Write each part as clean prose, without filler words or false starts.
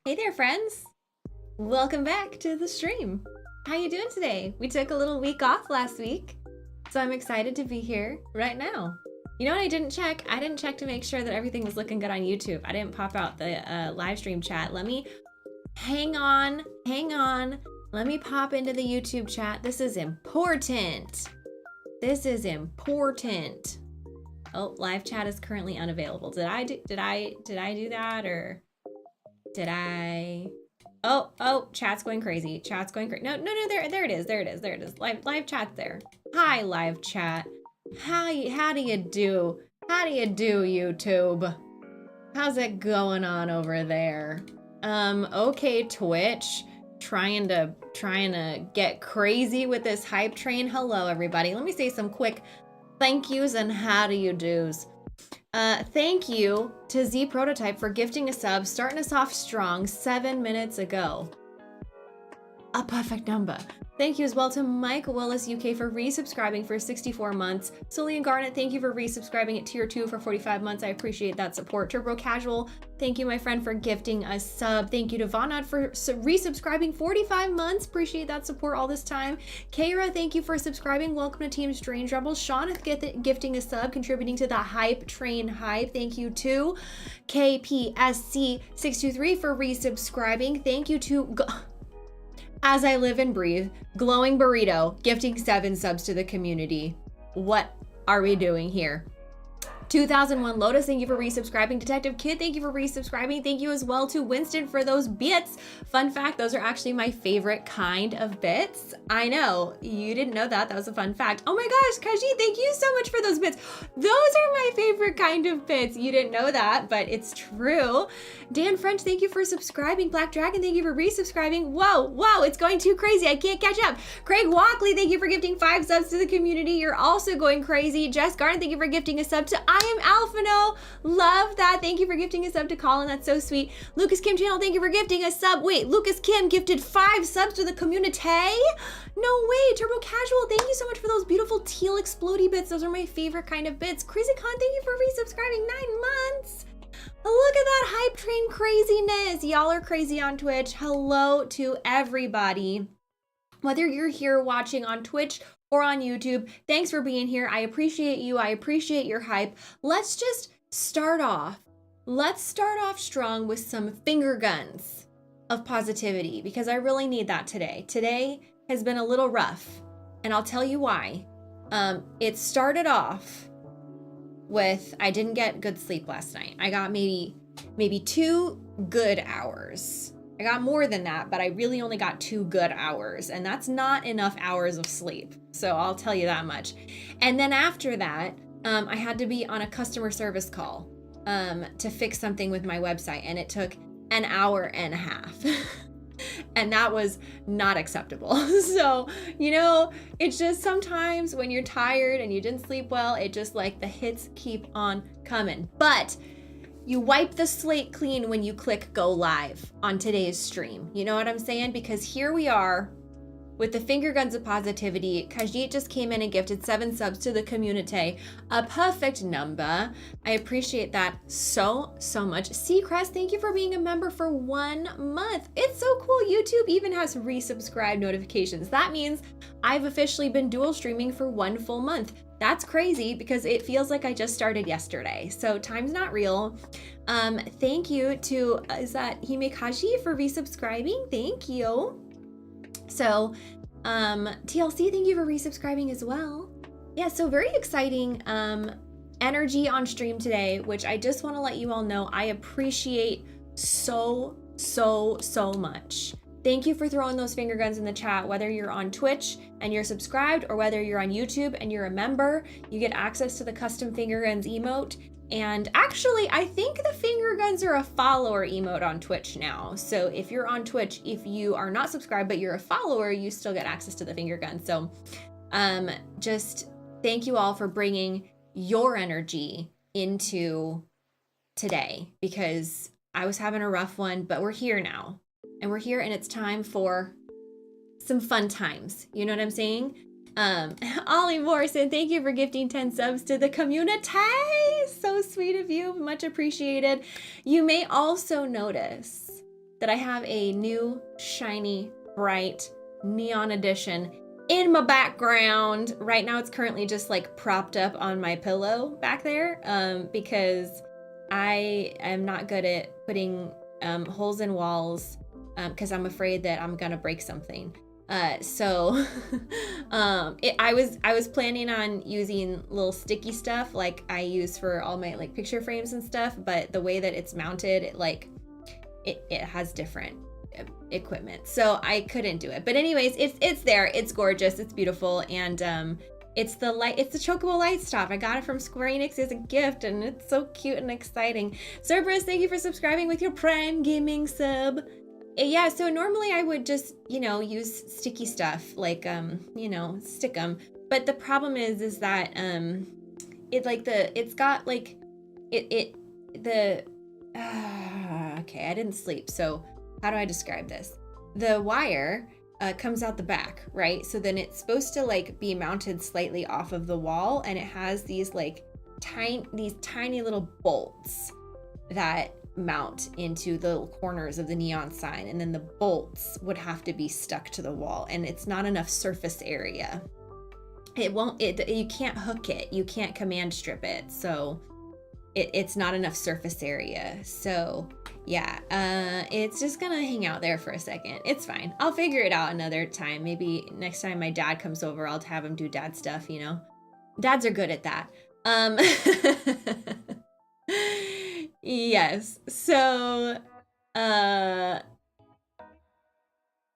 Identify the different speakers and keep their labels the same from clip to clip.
Speaker 1: Hey there, friends. Welcome back to the stream. How you doing today? We took a little week off last week, so I'm excited to be here right now. You know what I didn't check? I didn't check to make sure that everything was looking good on YouTube. I didn't pop out the live stream chat. Let me, hang on. Let me pop into the YouTube chat. This is important. This is important. Oh, live chat is currently unavailable. Did I do that, or did I? Oh, chat's going crazy. Chat's going crazy. No, there it is. Live chat's there. Hi, live chat. How do you do? How do you do, YouTube? How's it going on over there? Okay, Twitch. Trying to get crazy with this hype train. Hello, everybody. Let me say some quick thank yous and how do you do's. Thank you to Z Prototype for gifting a sub, starting us off strong 7 minutes ago. A perfect number. Thank you as well to Mike Willis UK for resubscribing for 64 months. Solian Garnet, thank you for resubscribing at tier 2 for 45 months. I appreciate that support. Turbo Casual, thank you, my friend, for gifting a sub. Thank you to Vonad for resubscribing 45 months. Appreciate that support all this time. Kaira, thank you for subscribing. Welcome to Team Strange Rebels. Shawneth gifting a sub, contributing to the hype train hype. Thank you to KPSC623 for resubscribing. Thank you to As I Live and Breathe, Glowing Burrito, gifting 7 subs to the community. What are we doing here? 2001 Lotus, thank you for resubscribing. Detective Kid, thank you for resubscribing. Thank you as well to Winston for those bits. Fun fact, those are actually my favorite kind of bits. I know, you didn't know that. That was a fun fact. Oh my gosh, Kaji, thank you so much for those bits. Those are my favorite kind of bits. You didn't know that, but it's true. Dan French, thank you for subscribing. Black Dragon, thank you for resubscribing. Whoa, it's going too crazy. I can't catch up. Craig Walkley, thank you for gifting 5 subs to the community. You're also going crazy. Jess Garden, thank you for gifting a sub to I Am Alphino. Love that. Thank you for gifting a sub to Colin. That's so sweet. Lucas Kim Channel, thank you for gifting a sub. Wait, Lucas Kim gifted 5 subs to the community? No way. Turbo Casual, thank you so much for those beautiful teal explodey bits. Those are my favorite kind of bits. Crazy Con, thank you for resubscribing 9 months. Look at that hype train craziness. Y'all are crazy on Twitch. Hello to everybody. Whether you're here watching on Twitch or on YouTube, thanks for being here. I appreciate you. I appreciate your hype. Let's just start off. Let's start off strong with some finger guns of positivity, because I really need that today. Today has been a little rough, and I'll tell you why. It started off with I didn't get good sleep last night. I got maybe 2 good hours. I got more than that, but I really only got 2 good hours, and that's not enough hours of sleep. So I'll tell you that much. And then after that, I had to be on a customer service call to fix something with my website, and it took an hour and a half. And that was not acceptable. So, you know, it's just sometimes when you're tired and you didn't sleep well, it just like the hits keep on coming. But you wipe the slate clean when you click go live on today's stream. You know what I'm saying? Because here we are with the finger guns of positivity. Kajit just came in and gifted 7 subs to the community. A perfect number. I appreciate that so much. Seacrest, thank you for being a member for 1 month. It's so cool. YouTube even has resubscribe notifications. That means I've officially been dual streaming for 1 full month. That's crazy because it feels like I just started yesterday. So time's not real. Thank you to, is that Himekashi for resubscribing? Thank you. So TLC, thank you for resubscribing as well. Yeah, so very exciting energy on stream today, which I just want to let you all know I appreciate so much. Thank you for throwing those finger guns in the chat, whether you're on Twitch and you're subscribed or whether you're on YouTube and you're a member. You get access to the custom finger guns emote. And actually, I think the finger guns are a follower emote on Twitch now. So if you're on Twitch, if you are not subscribed, but you're a follower, you still get access to the finger guns. So just thank you all for bringing your energy into today, because I was having a rough one, but we're here now. And we're here and it's time for some fun times. You know what I'm saying? Ollie Morrison, thank you for gifting 10 subs to the community. So sweet of you, much appreciated. You may also notice that I have a new, shiny, bright, neon edition in my background. Right now it's currently just like propped up on my pillow back there because I am not good at putting holes in walls because I'm afraid that I'm gonna break something. I was planning on using little sticky stuff like I use for all my like picture frames and stuff, but the way that it's mounted, it has different equipment, so I couldn't do it. But anyways, it's there, it's gorgeous, it's beautiful, and it's the Chocobo light stop. I got it from Square Enix as a gift, and it's so cute and exciting. Cerberus, thank you for subscribing with your Prime Gaming sub. Yeah, so normally I would just, use sticky stuff, like, stick them. But the problem is that, okay, I didn't sleep. So how do I describe this? The wire comes out the back, right? So then it's supposed to like be mounted slightly off of the wall, and it has these tiny little bolts that mount into the corners of the neon sign, and then the bolts would have to be stuck to the wall, and it's not enough surface area. You can't hook it, you can't command strip it, so it's not enough surface area. So yeah, it's just gonna hang out there for a second. It's fine, I'll figure it out another time. Maybe next time my dad comes over, I'll have him do dad stuff. Dads are good at that. Yes, so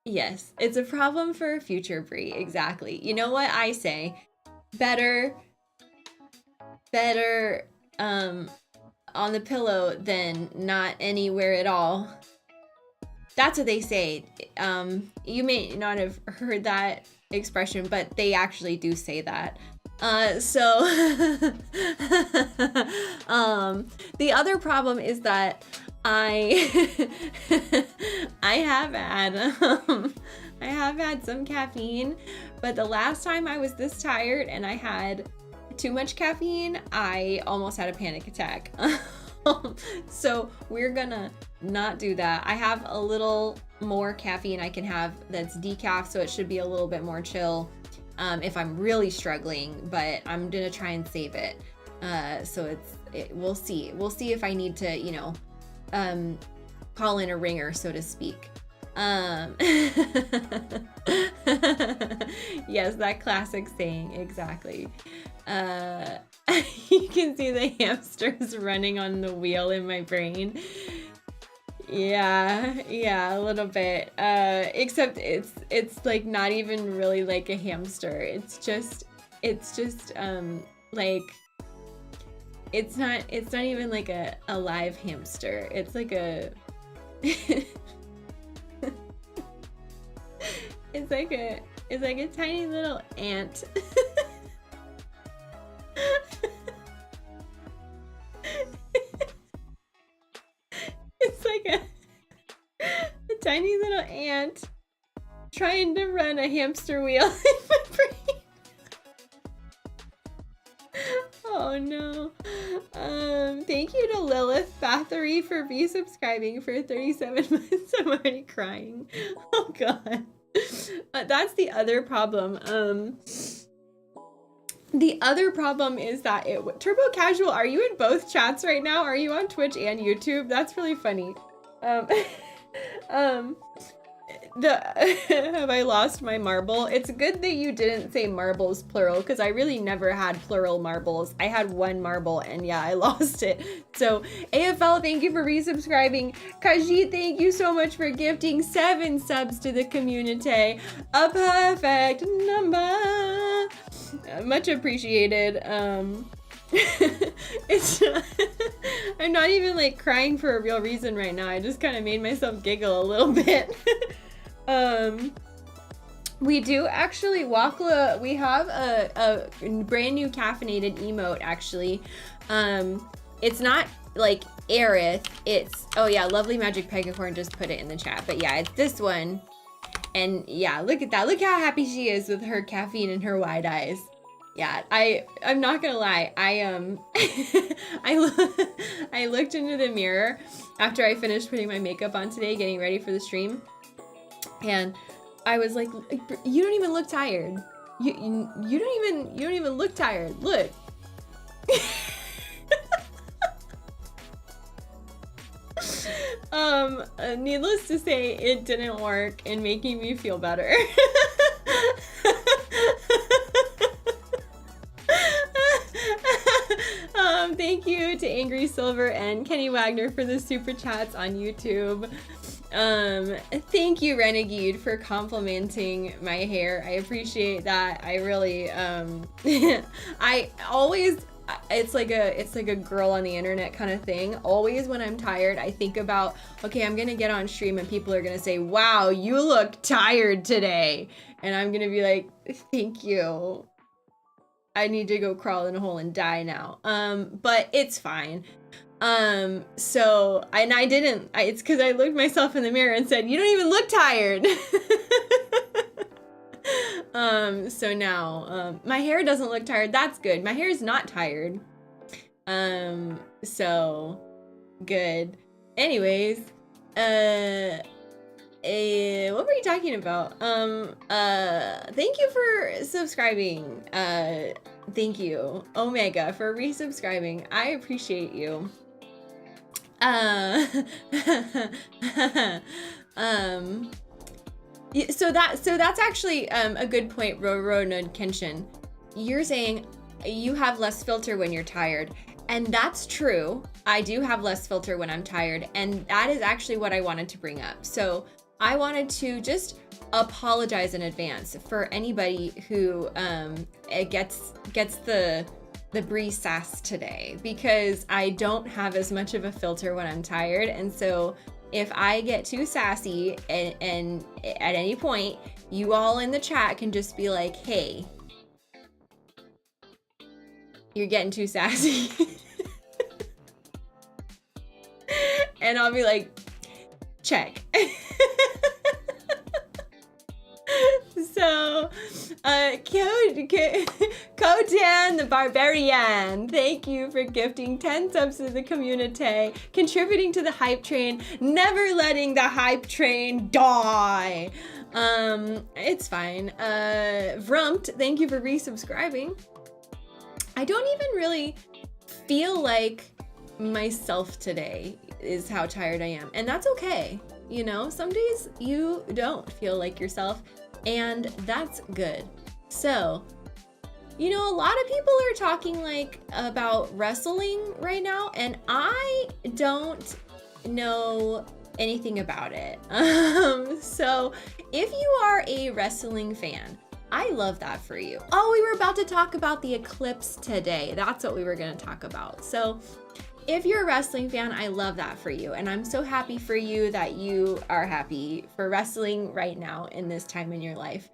Speaker 1: yes, it's a problem for future Brie. Exactly. You know what I say? Better on the pillow than not anywhere at all. That's what they say. You may not have heard that expression, but they actually do say that. The other problem is that I have had some caffeine, but the last time I was this tired and I had too much caffeine, I almost had a panic attack. So we're gonna not do that. I have a little more caffeine I can have that's decaf, so it should be a little bit more chill if I'm really struggling, but I'm gonna try and save it. So we'll see. We'll see if I need to, call in a ringer, so to speak. Yes, that classic saying, exactly. You can see the hamsters running on the wheel in my brain. Yeah, a little bit. Except it's like not even really like a hamster. It's just like it's not even like a live hamster. It's like a it's like a tiny little ant. It's like a tiny little ant trying to run a hamster wheel in my brain. Oh no. Thank you to Lilith Bathory for resubscribing for 37 months. I'm already crying. Oh god. That's the other problem. The other problem is that Turbo Casual, are you in both chats right now? Are you on Twitch and YouTube? That's really funny. Have I lost my marble? It's good that you didn't say marbles plural, because I really never had plural marbles. I had one marble and yeah, I lost it. So AFL, thank you for resubscribing. Kajit, thank you so much for gifting 7 subs to the community. A perfect number. Much appreciated. I'm not even like crying for a real reason right now. I just kind of made myself giggle a little bit. We do actually, Wakla, we have a brand new caffeinated emote actually. It's not like Aerith, it's, oh yeah, Lovely Magic Pegacorn just put it in the chat, but yeah, it's this one. And yeah, look at that. Look how happy she is with her caffeine and her wide eyes. Yeah, I'm not gonna lie. I looked into the mirror after I finished putting my makeup on today, getting ready for the stream, and I was like, "You don't even look tired. You don't even look tired. Look." Needless to say, it didn't work in making me feel better. Thank you to Angry Silver and Kenny Wagner for the super chats on YouTube. Thank you, Renegade, for complimenting my hair. I appreciate that. I really, I always, it's like a girl on the internet kind of thing. Always when I'm tired, I think about, okay, I'm gonna get on stream and people are gonna say, wow, you look tired today. And I'm gonna be like, thank you. I need to go crawl in a hole and die now. But it's fine. So, and I didn't, it's because I looked myself in the mirror and said, you don't even look tired. So now, my hair doesn't look tired. That's good. My hair is not tired. So good. Anyways, what were you talking about? Thank you for subscribing. Thank you, Omega, for resubscribing. I appreciate you. So that's actually a good point, Roronod Kenshin. You're saying you have less filter when you're tired, and that's true. I do have less filter when I'm tired, and that is actually what I wanted to bring up. So I wanted to just apologize in advance for anybody who gets the Bree sass today, because I don't have as much of a filter when I'm tired, and so if I get too sassy and at any point, you all in the chat can just be like, hey, you're getting too sassy. And I'll be like, check. So, Kodan the Barbarian, thank you for gifting 10 subs to the community, contributing to the hype train, never letting the hype train die. It's fine. Vrumpt, thank you for resubscribing. I don't even really feel like myself today is how tired I am, and that's okay. You know, some days you don't feel like yourself, and that's good. So, you know, a lot of people are talking like about wrestling right now, and I don't know anything about it. So if you are a wrestling fan, I love that for you. Oh, we were about to talk about the eclipse today. That's what we were going to talk about. So if you're a wrestling fan, I love that for you. And I'm so happy for you that you are happy for wrestling right now in this time in your life.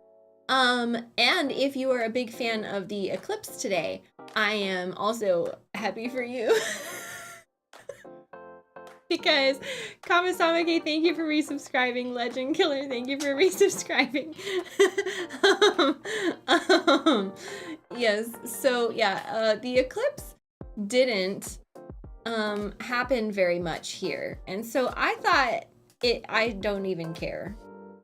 Speaker 1: And if you are a big fan of the eclipse today, I am also happy for you. Because Kamasamake, thank you for resubscribing. Legend Killer, thank you for resubscribing. Yes, so yeah, the eclipse didn't happen very much here, and so I thought I don't even care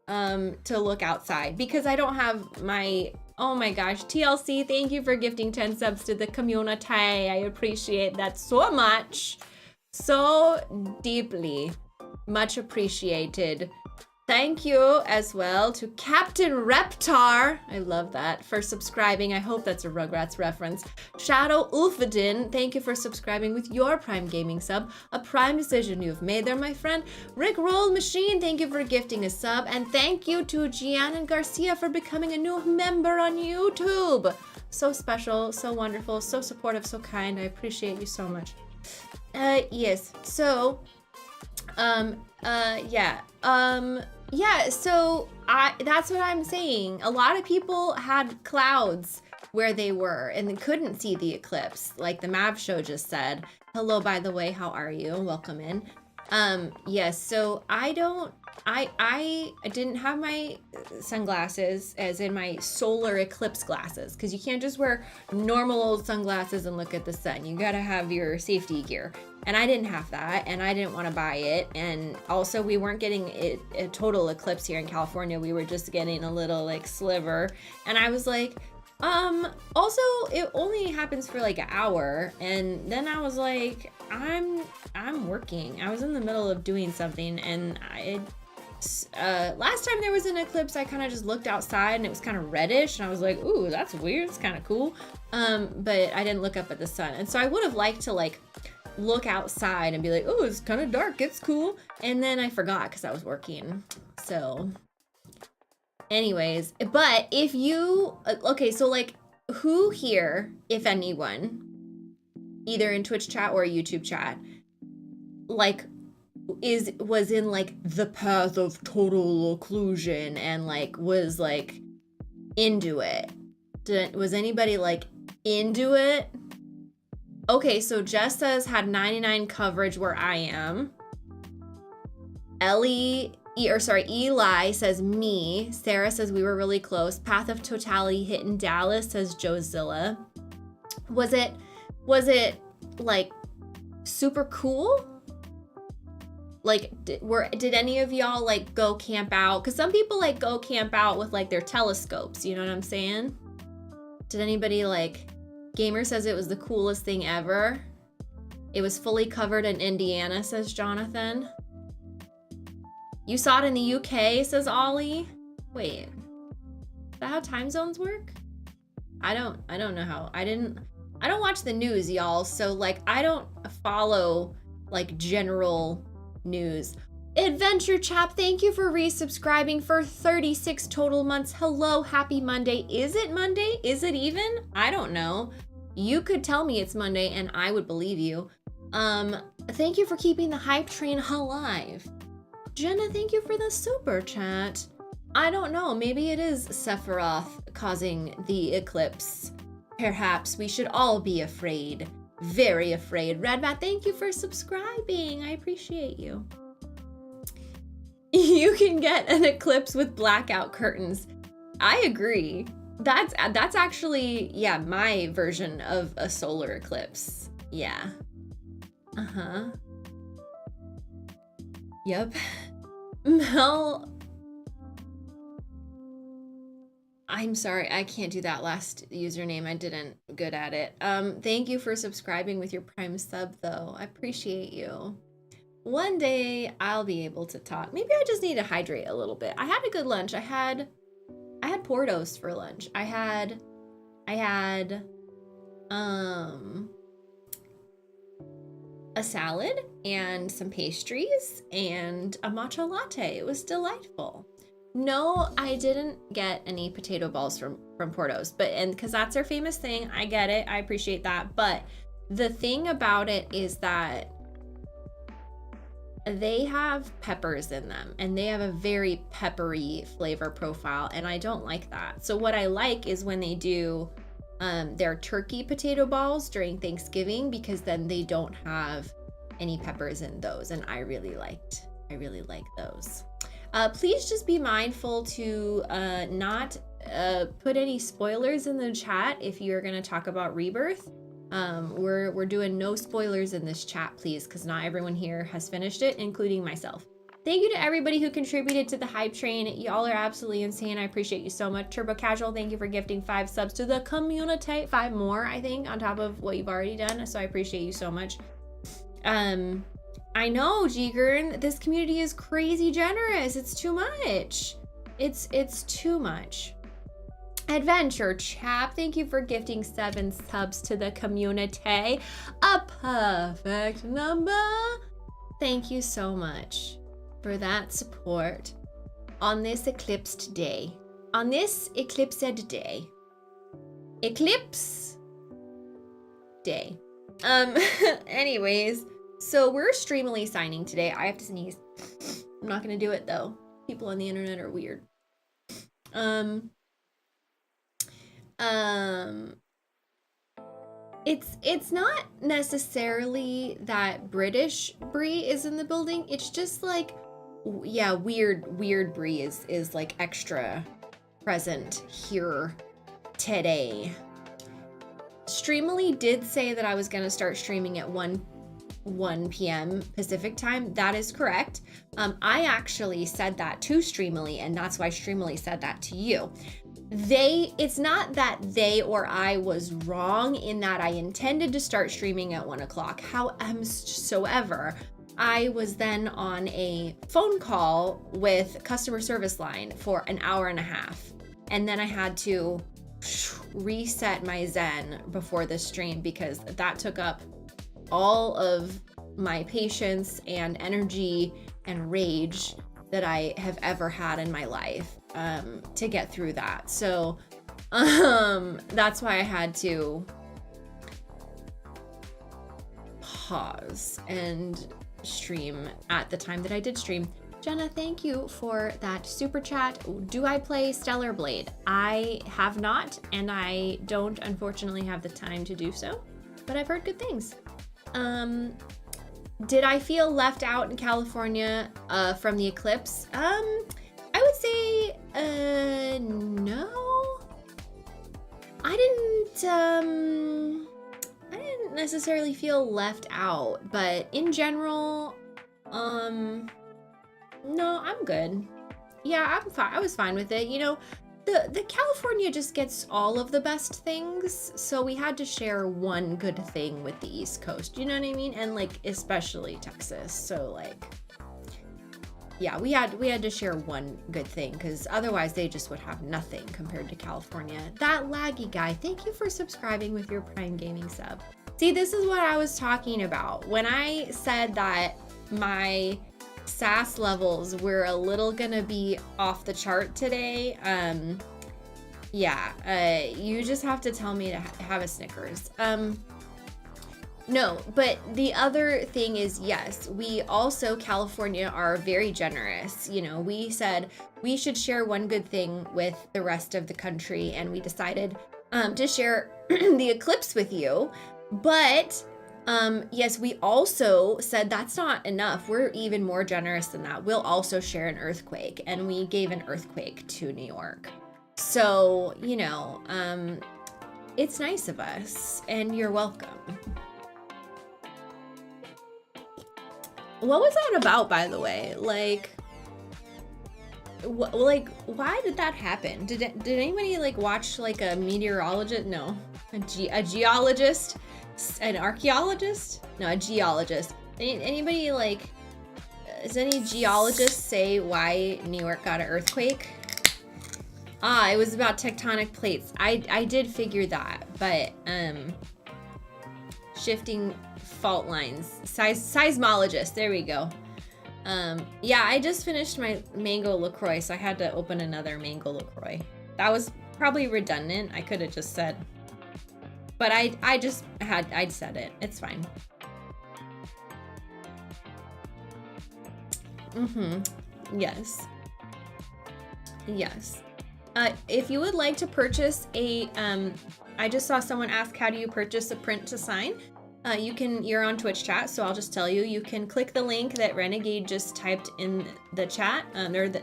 Speaker 1: to look outside, because I don't have my, oh my gosh, TLC, thank you for gifting 10 subs to the community. I appreciate that so much. So deeply, much appreciated. Thank you as well to Captain Reptar, I love that, for subscribing. I hope that's a Rugrats reference. Shadow Ulfadin, thank you for subscribing with your Prime Gaming sub. A prime decision you've made there, my friend. Rick Roll Machine, thank you for gifting a sub. And thank you to Gianna Garcia for becoming a new member on YouTube. So special, so wonderful, so supportive, so kind. I appreciate you so much. Yes, so, so that's what I'm saying. A lot of people had clouds where they were and they couldn't see the eclipse, like the Mav Show just said. Hello, by the way, how are you? Welcome in. Yes, so I didn't have my sunglasses, as in my solar eclipse glasses, because you can't just wear normal old sunglasses and look at the sun. You gotta have your safety gear. And I didn't have that, and I didn't want to buy it. And also, we weren't getting a total eclipse here in California. We were just getting a little like sliver. And I was like, also it only happens for like an hour. And then I was like, I'm working. I was in the middle of doing something, and last time there was an eclipse, I kind of just looked outside and it was kind of reddish, and I was like, ooh, that's weird. It's kind of cool. But I didn't look up at the sun. And so I would have liked to like look outside and be like, oh, it's kind of dark, it's cool. And then I forgot because I was working. So anyways, but if you, okay, so like who here, if anyone, either in Twitch chat or YouTube chat, like was in like the path of total occlusion and like was like into it? Was anybody like into it? Okay, so Jess says had 99 coverage where I am. Eli says me. Sarah says we were really close. Path of Totality hit in Dallas, says Jozilla. Was it like super cool? Like, did any of y'all like go camp out? Because some people like go camp out with like their telescopes, you know what I'm saying? Did anybody like... Gamer says it was the coolest thing ever. It was fully covered in Indiana, says Jonathan. You saw it in the UK, says Ollie. Wait, is that how time zones work? I don't know how. I don't watch the news, y'all. So like, I don't follow like general news. Adventure Chap, thank you for resubscribing for 36 total months. Hello, happy Monday. Is it Monday? Is it even? I don't know. You could tell me it's Monday and I would believe you. Thank you for keeping the hype train alive. Jenna, thank you for the super chat. I don't know, maybe it is Sephiroth causing the eclipse. Perhaps we should all be afraid. Very afraid. Redbat, thank you for subscribing. I appreciate you. You can get an eclipse with blackout curtains. I agree. That's actually, yeah, my version of a solar eclipse. Yeah. Uh-huh. Yep. Mel, I'm sorry, I can't do that last username. I didn't good at it. Thank you for subscribing with your Prime sub though. I appreciate you. One day I'll be able to talk. Maybe I just need to hydrate a little bit. I had a good lunch. I had Portos for lunch. I had a salad and some pastries and a matcha latte. It was delightful. No, I didn't get any potato balls from Portos, and because that's their famous thing. I get it. I appreciate that. But the thing about it is that they have peppers in them and they have a very peppery flavor profile, and I don't like that. So what I like is when they do their turkey potato balls during Thanksgiving, because then they don't have any peppers in those, and I really like those. Please just be mindful to not put any spoilers in the chat if you're gonna talk about Rebirth. We're doing no spoilers in this chat, please, because not everyone here has finished it, including myself. Thank you to everybody who contributed to the hype train. Y'all are absolutely insane. I appreciate you so much. Turbo Casual, thank you for gifting 5 subs to the community. 5 more, I think, on top of what you've already done. So I appreciate you so much. I know, Jigern, this community is crazy generous. It's too much. It's too much. Adventure Chap, thank you for gifting 7 subs to the community. A perfect number. Thank you so much for that support on this eclipsed day. On this eclipsed day. Eclipse day. Anyways, so we're streamily signing today. I have to sneeze. I'm not gonna do it though. People on the internet are weird. It's not necessarily that British Brie is in the building. It's just like, yeah, weird Brie is like extra present here today. Streamily did say that I was gonna start streaming at 1 p.m. Pacific time. That is correct. I actually said that to Streamily, and that's why Streamily said that to you. It's not that they or I was wrong in that I intended to start streaming at 1 o'clock. However, I was then on a phone call with customer service line for an hour and a half. And then I had to reset my Zen before the stream because that took up all of my patience and energy and rage that I have ever had in my life to get through that. So that's why I had to pause and stream at the time that I did stream. Jenna, thank you for that super chat. Do I play Stellar Blade? I have not, and I don't unfortunately have the time to do so, but I've heard good things. Did I feel left out in California from the eclipse? I would say no. I didn't necessarily feel left out, but in general, no, I'm good. Yeah, I'm fine. I was fine with it. You know, the California just gets all of the best things, so we had to share one good thing with the East Coast. You know what I mean? And like especially Texas. So like, yeah, we had to share one good thing because otherwise they just would have nothing compared to California. That laggy guy, thank you for subscribing with your Prime Gaming sub. See, this is what I was talking about when I said that my sass levels were a little gonna be off the chart today. You just have to tell me to have a Snickers. No, but the other thing is, yes, we also, California, are very generous. You know, we said we should share one good thing with the rest of the country, and we decided to share the eclipse with you. But yes, we also said that's not enough. We're even more generous than that. We'll also share an earthquake, and we gave an earthquake to New York. So, you know, it's nice of us, and you're welcome. What was that about, by the way? Like, why did that happen? Did anybody like watch like a meteorologist? No, a geologist, an archaeologist? No, a geologist. Anybody like? Does any geologist say why New York got an earthquake? Ah, it was about tectonic plates. I did figure that, but shifting fault lines. Seismologist. There we go. Yeah, I just finished my mango LaCroix, so I had to open another mango LaCroix. That was probably redundant. I could have just said, but I'd said it. It's fine. Yes. Yes. If you would like to purchase a, I just saw someone ask, how do you purchase a print to sign? You're on Twitch chat, so I'll just tell you, you can click the link that Renegade just typed in the chat, or the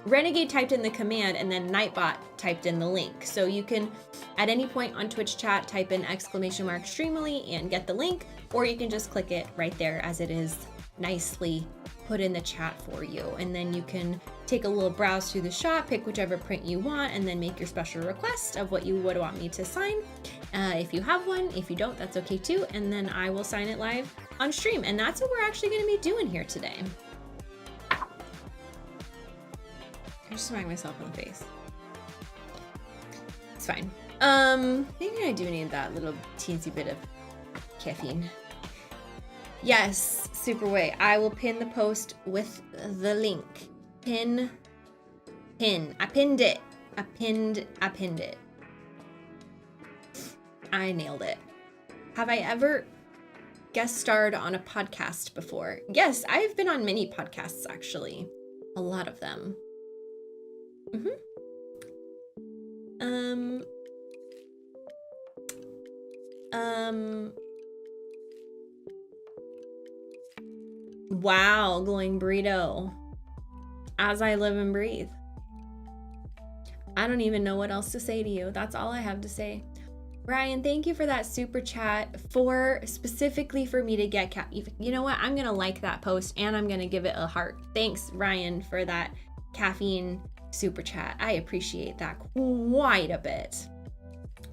Speaker 1: Renegade typed in the command, and then Nightbot typed in the link. So you can, at any point on Twitch chat, type in !Streamily and get the link, or you can just click it right there as it is nicely put in the chat for you. And then you can take a little browse through the shop, pick whichever print you want, and then make your special request of what you would want me to sign. If you have one, if you don't, that's okay too. And then I will sign it live on stream. And that's what we're actually going to be doing here today. I just smacked myself in the face. It's fine. Maybe I do need that little teensy bit of caffeine. Yes, Superway. I will pin the post with the link. Pin. I pinned it. I pinned it. I nailed it. Have I ever guest starred on a podcast before? Yes, I've been on many podcasts, actually. A lot of them. Wow, glowing burrito. As I live and breathe. I don't even know what else to say to you. That's all I have to say. Ryan, thank you for that super chat specifically for me to get you know what? I'm gonna like that post and I'm gonna give it a heart. Thanks, Ryan, for that caffeine super chat. I appreciate that quite a bit.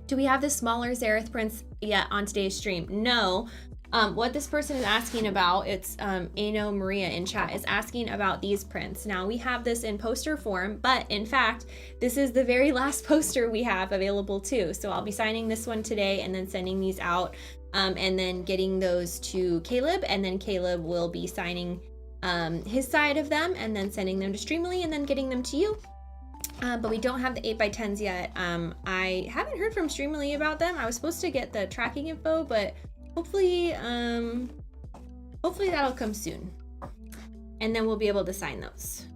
Speaker 1: Do we have the smaller Aerith prints yet on today's stream? No. What this person is asking about, it's Ano Maria in chat, is asking about these prints. Now we have this in poster form, but in fact, this is the very last poster we have available too. So I'll be signing this one today and then sending these out and then getting those to Caleb, and then Caleb will be signing his side of them and then sending them to Streamily and then getting them to you. But we don't have the 8x10s yet. I haven't heard from Streamily about them. I was supposed to get the tracking info, but hopefully that'll come soon. And then we'll be able to sign those.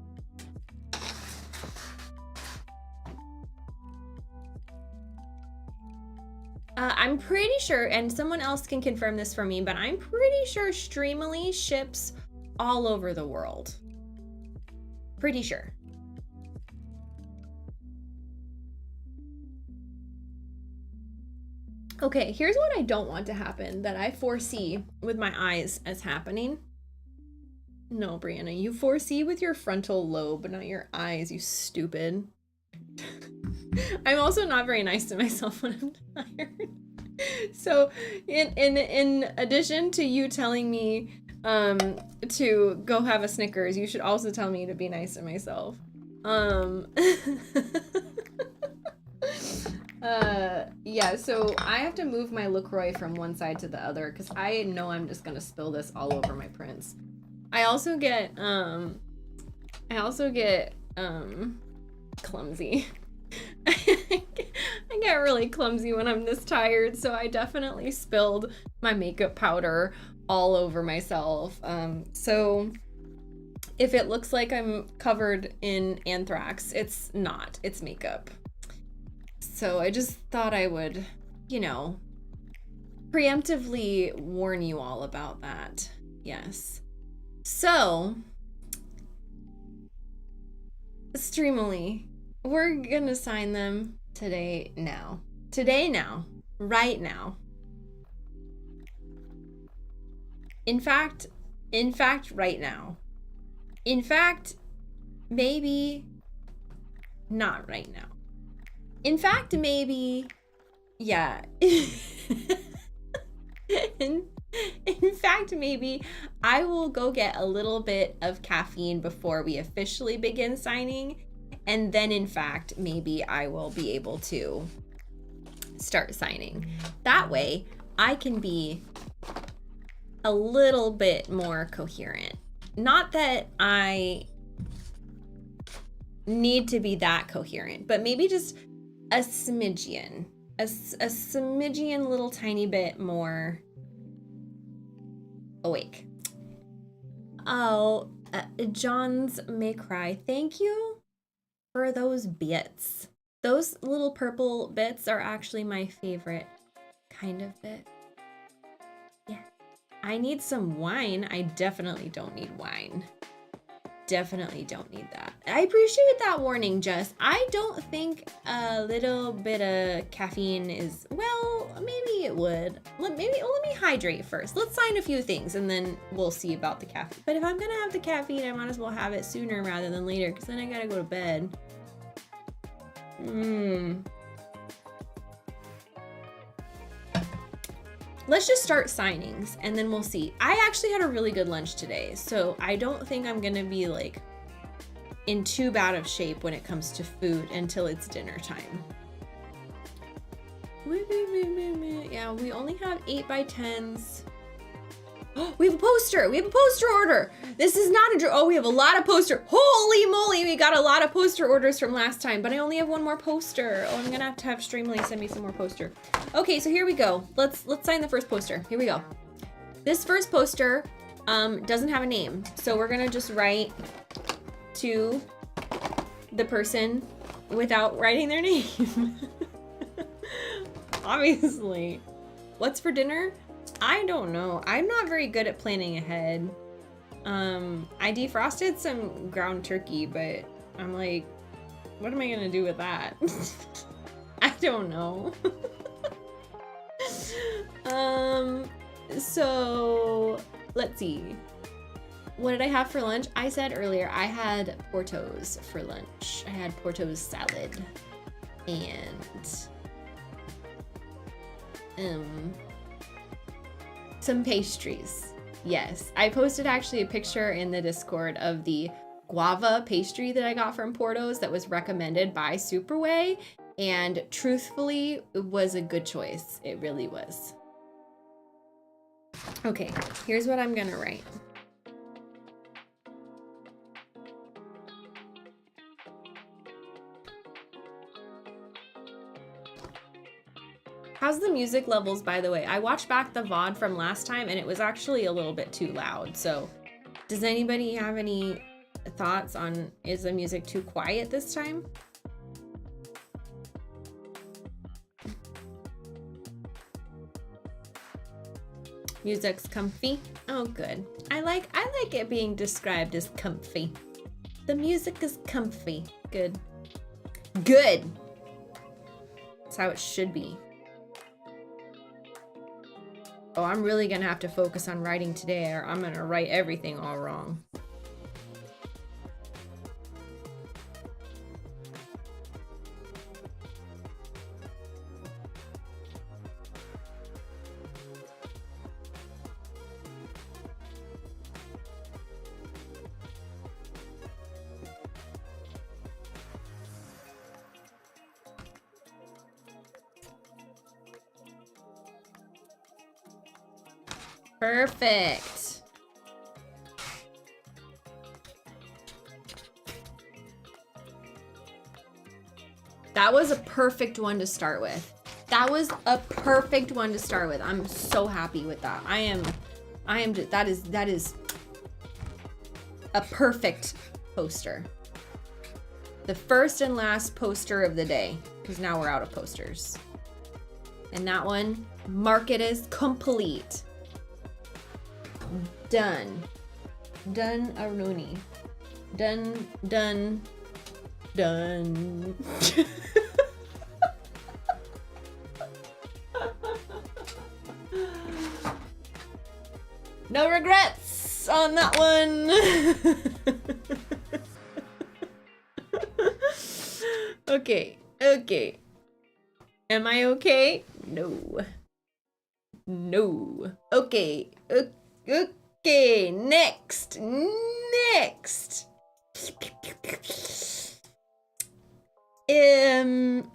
Speaker 1: I'm pretty sure, and someone else can confirm this for me, but I'm pretty sure Streamily ships all over the world. Pretty sure. Okay, here's what I don't want to happen that I foresee with my eyes as happening. No, Briana, you foresee with your frontal lobe, not your eyes, you stupid. I'm also not very nice to myself when I'm tired. So in addition to you telling me to go have a Snickers, you should also tell me to be nice to myself. Yeah, so I have to move my LaCroix from one side to the other because I know I'm just gonna spill this all over my prints. I also get clumsy. I get really clumsy when I'm this tired, so I definitely spilled my makeup powder all over myself. So if it looks like I'm covered in anthrax, it's not, it's makeup. So I just thought I would, you know, preemptively warn you all about that. Yes. So, Streamily, we're gonna sign them today now. Today now. Right now. In fact, right now. In fact, maybe not right now. In fact, maybe, yeah. In fact, maybe I will go get a little bit of caffeine before we officially begin signing. And then in fact, maybe I will be able to start signing. That way I can be a little bit more coherent. Not that I need to be that coherent, but maybe just a smidgen, a smidgen little tiny bit more awake. Oh, John's may cry. Thank you for those bits. Those little purple bits are actually my favorite kind of bit. Yeah. I need some wine. I definitely don't need wine. Definitely don't need that. I appreciate that warning, Jess. I don't think a little bit of caffeine is, well, maybe it would. Let me hydrate first. Let's sign a few things and then we'll see about the caffeine. But if I'm gonna have the caffeine, I might as well have it sooner rather than later because then I gotta go to bed. Let's just start signings and then we'll see. I actually had a really good lunch today, so I don't think I'm gonna be like in too bad of shape when it comes to food until it's dinner time. Yeah, we only have 8x10s. We have a poster. We have a poster order. This is not a draw. Oh, we have a lot of poster. Holy moly, we got a lot of poster orders from last time, but I only have one more poster. Oh, I'm gonna have to have Streamily send me some more poster. Okay, so here we go. Let's sign the first poster. Here we go. This first poster doesn't have a name, so we're gonna just write to the person without writing their name. Obviously. What's for dinner? I don't know. I'm not very good at planning ahead. I defrosted some ground turkey, but I'm like, what am I gonna do with that? I don't know. So let's see. What did I have for lunch? I said earlier I had Portos for lunch. I had Portos salad and some pastries. Yes, I posted actually a picture in the Discord of the guava pastry that I got from Portos that was recommended by Superway, and truthfully, it was a good choice. It really was. Okay, here's what I'm gonna write. How's the music levels, by the way? I watched back the VOD from last time and it was actually a little bit too loud. So does anybody have any thoughts on, is the music too quiet this time? Music's comfy. Oh, good. I like it being described as comfy. The music is comfy. Good. Good. That's how it should be. Oh, I'm really gonna have to focus on writing today or I'm gonna write everything all wrong. Perfect. That was a perfect one to start with. That was a perfect one to start with. I'm so happy with that. That is a perfect poster. The first and last poster of the day, because now we're out of posters. And that one, mark it as complete. Done. Done a Rooney. Done. Done. Done. No regrets on that one. Okay. Okay. Am I okay? No. No. Okay. Okay, next.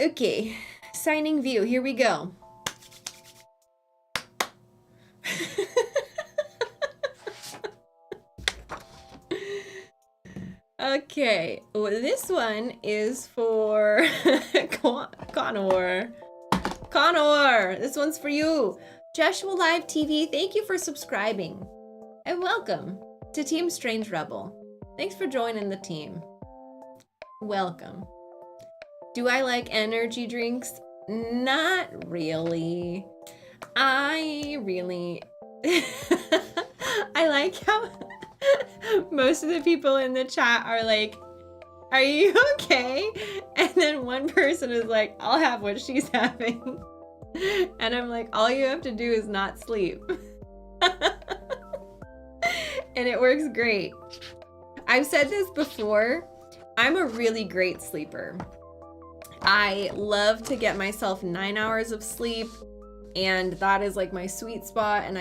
Speaker 1: Okay. Signing view, here we go. Okay, well, this one is for Connor. Connor, this one's for you. Joshua Live TV, thank you for subscribing. And welcome to Team Strange Rebel. Thanks for joining the team. Welcome. Do I like energy drinks? Not really. I like how most of the people in the chat are like, are you okay? And then one person is like, I'll have what she's having. And I'm like, all you have to do is not sleep. And it works great. I've said this before, I'm a really great sleeper. I love to get myself 9 hours of sleep, and that is like my sweet spot. And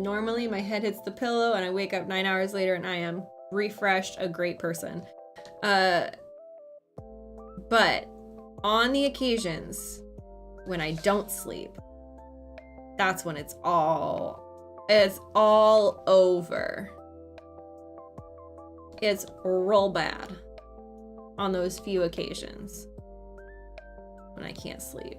Speaker 1: normally my head hits the pillow and I wake up 9 hours later and I am refreshed, a great person. But on the occasions when I don't sleep, that's when it's all over. It's real bad on those few occasions when I can't sleep.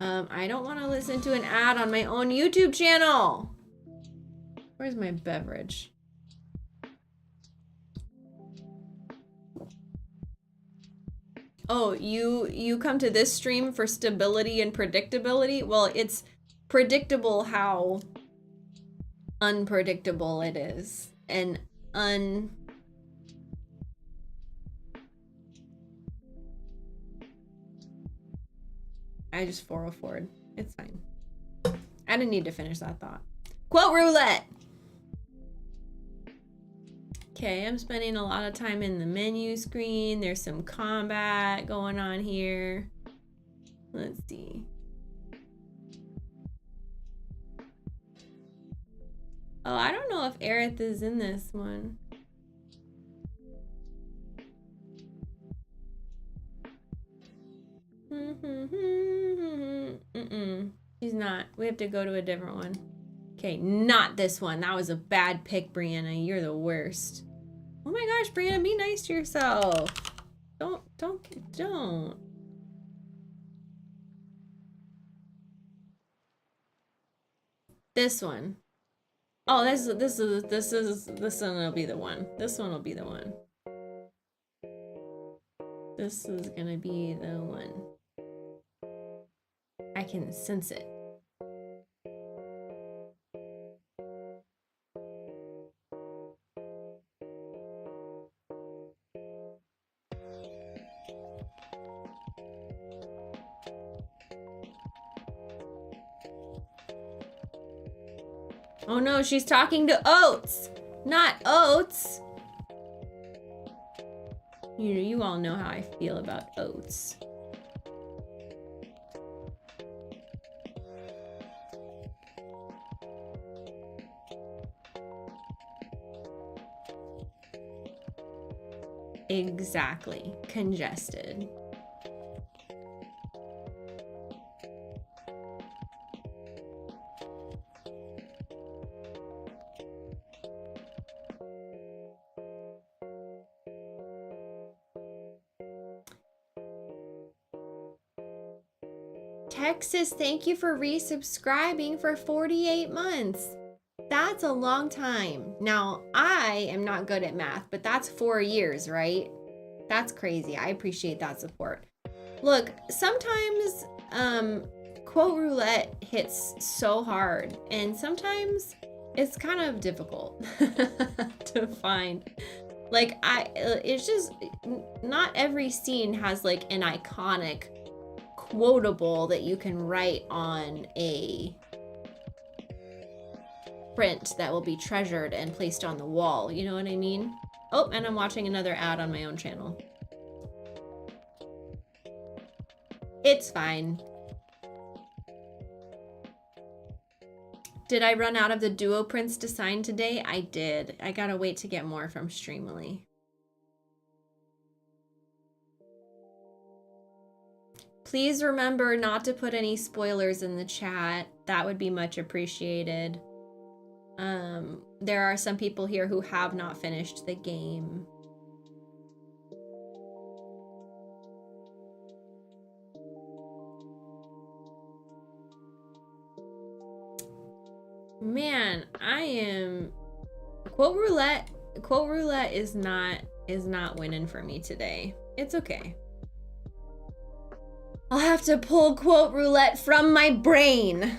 Speaker 1: I don't want to listen to an ad on my own YouTube channel. Where's my beverage? Oh, you come to this stream for stability and predictability? Well, it's predictable how unpredictable it is. And I just 404'd. It's fine. I didn't need to finish that thought. Quote roulette. Okay, I'm spending a lot of time in the menu screen. There's some combat going on here. Let's see. Oh, I don't know if Aerith is in this one. She's not. We have to go to a different one. Okay, not this one. That was a bad pick, Briana. You're the worst. Oh my gosh, Briana, be nice to yourself. Don't. This one. Oh, this one will be the one. This one will be the one. This is gonna be the one. I can sense it. Oh no, she's talking to Oats, not Oats. You all know how I feel about Oats. Exactly, congested. Texas, thank you for resubscribing for 48 months. That's a long time. Now, I am not good at math, but that's 4 years, right? That's crazy. I appreciate that support. Look, sometimes quote roulette hits so hard, and sometimes it's kind of difficult to find. Like, it's just, not every scene has like an iconic quotable that you can write on a print that will be treasured and placed on the wall. You know what I mean? Oh, and I'm watching another ad on my own channel. It's fine. Did I run out of the duo prints to sign today? I did. I gotta wait to get more from Streamily. Please remember not to put any spoilers in the chat. That would be much appreciated. There are some people here who have not finished the game. Man, I am quote roulette is not winning for me today. It's okay. I'll have to pull quote roulette from my brain.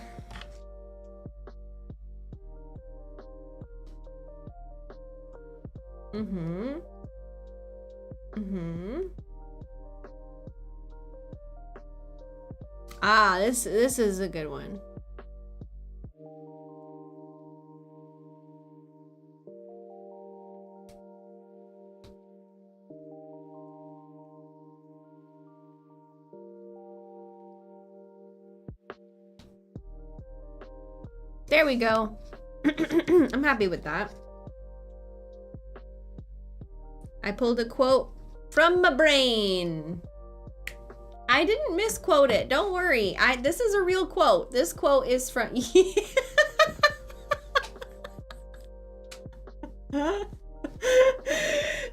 Speaker 1: Ah, this is a good one. There we go. I'm happy with that. I pulled a quote from my brain. I didn't misquote it. Don't worry. This is a real quote. This quote is from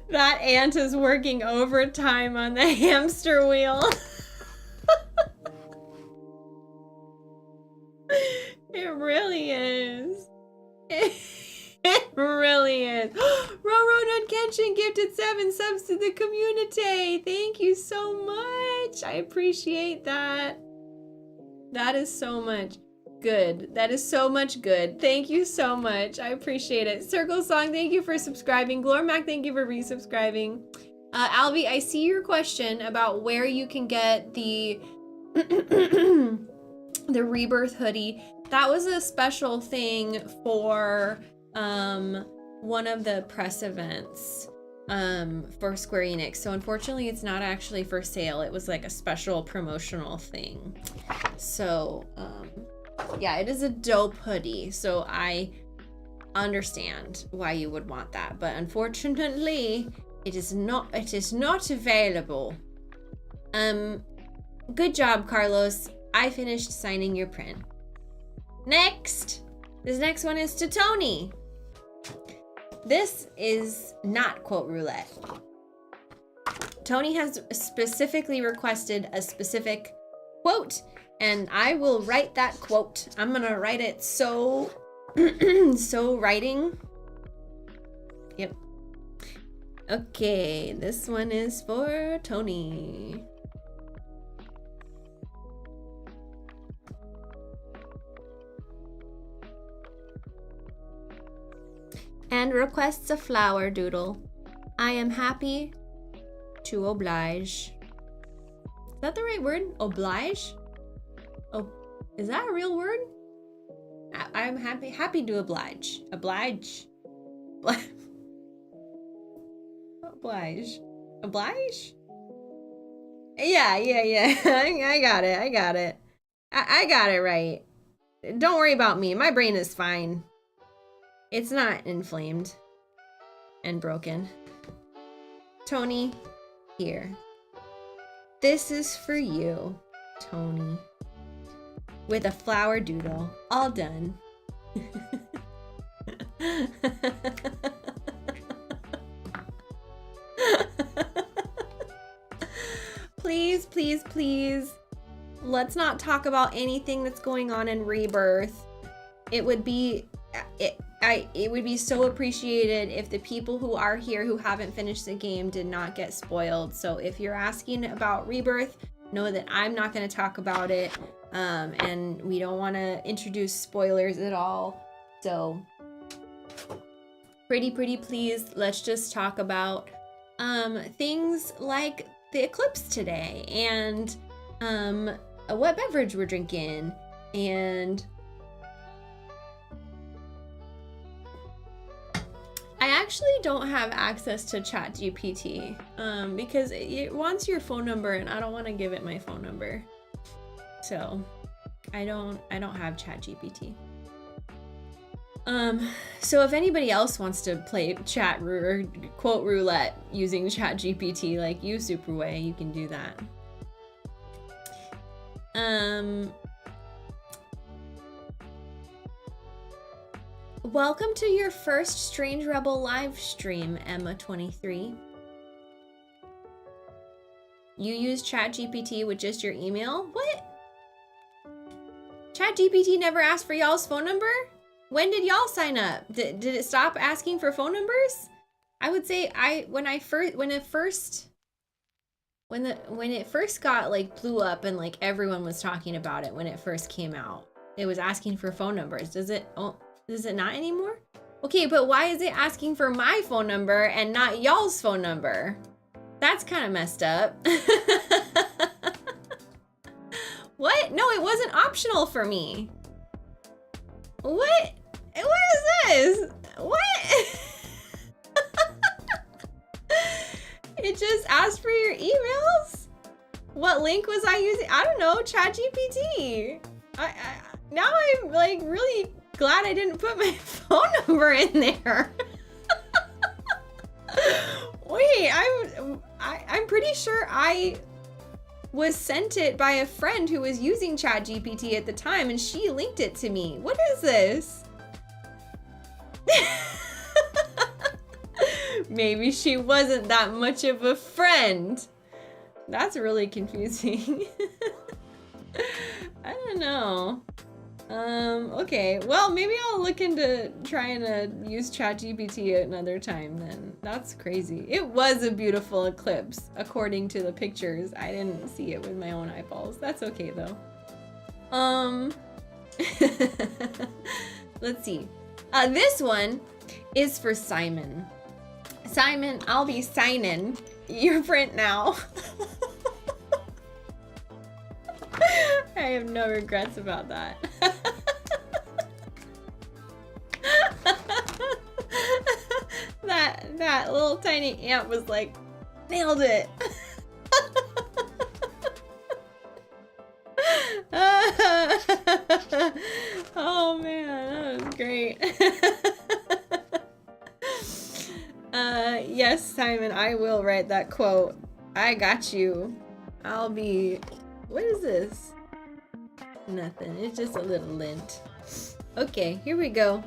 Speaker 1: That ant is working overtime on the hamster wheel. It really is. It really is. Roro Kenshin gifted 7 subs to the community. Thank you so much. I appreciate that. That is so much good. That is so much good. Thank you so much. I appreciate it. Circle Song, thank you for subscribing. Glormac, thank you for resubscribing. Alvi, I see your question about where you can get the the Rebirth hoodie. That was a special thing for one of the press events for Square Enix. So unfortunately it's not actually for sale. It was like a special promotional thing. So yeah, it is a dope hoodie. So I understand why you would want that, but unfortunately it is not available. Good job, Carlos. I finished signing your print. Next, this next one is to Tony. This is not quote roulette. Tony has specifically requested a specific quote, and I will write that quote. I'm gonna write it so writing. Yep. Okay, this one is for Tony. And requests a flower doodle. I am happy to oblige. Is that the right word? Oblige? Oh, is that a real word? I'm happy to oblige. Oblige. Oblige. Oblige? Yeah. I got it. I got it right. Don't worry about me. My brain is fine. It's not inflamed and broken. Tony, here. This is for you, Tony. With a flower doodle, all done. Please, please, please. Let's not talk about anything that's going on in Rebirth. It would be so appreciated if the people who are here who haven't finished the game did not get spoiled. So if you're asking about Rebirth, know that I'm not going to talk about it, and we don't want to introduce spoilers at all. So pretty please, let's just talk about things like the eclipse today, and what beverage we're drinking, and I actually don't have access to ChatGPT because it wants your phone number, and I don't want to give it my phone number. So I don't have ChatGPT. So if anybody else wants to play chat or quote roulette using ChatGPT like you, Superway, you can do that. Welcome to your first Strange Rebel live stream, Emma23. You use ChatGPT with just your email? What? ChatGPT never asked for y'all's phone number? When did y'all sign up? Did it stop asking for phone numbers? I would say when it first got like blew up and like everyone was talking about it when it first came out, it was asking for phone numbers. Does it not anymore? Okay, but why is it asking for my phone number and not y'all's phone number? That's kind of messed up. What? No, it wasn't optional for me. What? What is this? What? It just asked for your emails? What link was I using? I don't know, ChatGPT. Now I'm like really glad I didn't put my phone number in there. Wait, I'm pretty sure I was sent it by a friend who was using ChatGPT at the time, and she linked it to me. What is this? Maybe she wasn't that much of a friend. That's really confusing. I don't know. Okay. Well, maybe I'll look into trying to use ChatGPT another time then. That's crazy. It was a beautiful eclipse, according to the pictures. I didn't see it with my own eyeballs. That's okay though. Let's see. This one is for Simon. Simon, I'll be signing your print now. I have no regrets about that. that little tiny ant was like, nailed it. Oh man, that was great. Yes, Simon, I will write that quote. I got you. I'll be... What is this? Nothing. It's just a little lint. Okay, here we go.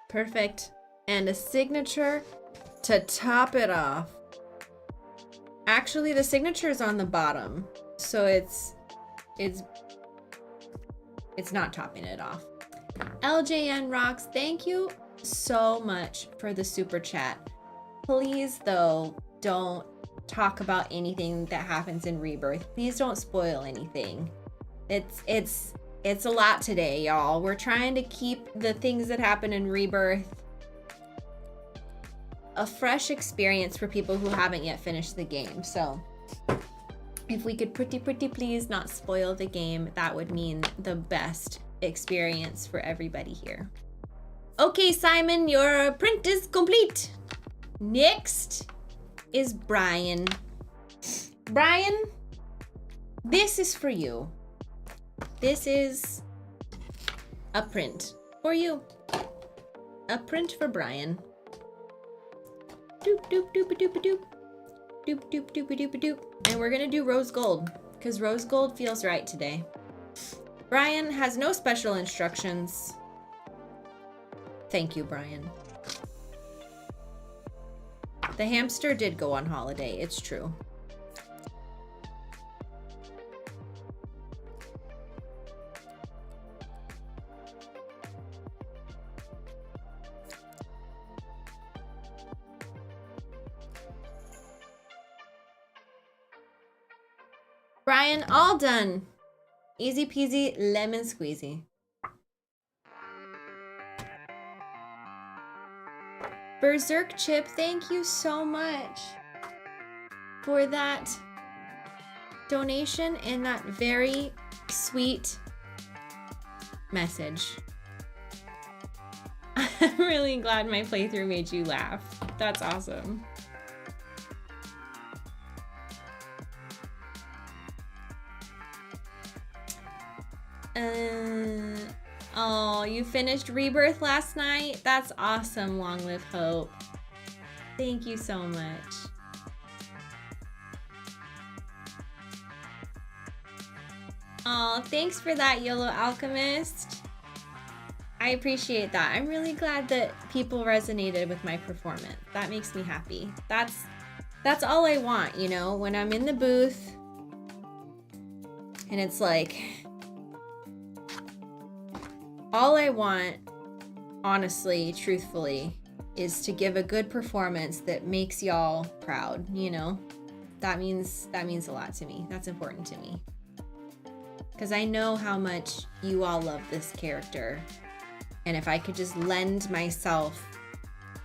Speaker 1: Perfect. And a signature to top it off. Actually, the signature is on the bottom, so it's not topping it off. LJN Rocks, thank you so much for the super chat. Please, though, don't talk about anything that happens in Rebirth. Please don't spoil anything. It's a lot today, y'all. We're trying to keep the things that happen in Rebirth a fresh experience for people who haven't yet finished the game. So if we could pretty please not spoil the game, that would mean the best experience for everybody here. Okay, Simon, your print is complete. Next is Brian. Brian, this is for you. This is a print for you. A print for Brian. Doop doop doop doop doop. Doop doop doop doop doop. And we're gonna do rose gold because rose gold feels right today. Brian has no special instructions. Thank you, Brian. The hamster did go on holiday, it's true. Brian, all done. Easy peasy, lemon squeezy. Berserk Chip, thank you so much for that donation and that very sweet message. I'm really glad my playthrough made you laugh. That's awesome. Oh, you finished Rebirth last night? That's awesome, Long Live Hope. Thank you so much. Oh, thanks for that, YOLO Alchemist. I appreciate that. I'm really glad that people resonated with my performance. That makes me happy. That's all I want, you know, when I'm in the booth and it's like, all I want, honestly, truthfully, is to give a good performance that makes y'all proud, you know? That means a lot to me. That's important to me. Because I know how much you all love this character. And if I could just lend myself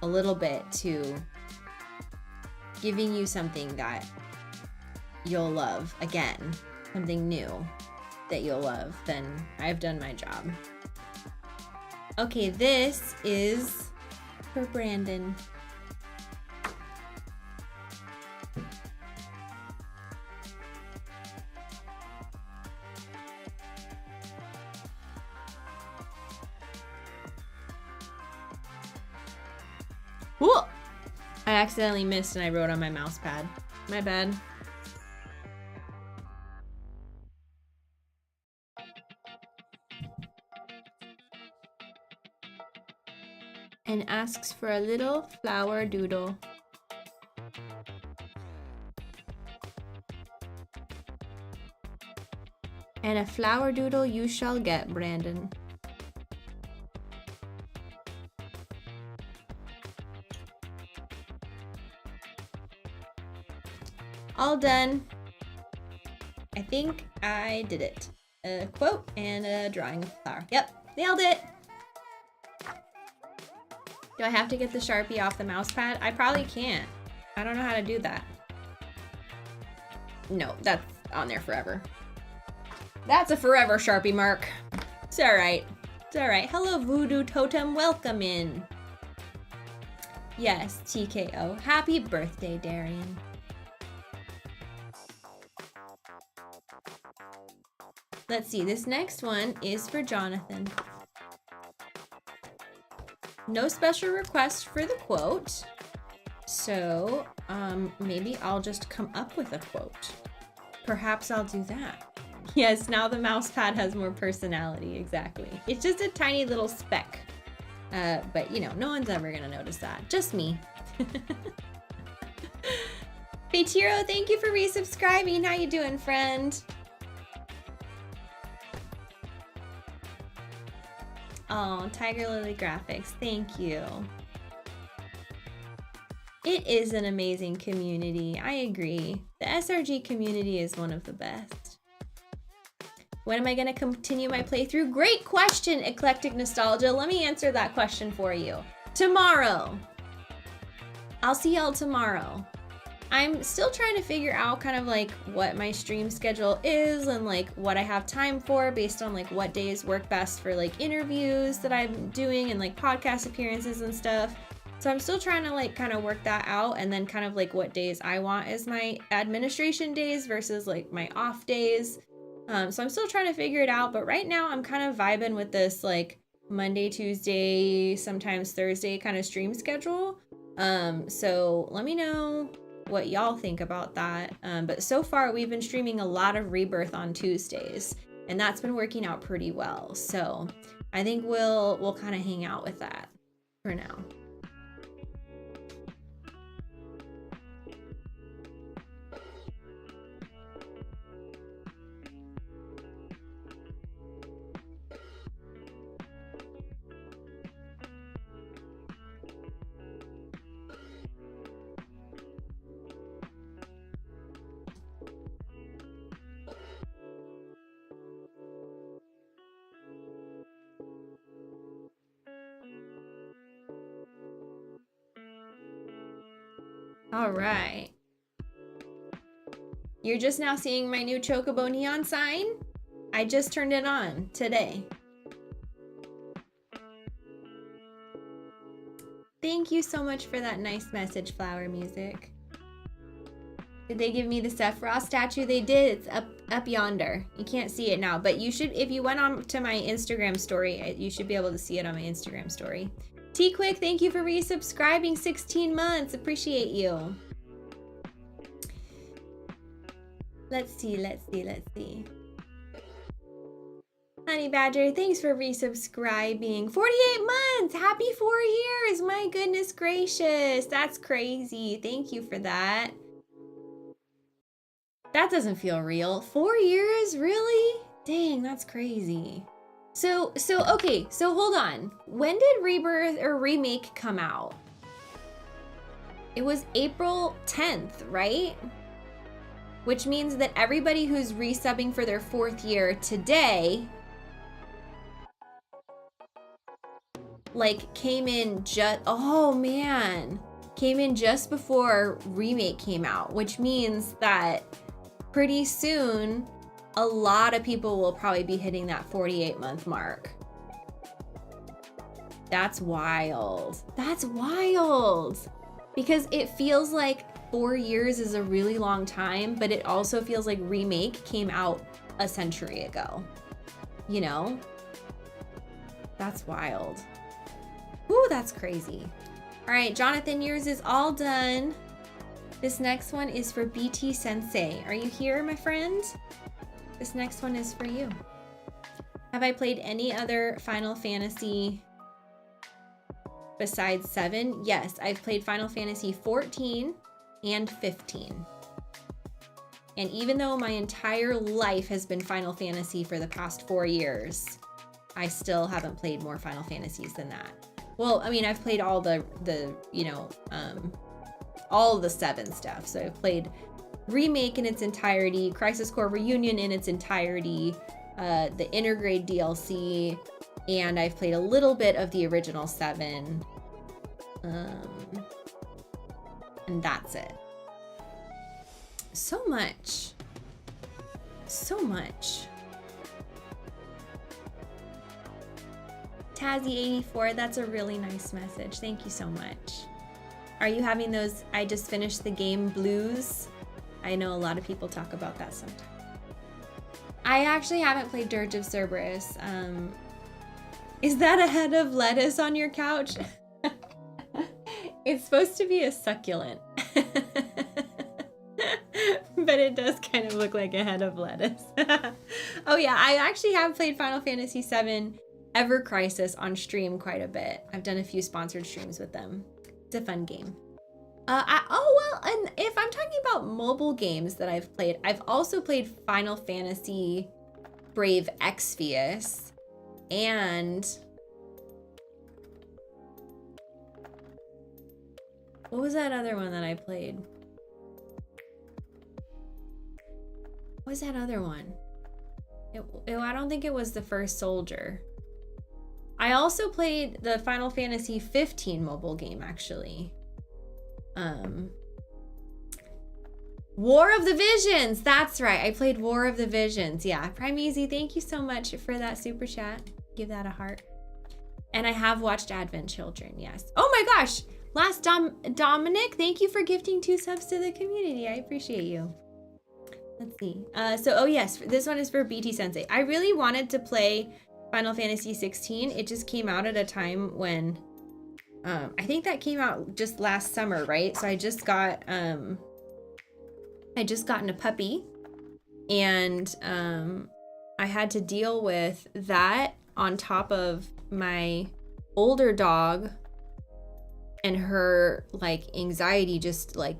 Speaker 1: a little bit to giving you something that you'll love, again, something new that you'll love, then I've done my job. Okay, this is for Brandon. Ooh! I accidentally missed and I wrote on my mouse pad. My bad. And asks for a little flower doodle. And a flower doodle you shall get, Brandon. All done. I think I did it. A quote and a drawing of a flower. Yep, nailed it. Do I have to get the Sharpie off the mouse pad? I probably can't. I don't know how to do that. No, that's on there forever. That's a forever Sharpie mark. It's all right. It's all right. Hello, Voodoo Totem. Welcome in. Yes, TKO. Happy birthday, Darian. Let's see. This next one is for Jonathan. No special request for the quote. So, maybe I'll just come up with a quote. Perhaps I'll do that. Yes, now the mouse pad has more personality, exactly. It's just a tiny little speck. But you know, no one's ever gonna notice that. Just me. Beitiro, thank you for resubscribing. How you doing, friend? Oh, Tiger Lily Graphics, thank you. It is an amazing community, I agree. The SRG community is one of the best. When am I gonna continue my playthrough? Great question, Eclectic Nostalgia. Let me answer that question for you. Tomorrow. I'll see y'all tomorrow. I'm still trying to figure out kind of like what my stream schedule is and like what I have time for based on like what days work best for like interviews that I'm doing and like podcast appearances and stuff. So I'm still trying to like kind of work that out and then kind of like what days I want as my administration days versus like my off days. So I'm still trying to figure it out, but right now I'm kind of vibing with this like Monday, Tuesday, sometimes Thursday kind of stream schedule. So let me know what y'all think about that. But so far we've been streaming a lot of Rebirth on Tuesdays and that's been working out pretty well. So I think we'll kind of hang out with that for now. All right. You're just now seeing my new Chocobo neon sign? I just turned it on today. Thank you so much for that nice message, Flower Music. Did they give me the Sephiroth statue? They did. It's up yonder. You can't see it now, but you should, if you went on to my Instagram story, you should be able to see it on my Instagram story. T-Quick, thank you for resubscribing 16 months. Appreciate you. Let's see. Honey Badger, thanks for resubscribing. 48 months! Happy 4 years! My goodness gracious. That's crazy. Thank you for that. That doesn't feel real. 4 years? Really? Dang, that's crazy. So okay, so hold on. When did Rebirth or Remake come out? It was April 10th, right? Which means that everybody who's resubbing for their 4th year today, like came in just, oh man, came in just before Remake came out, which means that pretty soon, a lot of people will probably be hitting that 48-month mark. That's wild. That's wild. Because it feels like 4 years is a really long time, but it also feels like Remake came out a century ago. You know? That's wild. Ooh, that's crazy. All right, Jonathan, yours is all done. This next one is for BT Sensei. Are you here, my friend? This next one is for you. Have I played any other Final Fantasy besides 7? Yes, I've played Final Fantasy 14 and 15. And even though my entire life has been Final Fantasy for the past 4 years, I still haven't played more Final Fantasies than that. Well, I mean, I've played all the you know, all the 7 stuff. So I've played Remake in its entirety, Crisis Core Reunion in its entirety, the Intergrade DLC, and I've played a little bit of the original 7. And that's it. So much. So much. Tazzy84, that's a really nice message. Thank you so much. Are you having those I just finished the game blues? I know a lot of people talk about that sometimes. I actually haven't played Dirge of Cerberus. Is that a head of lettuce on your couch? It's supposed to be a succulent. But it does kind of look like a head of lettuce. Oh yeah, I actually have played Final Fantasy VII Ever Crisis on stream quite a bit. I've done a few sponsored streams with them. It's a fun game. Oh well, and if I'm talking about mobile games that I've played, I've also played Final Fantasy Brave Exvius and what was that other one that I played? What was that other one? I don't think it was the First Soldier. I also played the Final Fantasy 15 mobile game, actually. War of the Visions. That's right. I played War of the Visions. Yeah. Prime Easy, thank you so much for that super chat. Give that a heart. And I have watched Advent Children. Yes. Oh my gosh. Last Dominic, thank you for gifting 2 subs to the community. I appreciate you. Let's see. Oh yes, this one is for BT Sensei. I really wanted to play Final Fantasy 16. It just came out at a time when I think that came out just last summer, right? So I just got gotten a puppy, and I had to deal with that on top of my older dog and her like anxiety just like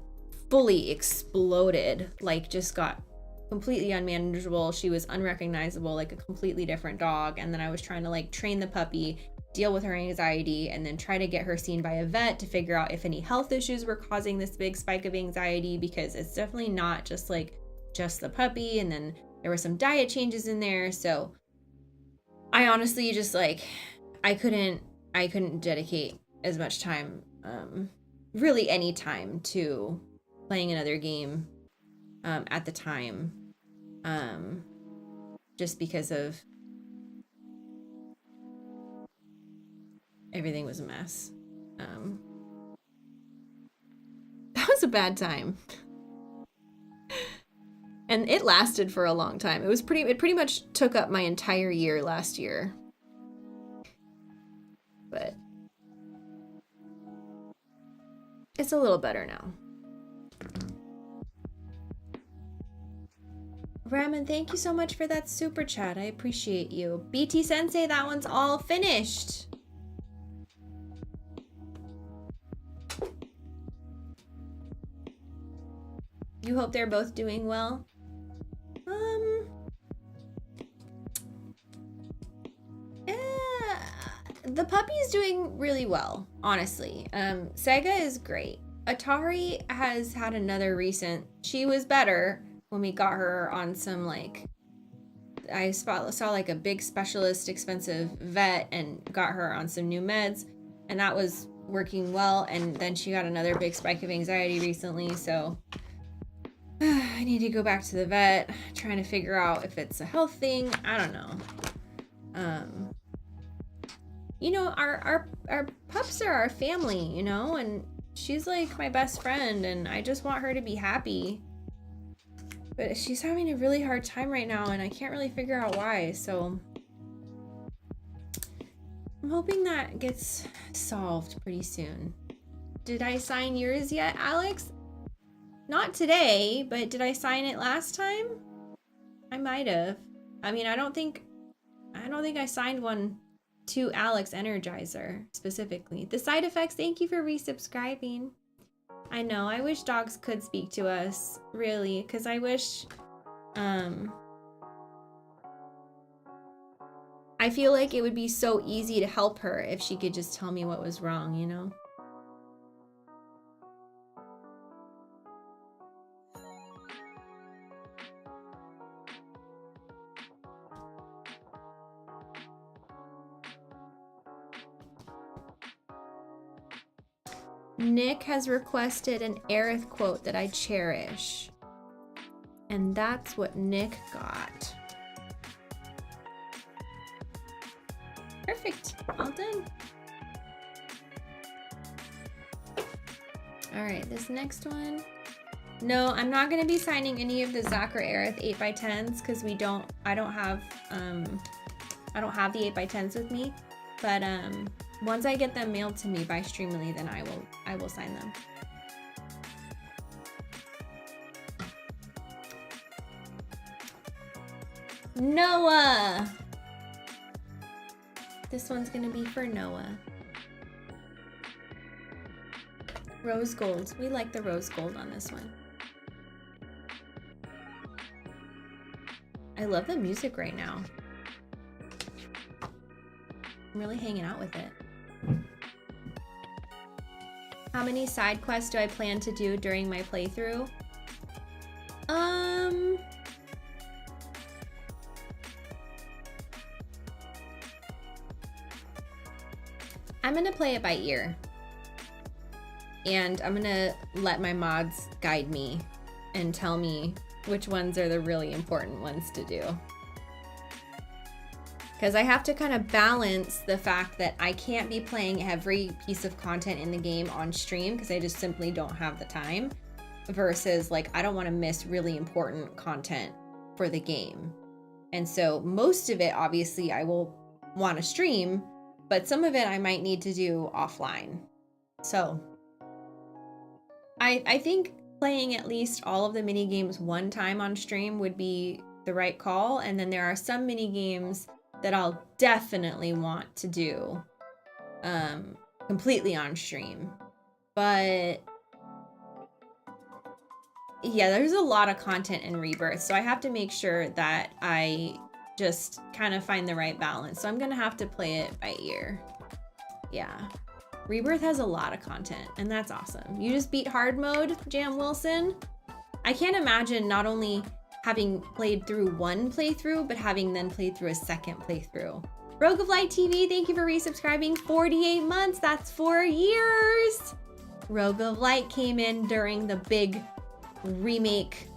Speaker 1: fully exploded, like just got completely unmanageable. She was unrecognizable, like a completely different dog. And then I was trying to like train the puppy, deal with her anxiety, and then try to get her seen by a vet to figure out if any health issues were causing this big spike of anxiety, because it's definitely not just the puppy. And then there were some diet changes in there. So I honestly just like, I couldn't dedicate as much time, really any time to playing another game at the time, just because of everything was a mess. That was a bad time. And it lasted for a long time. It pretty much took up my entire year last year. But it's a little better now. Ramen, thank you so much for that super chat. I appreciate you. BT Sensei, that one's all finished. You hope they're both doing well? The puppy's doing really well, honestly. Sega is great. Atari has had another recent, she was better when we got her on some like, I saw like a big specialist expensive vet and got her on some new meds, and that was working well. And then she got another big spike of anxiety recently, so I need to go back to the vet, trying to figure out if it's a health thing. I don't know. You know, our pups are our family, you know, and she's like my best friend, and I just want her to be happy. But she's having a really hard time right now, and I can't really figure out why, so I'm hoping that gets solved pretty soon. Did I sign yours yet, Alex? Not today, but did I sign it last time? I might have. I mean, I don't think I signed one to Alex Energizer specifically. The side effects, thank you for resubscribing. I know, I wish dogs could speak to us, really, because I wish, I feel like it would be so easy to help her if she could just tell me what was wrong, you know? Nick has requested an Aerith quote that I cherish. And that's what Nick got. Perfect. All done. All right, this next one. No, I'm not going to be signing any of the Zach or Aerith 8x10s because I don't have the 8x10s with me. But once I get them mailed to me by Streamily, then I will sign them. Noah! This one's gonna be for Noah. Rose gold. We like the rose gold on this one. I love the music right now. I'm really hanging out with it. How many side quests do I plan to do during my playthrough? I'm gonna play it by ear. And I'm gonna let my mods guide me and tell me which ones are the really important ones to do. Because I have to kind of balance the fact that I can't be playing every piece of content in the game on stream because I just simply don't have the time, versus like I don't want to miss really important content for the game. And so most of it obviously I will want to stream, but some of it I might need to do offline. So I think playing at least all of the mini games one time on stream would be the right call, and then there are some mini games that I'll definitely want to do completely on stream. But yeah, there's a lot of content in Rebirth, so I have to make sure that I just kind of find the right balance. So I'm gonna have to play it by ear. Yeah. Rebirth has a lot of content, and that's awesome. You just beat hard mode, Jam Wilson? I can't imagine not only having played through one playthrough, but having then played through a second playthrough. Rogue of Light TV, thank you for resubscribing. 48 months, that's 4 years. Rogue of Light came in during the big remake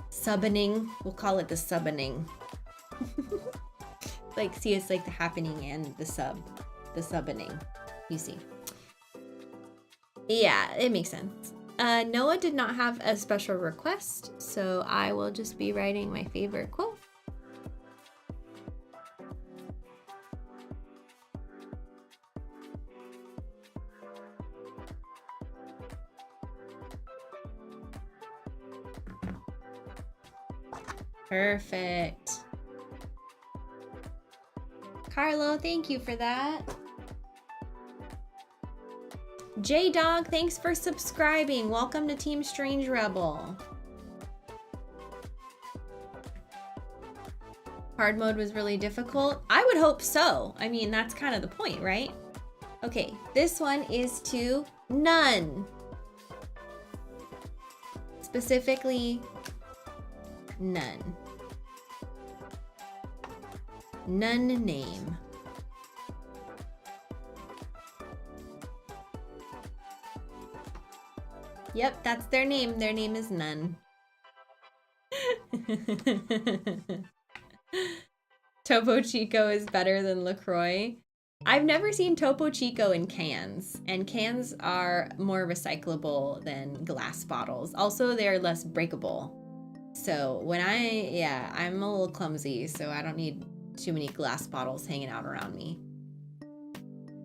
Speaker 1: subbening. We'll call it the subbening. Like, see, it's like the happening and the subbening, you see. Yeah, it makes sense. Noah did not have a special request, so I will just be writing my favorite quote. Perfect. Carlo, thank you for that. J-Dog, thanks for subscribing. Welcome to Team Strange Rebel. Hard mode was really difficult. I would hope so. I mean, that's kind of the point, right? Okay, this one is to none. Specifically, none. None name. Yep, that's their name. Their name is None. Topo Chico is better than LaCroix. I've never seen Topo Chico in cans, and cans are more recyclable than glass bottles. Also, they're less breakable. So when I'm a little clumsy, so I don't need too many glass bottles hanging out around me.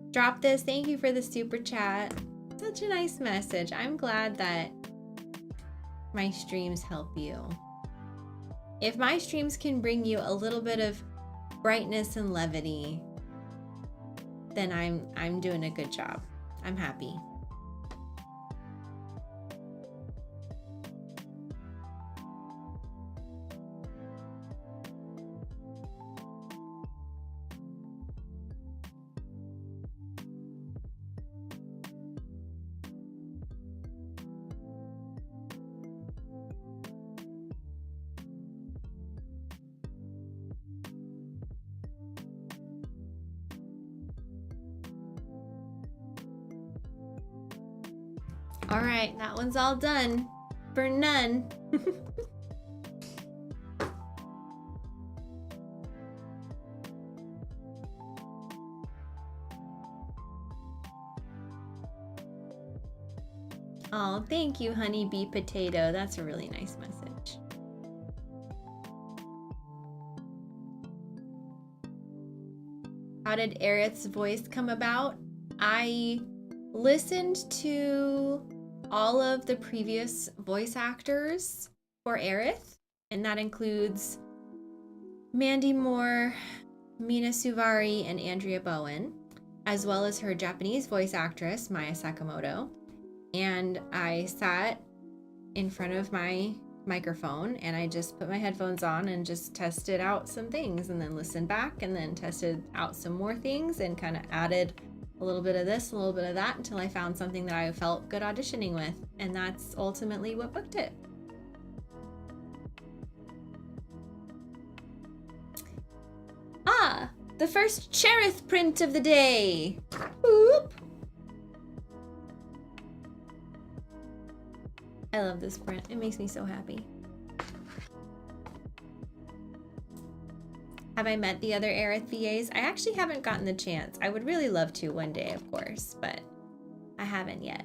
Speaker 1: Drop this. Thank you for the super chat. Such a nice message. I'm glad that my streams help you. If my streams can bring you a little bit of brightness and levity, then I'm doing a good job. I'm happy. All right, that one's all done for none. Oh, thank you, Honeybee Potato. That's a really nice message. How did Aerith's voice come about? I listened to all of the previous voice actors for Aerith, and that includes Mandy Moore, Mina Suvari, and Andrea Bowen, as well as her Japanese voice actress, Maya Sakamoto. And I sat in front of my microphone and I just put my headphones on and just tested out some things and then listened back and then tested out some more things and kind of added a little bit of this, a little bit of that until I found something that I felt good auditioning with. And that's ultimately what booked it. Ah, the first Aerith print of the day. Boop. I love this print. It makes me so happy. Have I met the other Aerith VAs? I actually haven't gotten the chance. I would really love to one day, of course, but I haven't yet.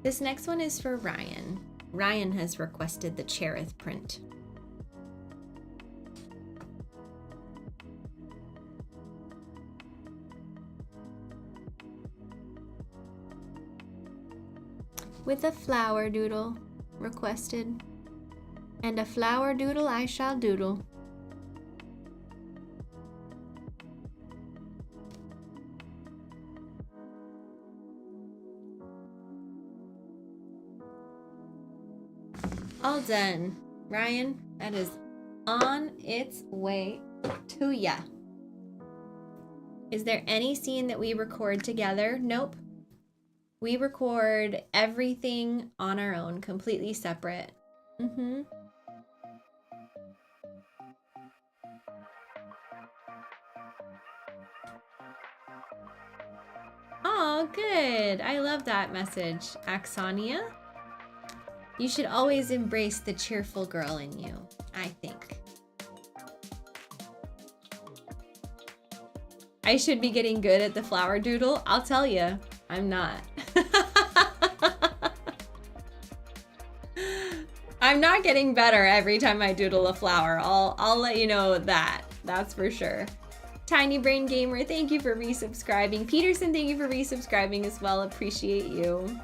Speaker 1: This next one is for Ryan. Ryan has requested the Aerith print. With a flower doodle requested, and a flower doodle I shall doodle. All done. Ryan, that is on its way to ya. Is there any scene that we record together? Nope. We record everything on our own, completely separate. Oh, good. I love that message, Axonia. You should always embrace the cheerful girl in you, I think. I should be getting good at the flower doodle. I'll tell you, I'm not. I'm not getting better every time I doodle a flower. I'll let you know that. That's for sure. Tiny Brain Gamer, thank you for resubscribing. Peterson, thank you for resubscribing as well. Appreciate you.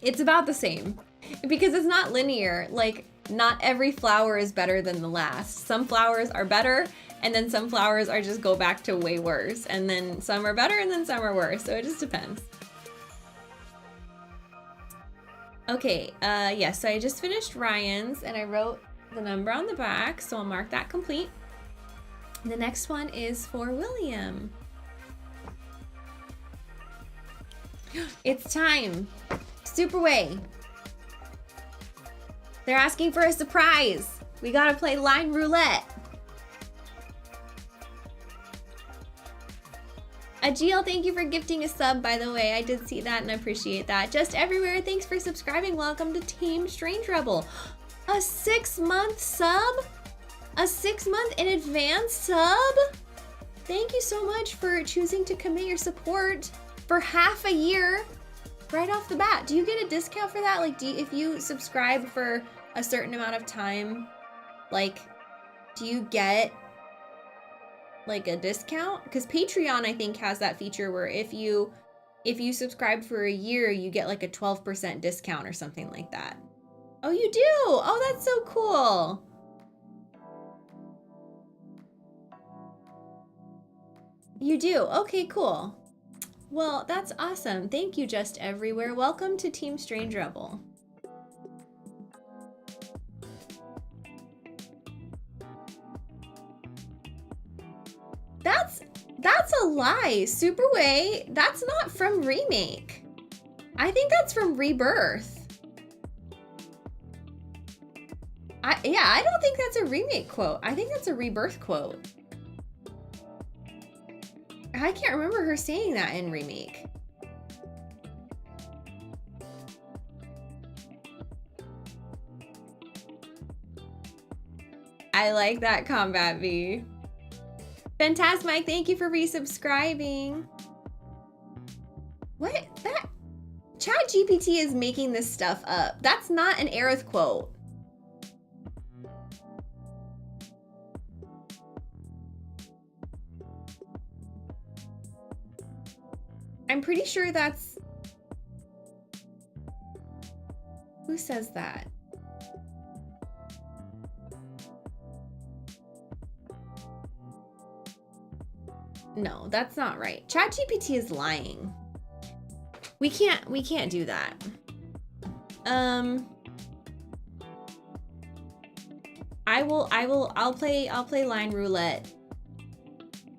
Speaker 1: It's about the same because it's not linear. Like, not every flower is better than the last. Some flowers are better, and then some flowers are just go back to way worse. And then some are better, and then some are worse. So it just depends. Okay, yeah, so I just finished Ryan's, and I wrote the number on the back, so I'll mark that complete. The next one is for William. It's time. Superway. They're asking for a surprise. We gotta play line roulette. Ajil, thank you for gifting a sub, by the way. I did see that and I appreciate that. Just Everywhere, thanks for subscribing. Welcome to Team Strange Rebel. A 6-month sub? A 6-month in advance sub? Thank you so much for choosing to commit your support for half a year right off the bat. Do you get a discount for that? Like, if you subscribe for a certain amount of time, like, do you get like a discount? Because Patreon, I think, has that feature where if you subscribe for a year, you get like a 12% discount or something like that. Oh, you do? Oh, that's so cool. You do? Okay, cool. Well, that's awesome. Thank you, Just Everywhere. Welcome to Team Strange Rebel. That's a lie. Superway, that's not from Remake. I think that's from Rebirth. Yeah, I don't think that's a Remake quote. I think that's a Rebirth quote. I can't remember her saying that in Remake. I like that, Combat V. Phantasmike, thank you for resubscribing. What? That ChatGPT is making this stuff up. That's not an Aerith quote. I'm pretty sure that's... Who says that? No, that's not right. ChatGPT is lying. We can't do that. I'll play line roulette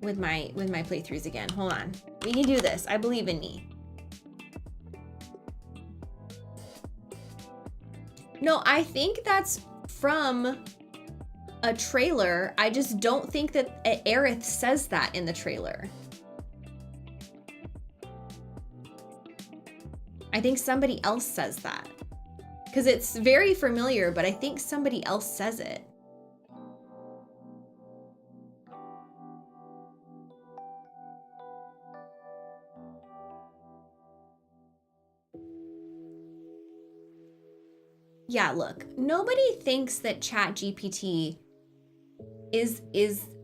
Speaker 1: with my playthroughs again. Hold on. We can do this. I believe in me. No, I think that's from a trailer. I just don't think that Aerith says that in the trailer. I think somebody else says that. Because it's very familiar, but I think somebody else says it. Yeah, look, nobody thinks that ChatGPT is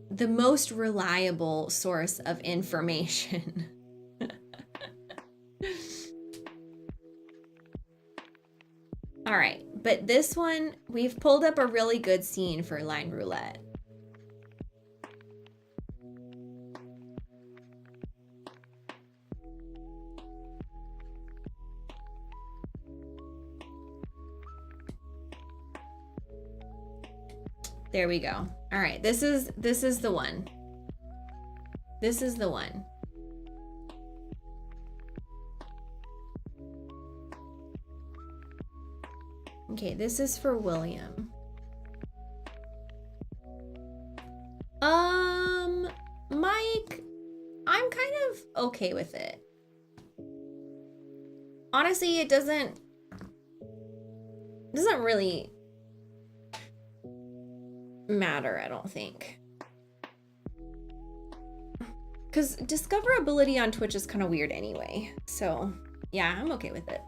Speaker 1: the most reliable source of information. All right, but this one, we've pulled up a really good scene for line roulette. There we go. All right, this is the one. This is the one. Okay, this is for William. Mike, I'm kind of okay with it. Honestly, it doesn't really matter, I don't think. Because discoverability on Twitch is kind of weird anyway. So, yeah, I'm okay with it.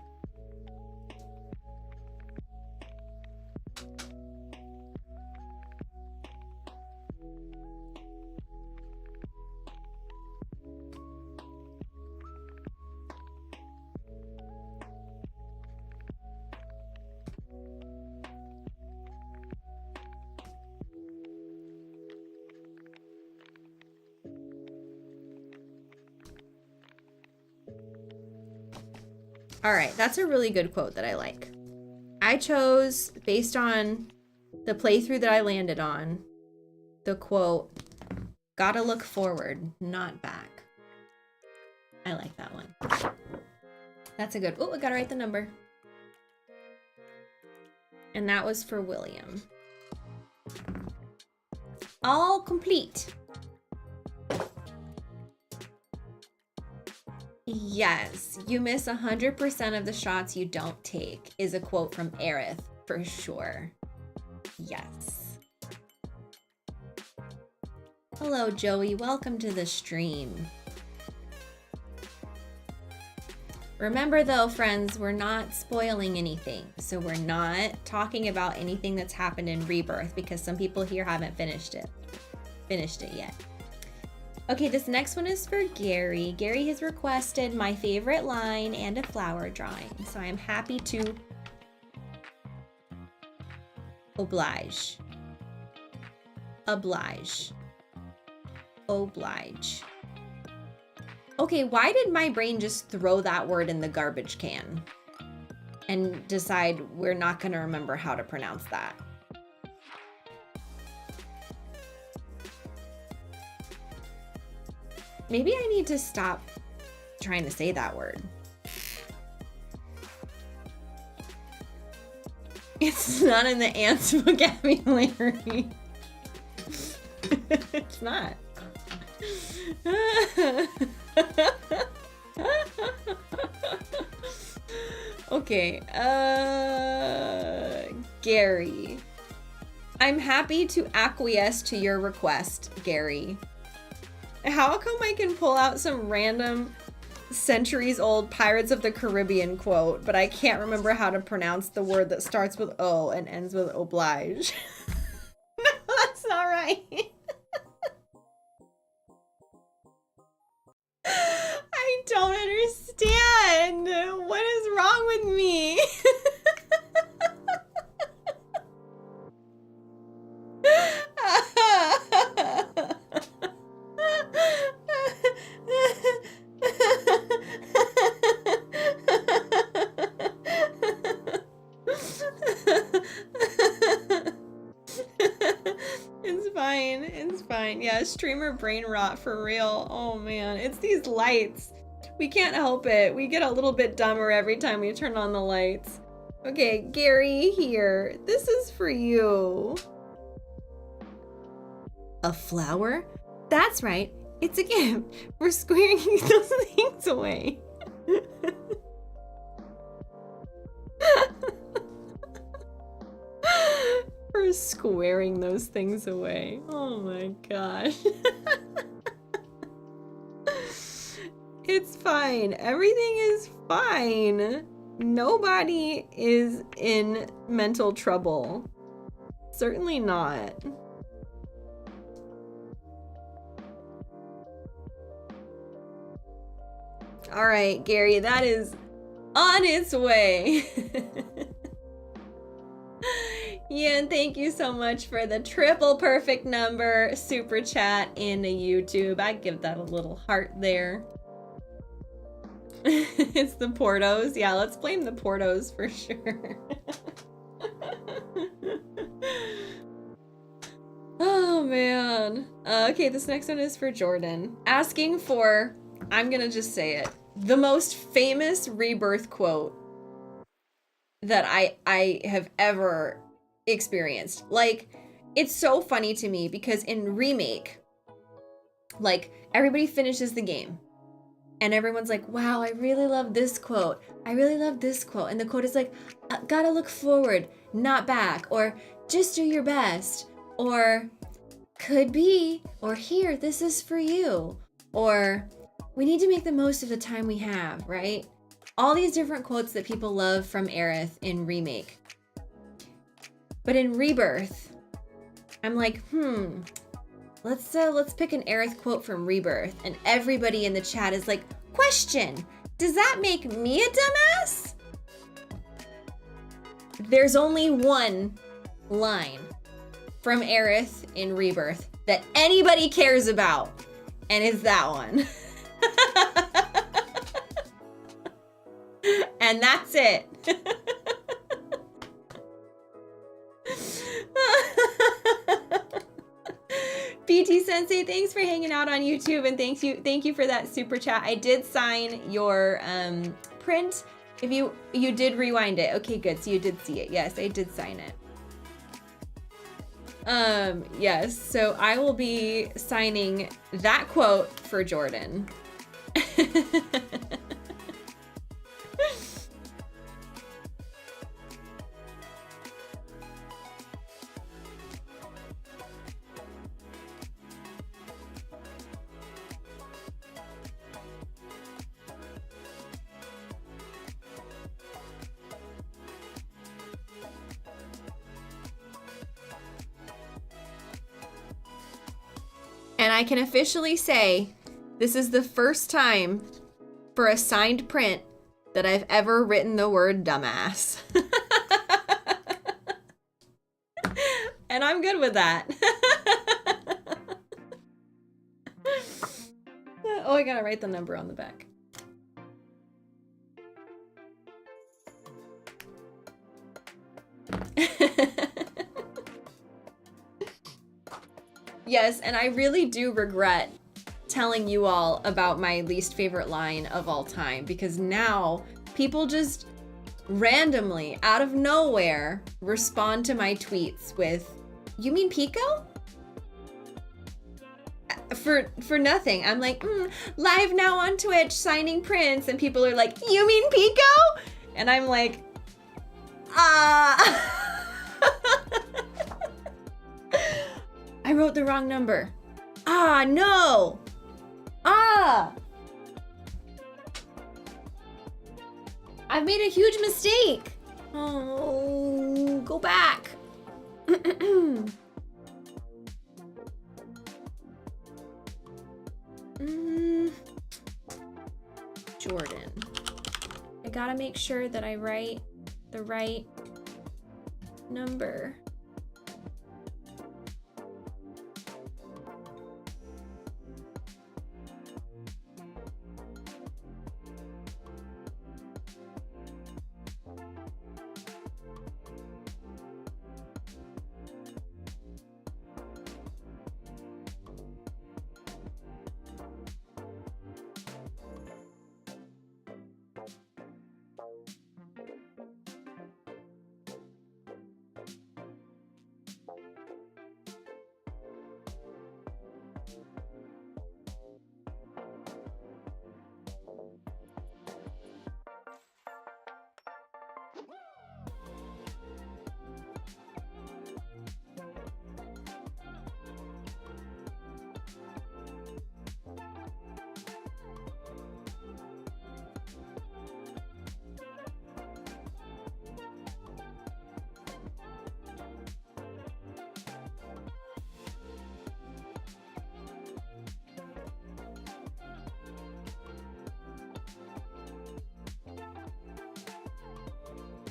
Speaker 1: All right, that's a really good quote that I like. I chose, based on the playthrough that I landed on, the quote, "Gotta look forward, not back." I like that one. That's a good, oh, I gotta write the number. And that was for William. All complete. Yes, you miss 100% of the shots you don't take is a quote from Aerith for sure. Yes. Hello, Joey. Welcome to the stream. Remember though, friends, we're not spoiling anything. So we're not talking about anything that's happened in Rebirth because some people here haven't finished it yet. Okay, this next one is for Gary. Gary has requested my favorite line and a flower drawing. So I'm happy to oblige. Okay, why did my brain just throw that word in the garbage can and decide we're not gonna remember how to pronounce that? Maybe I need to stop trying to say that word. It's not in the ants vocabulary. It's not. Okay, Gary. I'm happy to acquiesce to your request, Gary. How come I can pull out some random centuries-old Pirates of the Caribbean quote, but I can't remember how to pronounce the word that starts with O and ends with oblige? No, that's not right. I don't understand. What is wrong with me? It's fine. Yeah, streamer brain rot for real. Oh man, it's these lights. We can't help it. We get a little bit dumber every time we turn on the lights. Okay, Gary here. This is for you. A flower? That's right. It's a gift. We're squaring those things away. We're squaring those things away. Oh my gosh. It's fine. Everything is fine. Nobody is in mental trouble. Certainly not. All right, Gary, that is on its way. Ian, thank you so much for the triple perfect number super chat in the YouTube. I give that a little heart there. It's the Portos. Yeah, let's blame the Portos for sure. Oh man. Okay, this next one is for Jordan. Asking for, I'm gonna just say it, the most famous Rebirth quote that I have ever experienced. Like, it's so funny to me because in Remake, like, everybody finishes the game and everyone's like, wow, I really love this quote. I really love this quote. And the quote is like, gotta look forward, not back, or just do your best, or could be, or here, this is for you, or we need to make the most of the time we have, right? All these different quotes that people love from Aerith in Remake. But in Rebirth, I'm like, let's pick an Aerith quote from Rebirth. And everybody in the chat is like, question, does that make me a dumbass? There's only one line from Aerith in Rebirth that anybody cares about, and it's that one. And that's it. BT Sensei, thanks for hanging out on YouTube, and thank you for that super chat. I did sign your print. If you did rewind it. Okay, good. So you did see it. Yes, I did sign it. Yes, so I will be signing that quote for Jordan. And I can officially say this is the first time for a signed print that I've ever written the word dumbass. And I'm good with that. Oh, I gotta write the number on the back. Yes, and I really do regret telling you all about my least favorite line of all time, because now people just randomly, out of nowhere, respond to my tweets with, "You mean Pico?" For nothing. I'm like, live now on Twitch, signing prints, and people are like, "You mean Pico?" And I'm like, I wrote the wrong number. No. I've made a huge mistake. Oh, go back. Jordan. I gotta make sure that I write the right number.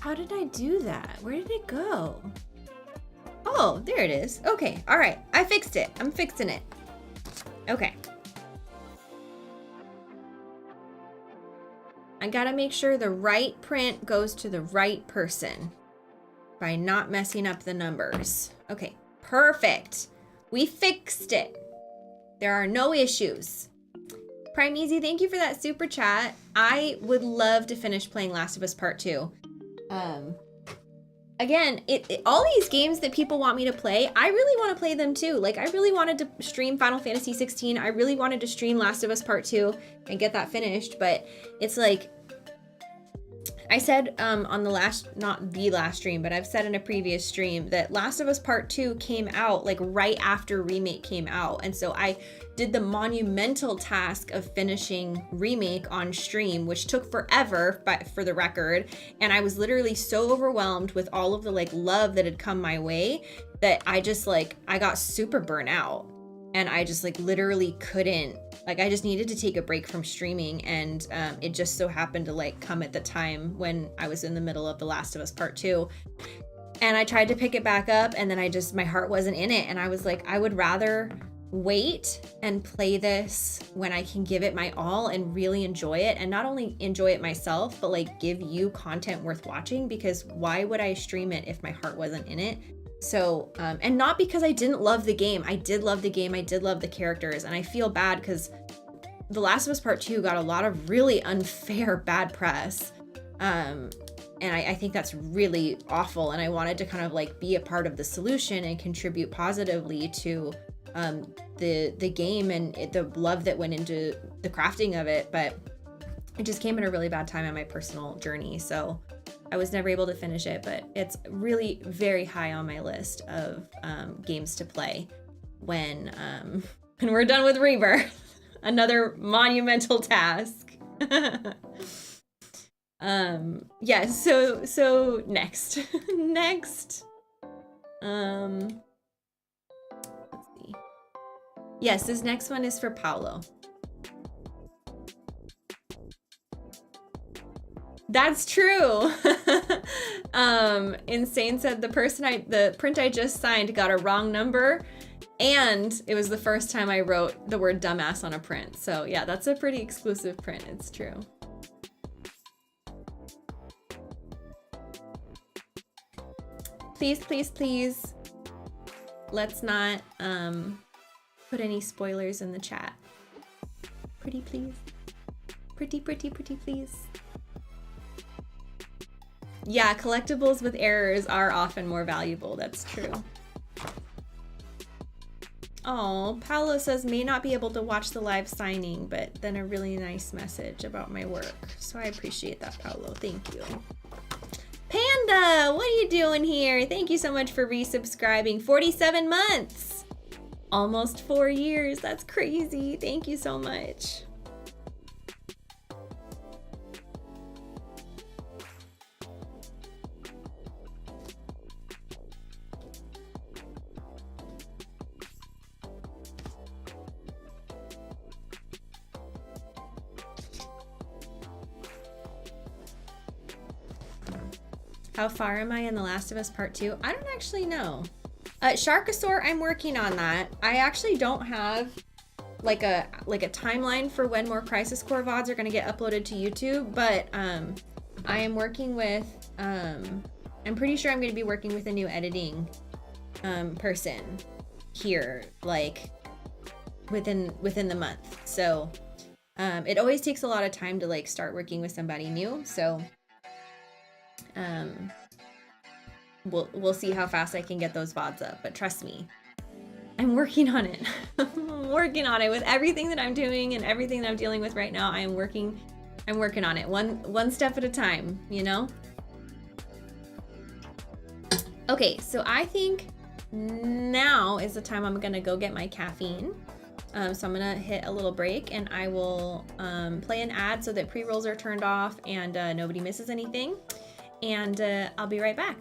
Speaker 1: How did I do that? Where did it go? Oh, there it is. Okay, all right. I fixed it. I'm fixing it. Okay. I gotta make sure the right print goes to the right person by not messing up the numbers. Okay, perfect. We fixed it. There are no issues. Prime Easy, thank you for that super chat. I would love to finish playing Last of Us Part 2. Again, all these games that people want me to play, I really want to play them too. Like, I really wanted to stream Final Fantasy 16. I really wanted to stream Last of Us Part 2 and get that finished, but it's like, I said on the last, not the last stream, but I've said in a previous stream that Last of Us Part 2 came out like right after Remake came out. And so I did the monumental task of finishing Remake on stream, which took forever, but for the record. And I was literally so overwhelmed with all of the like love that had come my way that I just like, I got super burnt out. And I just like literally couldn't, like I just needed to take a break from streaming, and it just so happened to like come at the time when I was in the middle of The Last of Us Part 2. And I tried to pick it back up, and then my heart wasn't in it. And I was like, I would rather wait and play this when I can give it my all and really enjoy it. And not only enjoy it myself, but like give you content worth watching, because why would I stream it if my heart wasn't in it? So, and not because I didn't love the game. I did love the game. I did love the characters. And I feel bad because The Last of Us Part 2 got a lot of really unfair bad press. And I think that's really awful. And I wanted to kind of like be a part of the solution and contribute positively to the game and the love that went into the crafting of it. But it just came at a really bad time in my personal journey. So I was never able to finish it, but it's really very high on my list of games to play when we're done with Rebirth. Another monumental task. Yeah, so next. Next. Let's see. Yes, this next one is for Paolo. That's true. Insane said the print I just signed got a wrong number, and it was the first time I wrote the word dumbass on a print. So yeah, that's a pretty exclusive print. It's true. Please, please, please. Let's not put any spoilers in the chat. Pretty please. Pretty, pretty, pretty please. Yeah, collectibles with errors are often more valuable. That's true. Oh, Paolo says may not be able to watch the live signing, but then a really nice message about my work. So I appreciate that, Paolo. Thank you. Panda, what are you doing here? Thank you so much for resubscribing. 47 months. Almost 4 years. That's crazy. Thank you so much. How far am I in The Last of Us Part 2? I don't actually know. Sharkosaur, I'm working on that. I actually don't have like a timeline for when more Crisis Core VODs are gonna get uploaded to YouTube, but I am working with, I'm pretty sure I'm gonna be working with a new editing person here, like within the month. So it always takes a lot of time to like start working with somebody new. So we'll see how fast I can get those VODs up, but trust me, I'm working on it. I'm working on it with everything that I'm doing and everything that I'm dealing with right now. I'm working on it one step at a time, you know? Okay, so I think now is the time I'm gonna go get my caffeine. So I'm gonna hit a little break and I will play an ad so that pre-rolls are turned off and nobody misses anything. And I'll be right back.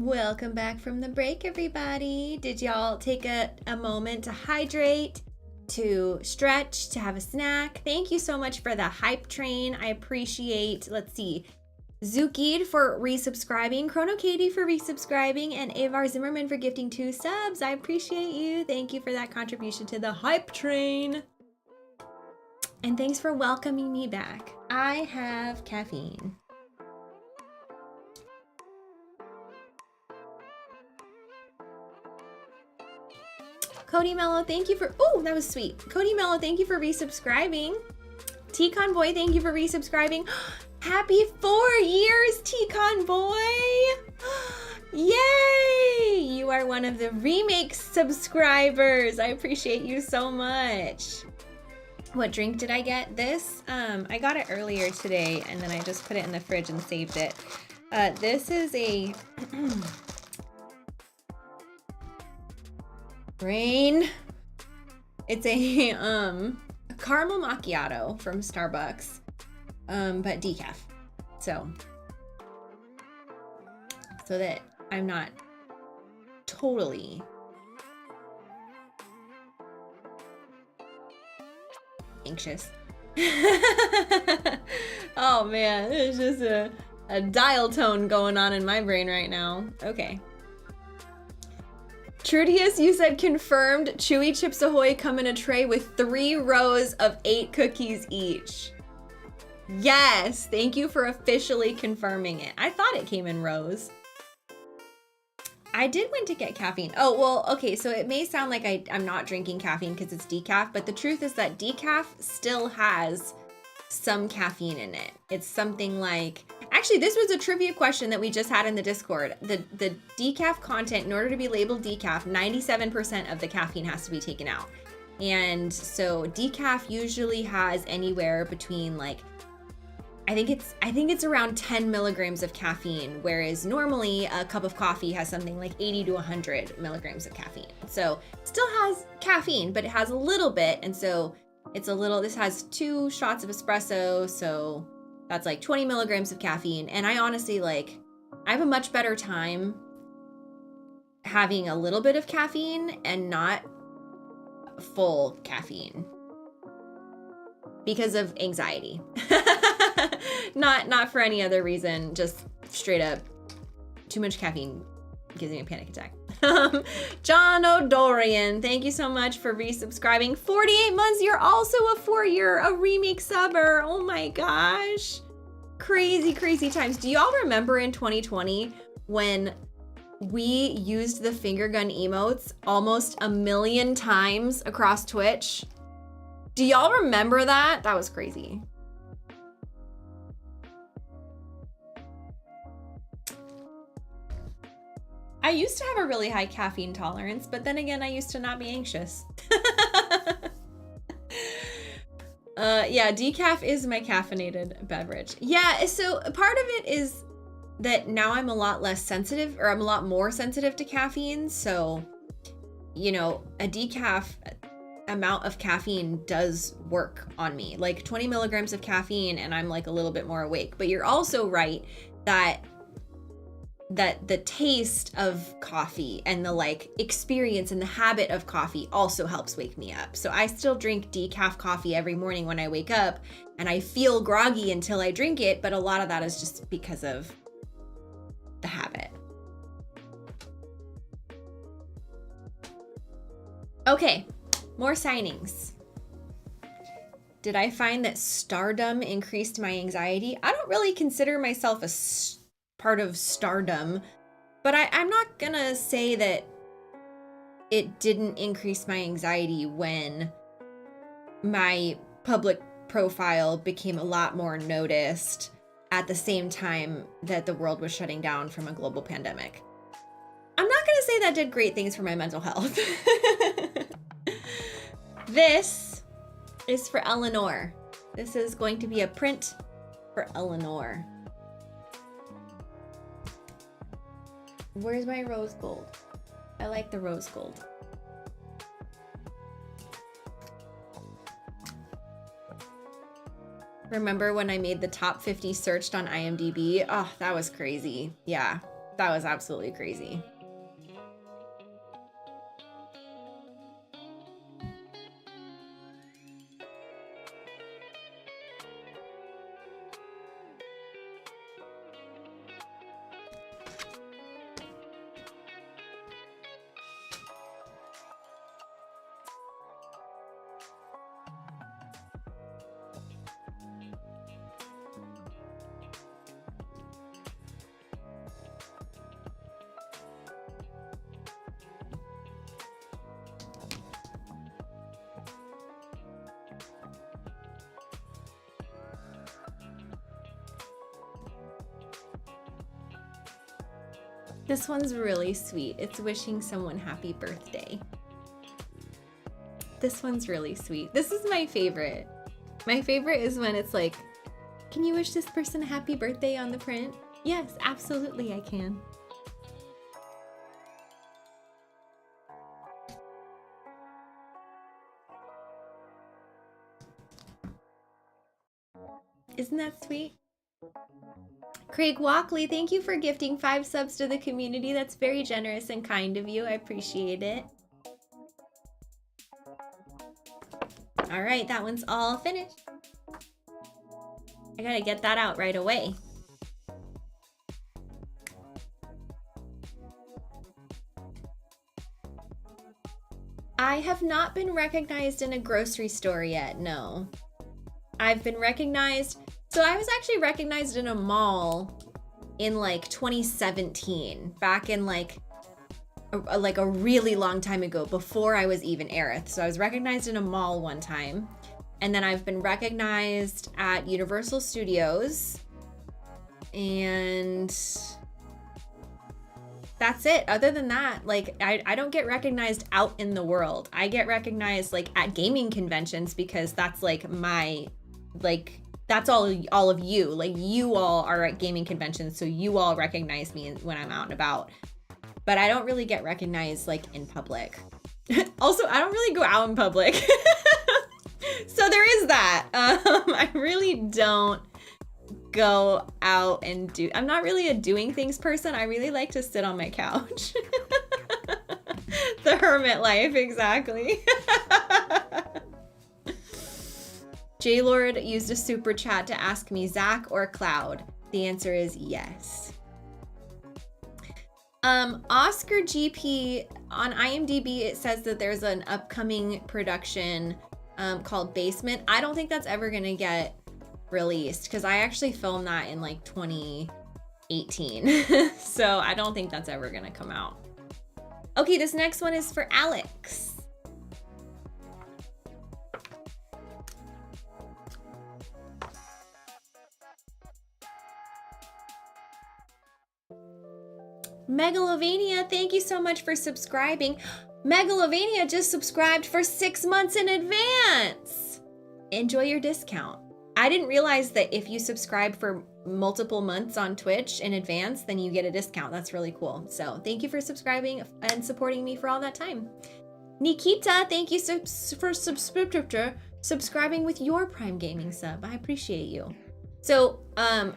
Speaker 1: Welcome back from the break, everybody. Did y'all take a moment to hydrate, to stretch, to have a snack? Thank you so much for the hype train. I appreciate, let's see, Zukid for resubscribing, Chrono Katie for resubscribing, and Avar Zimmerman for gifting 2 subs. I appreciate you. Thank you for that contribution to the hype train. And thanks for welcoming me back. I have caffeine. Cody Mello, thank you for, oh, that was sweet. Cody Mello, thank you for resubscribing. T-Convoy, thank you for resubscribing. Happy 4 years, T-Convoy. Yay! You are one of the remake subscribers. I appreciate you so much. What drink did I get? This, I got it earlier today and then I just put it in the fridge and saved it. This is a Rain. It's a caramel macchiato from Starbucks, but decaf. So that I'm not totally anxious. Oh man, there's just a dial tone going on in my brain right now. Okay. Trudius, you said confirmed. Chewy Chips Ahoy come in a tray with 3 rows of 8 cookies each. Yes, thank you for officially confirming it. I thought it came in rows. I did want to get caffeine. Oh, well, okay, so it may sound like I'm not drinking caffeine because it's decaf, but the truth is that decaf still has some caffeine in it. It's something like, actually, this was a trivia question that we just had in the Discord. The decaf content, in order to be labeled decaf, 97% of the caffeine has to be taken out. And so decaf usually has anywhere between like, I think it's around 10 milligrams of caffeine, whereas normally a cup of coffee has something like 80 to 100 milligrams of caffeine. So it still has caffeine, but it has a little bit. And so it's a little, this has 2 shots of espresso. So that's like 20 milligrams of caffeine. And I honestly I have a much better time having a little bit of caffeine and not full caffeine because of anxiety. Not for any other reason, just straight up too much caffeine gives me a panic attack. John O'Dorian, thank you so much for resubscribing. 48 months, you're also a remake subber. Oh my gosh. Crazy, crazy times. Do y'all remember in 2020 when we used the finger gun emotes almost 1 million times across Twitch? Do y'all remember that? That was crazy. I used to have a really high caffeine tolerance, but then again, I used to not be anxious. Yeah, decaf is my caffeinated beverage. Yeah, so part of it is that now I'm a lot less sensitive, or I'm a lot more sensitive to caffeine. So, you know, a decaf amount of caffeine does work on me. Like 20 milligrams of caffeine and I'm like a little bit more awake. But you're also right that the taste of coffee and the like experience and the habit of coffee also helps wake me up. So I still drink decaf coffee every morning when I wake up and I feel groggy until I drink it, but a lot of that is just because of the habit. Okay, more signings. Did I find that stardom increased my anxiety? I don't really consider myself a part of stardom, but I'm not gonna say that it didn't increase my anxiety when my public profile became a lot more noticed at the same time that the world was shutting down from a global pandemic. I'm not gonna say that did great things for my mental health. This is for Eleanor. This is going to be a print for Eleanor. Where's my rose gold? I like the rose gold. Remember when I made the top 50 searched on IMDb? Oh, that was crazy. Yeah. That was absolutely crazy. This one's really sweet. It's wishing someone happy birthday. This one's really sweet. This is my favorite. My favorite is when it's like, can you wish this person a happy birthday on the print? Yes, absolutely I can. Isn't that sweet? Craig Walkley, thank you for gifting 5 subs to the community. That's very generous and kind of you. I appreciate it. All right, that one's all finished. I gotta get that out right away. I have not been recognized in a grocery store yet, no. I've been recognized... So I was actually recognized in a mall in like 2017, back in like a really long time ago, before I was even Aerith. So I was recognized in a mall one time, and then I've been recognized at Universal Studios, and that's it. Other than that, like I don't get recognized out in the world. I get recognized like at gaming conventions, because that's like my like... That's all of you. Like, you all are at gaming conventions, so you all recognize me when I'm out and about. But I don't really get recognized, like, in public. Also, I don't really go out in public. So there is that. I really don't go out and do... I'm not really a doing things person. I really like to sit on my couch. The hermit life, exactly. J-Lord used a super chat to ask me, Zach or Cloud? The answer is yes. Oscar GP, on IMDb, it says that there's an upcoming production called Basement. I don't think that's ever gonna get released, because I actually filmed that in like 2018. So I don't think that's ever gonna come out. Okay, this next one is for Alex. Megalovania, thank you so much for subscribing. Megalovania just subscribed for 6 months in advance. Enjoy your discount. I didn't realize that if you subscribe for multiple months on Twitch in advance, then you get a discount. That's really cool. So thank you for subscribing and supporting me for all that time. Nikita, thank you for subscribing with your Prime Gaming sub. I appreciate you. So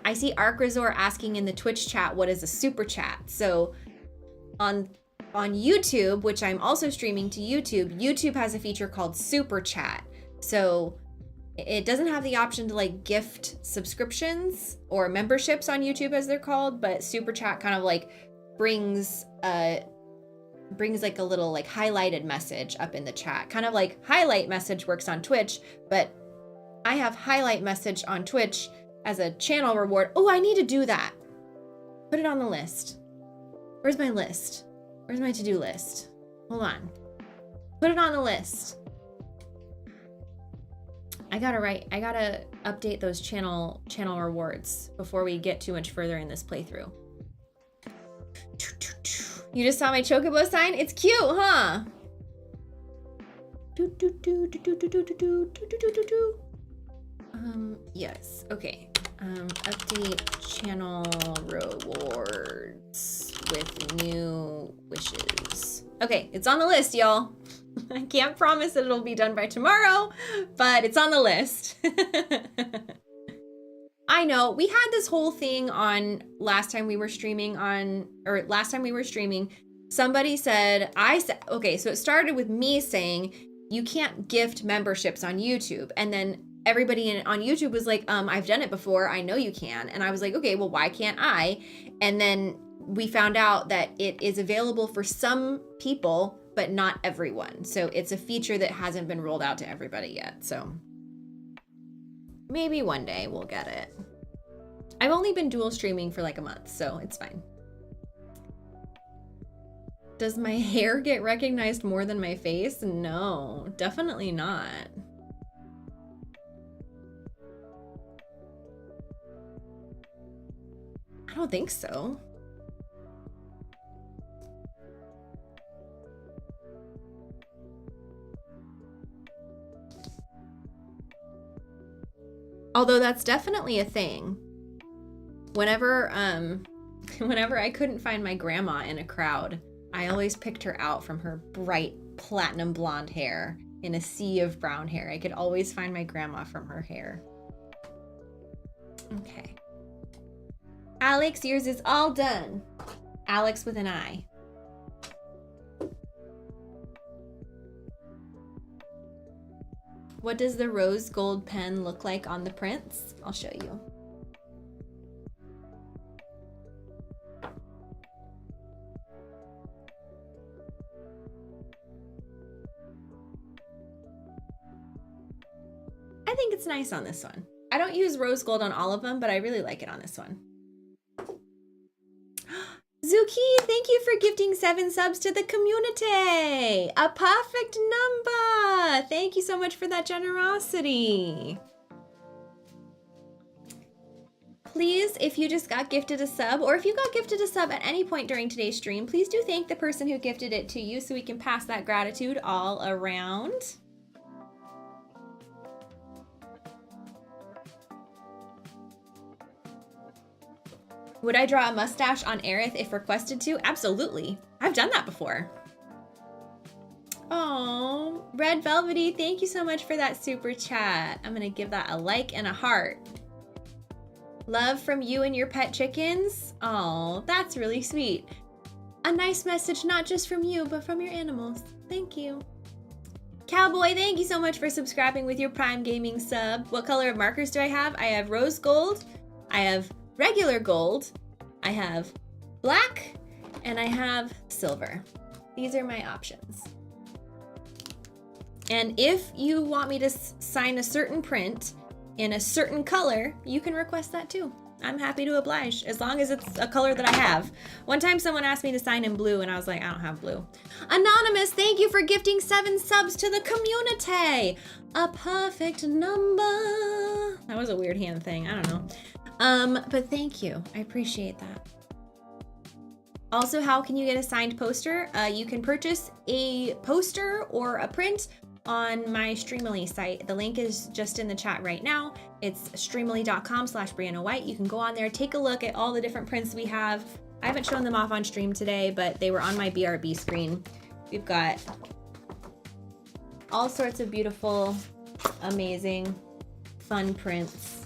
Speaker 1: I see Arc Resort asking in the Twitch chat, what is a super chat? So on YouTube, which I'm also streaming to YouTube, YouTube has a feature called super chat. So it doesn't have the option to like gift subscriptions or memberships on YouTube, as they're called, but super chat kind of like brings like a little like highlighted message up in the chat. Kind of like highlight message works on Twitch, but I have highlight message on Twitch as a channel reward. Oh, I need to do that. Put it on the list. Where's my list? Where's my to-do list? Hold on. Put it on the list. I gotta update those channel rewards before we get too much further in this playthrough. You just saw my Chocobo sign? It's cute, huh? Yes, okay. Update channel rewards with new wishes. Okay, it's on the list, y'all. I can't promise that it'll be done by tomorrow, but it's on the list. I know we had this whole thing on last time we were streaming, somebody said, okay, so it started with me saying you can't gift memberships on YouTube. And then everybody on YouTube was like, I've done it before. I know you can. And I was like, okay, well, why can't I? And then we found out that it is available for some people, but not everyone. So it's a feature that hasn't been rolled out to everybody yet. So maybe one day we'll get it. I've only been dual streaming for like a month, so it's fine. Does my hair get recognized more than my face? No, definitely not. I don't think so. Although that's definitely a thing. Whenever I couldn't find my grandma in a crowd, I always picked her out from her bright platinum blonde hair in a sea of brown hair. I could always find my grandma from her hair. Okay. Alex, yours is all done. Alex with an I. What does the rose gold pen look like on the prints? I'll show you. I think it's nice on this one. I don't use rose gold on all of them, but I really like it on this one. Zuki, thank you for gifting 7 subs to the community. A perfect number. Thank you so much for that generosity. Please, if you just got gifted a sub, or if you got gifted a sub at any point during today's stream, please do thank the person who gifted it to you so we can pass that gratitude all around. Would I draw a mustache on Aerith if requested to? Absolutely. I've done that before. Oh, Red Velvety, thank you so much for that super chat. I'm gonna give that a like and a heart. Love from you and your pet chickens. Oh, that's really sweet. A nice message, not just from you, but from your animals. Thank you. Cowboy, thank you so much for subscribing with your Prime Gaming sub. What color of markers do I have? I have rose gold. I have regular gold, I have black, and I have silver. These are my options. And if you want me to sign a certain print in a certain color, you can request that too. I'm happy to oblige, as long as it's a color that I have. One time someone asked me to sign in blue, and I was like, I don't have blue. Anonymous, thank you for gifting 7 subs to the community. A perfect number. That was a weird hand thing, I don't know. But thank you. I appreciate that. Also, how can you get a signed poster? You can purchase a poster or a print on my Streamily site. The link is just in the chat right now. It's streamily.com/Briana White. You can go on there, take a look at all the different prints we have. I haven't shown them off on stream today, but they were on my BRB screen. We've got all sorts of beautiful, amazing, fun prints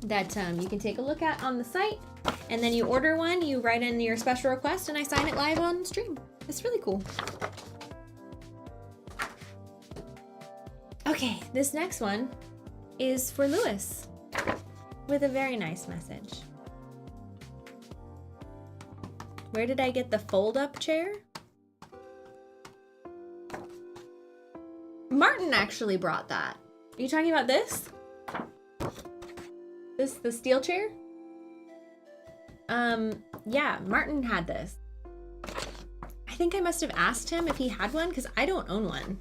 Speaker 1: that you can take a look at on the site, and then you order one, you write in your special request, and I sign it live on stream. It's really cool. Okay, this next one is for Lewis with a very nice message. Where did I get the fold-up chair? Martin actually brought that. Are you talking about this? The steel chair? Yeah, Martin had this. I think I must have asked him if he had one because I don't own one.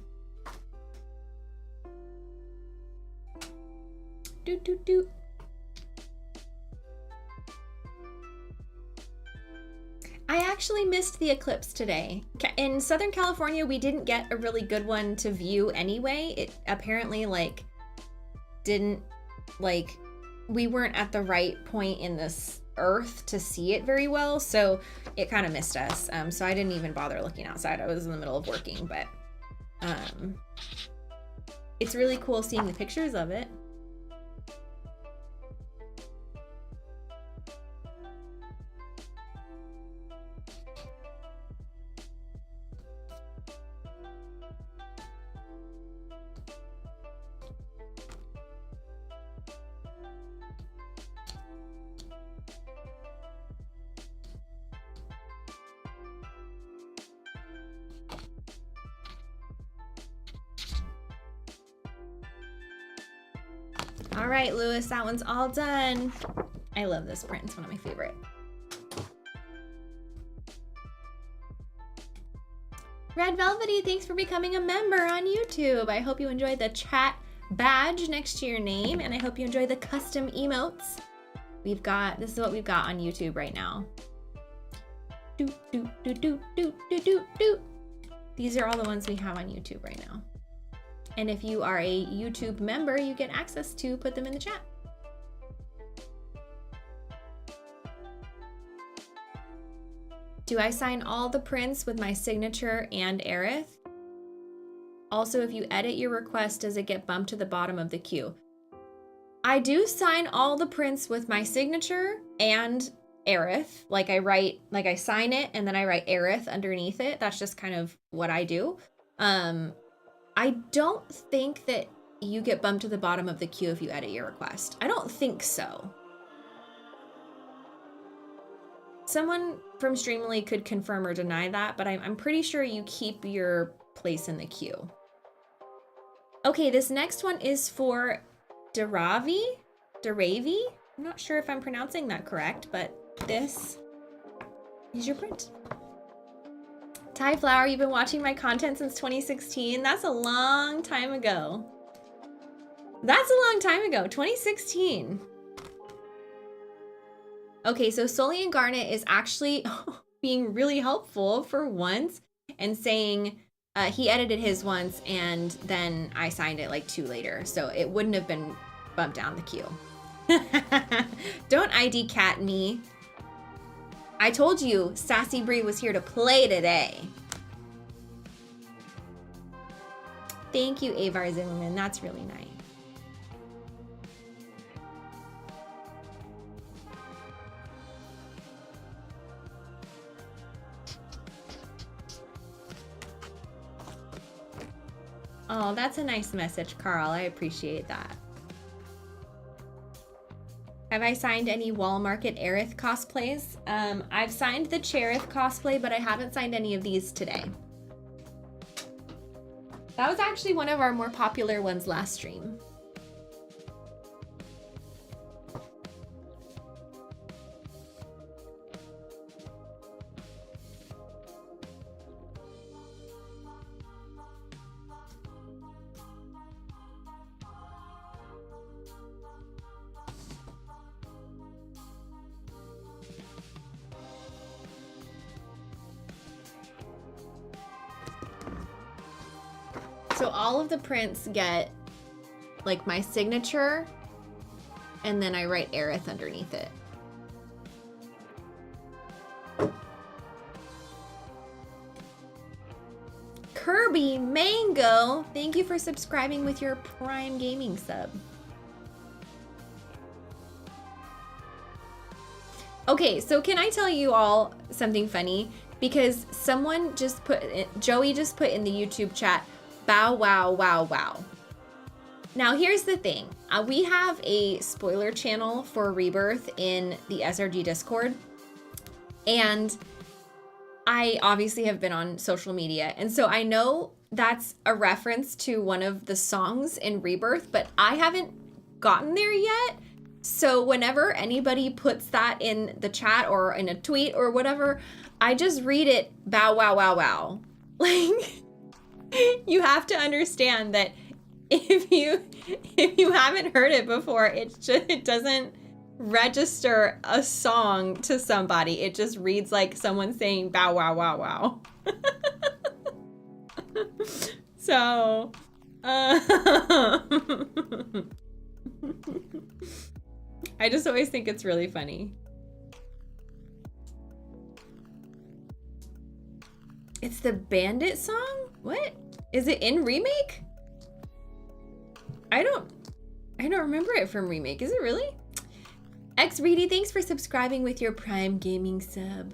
Speaker 1: Doot, doot, doot. I actually missed the eclipse today. In Southern California, we didn't get a really good one to view anyway. It apparently we weren't at the right point in this earth to see it very well, so it kind of missed us. So I didn't even bother looking outside. I was in the middle of working, but it's really cool seeing the pictures of it. All right, Lewis, that one's all done. I love this print. It's one of my favorite. Red Velvety, thanks for becoming a member on YouTube. I hope you enjoyed the chat badge next to your name, and I hope you enjoy the custom emotes. This is what we've got on YouTube right now. Doot, doot, doot, doot, doot, doot, doot, doot. These are all the ones we have on YouTube right now. And if you are a YouTube member, you get access to put them in the chat. Do I sign all the prints with my signature and Aerith? Also, if you edit your request, does it get bumped to the bottom of the queue? I do sign all the prints with my signature and Aerith. Like I sign it and then I write Aerith underneath it. That's just kind of what I do. I don't think that you get bumped to the bottom of the queue if you edit your request. I don't think so. Someone from Streamily could confirm or deny that, but I'm pretty sure you keep your place in the queue. Okay, this next one is for Daravi? I'm not sure if I'm pronouncing that correct, but this is your print. Ty Flower, you've been watching my content since 2016. That's a long time ago. That's a long time ago, 2016. Okay, so Sully and Garnet is actually being really helpful for once and saying he edited his once and then I signed it like 2 later. So it wouldn't have been bumped down the queue. Don't ID cat me. I told you Sassy Bree was here to play today. Thank you, Avar Zimmerman. That's really nice. Oh, that's a nice message, Carl. I appreciate that. Have I signed any Wall Market Aerith cosplays? I've signed the Cherith cosplay, but I haven't signed any of these today. That was actually one of our more popular ones last stream. So all of the prints get like my signature and then I write Aerith underneath it. Kirby Mango, thank you for subscribing with your Prime Gaming sub. Okay, so can I tell you all something funny? Because someone just put, Joey just put in the YouTube chat, bow, wow, wow, wow. Now here's the thing. We have a spoiler channel for Rebirth in the SRG Discord. And I obviously have been on social media. And so I know that's a reference to one of the songs in Rebirth, but I haven't gotten there yet. So whenever anybody puts that in the chat or in a tweet or whatever, I just read it, bow, wow, wow, wow. Like, you have to understand that if you haven't heard it before, it doesn't register a song to somebody. It just reads like someone saying bow, wow, wow, wow. So, I just always think it's really funny. It's the Bandit song? What? Is it in Remake? I don't remember it from Remake. Is it really? X Reedy, thanks for subscribing with your Prime Gaming sub.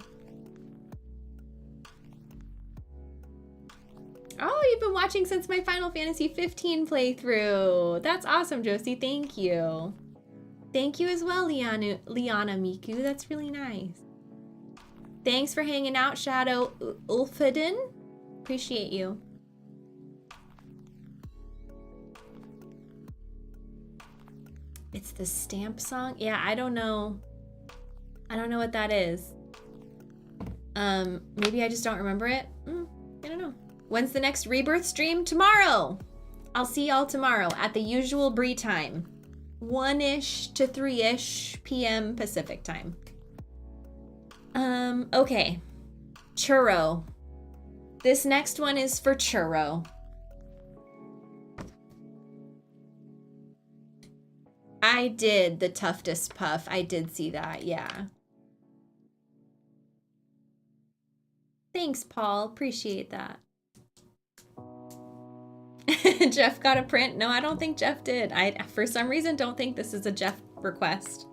Speaker 1: Oh, you've been watching since my Final Fantasy 15 playthrough. That's awesome, Josie. Thank you. Thank you as well, Liana Miku. That's really nice. Thanks for hanging out, Shadow Ulfadin. Appreciate you. It's the stamp song? Yeah, I don't know. I don't know what that is. Maybe I just don't remember it. I don't know. When's the next Rebirth stream? Tomorrow! I'll see y'all tomorrow at the usual Brie time. 1-ish to 3-ish p.m. Pacific time. Okay. Churro. This next one is for Churro. I did the toughest puff. I did see that, yeah. Thanks, Paul. Appreciate that. Jeff got a print. No, I don't think Jeff did. I, for some reason, don't think this is a Jeff request.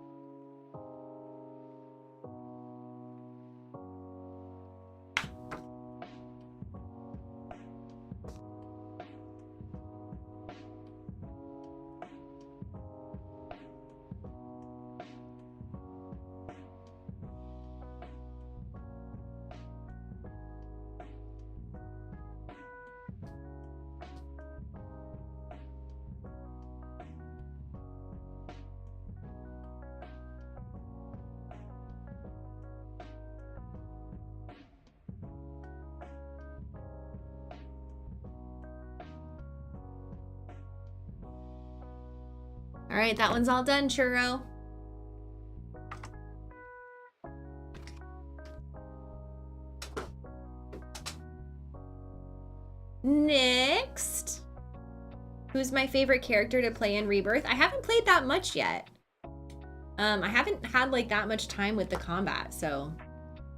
Speaker 1: All right, that one's all done, Churro. Next. Who's my favorite character to play in Rebirth? I haven't played that much yet. I haven't had like that much time with the combat, so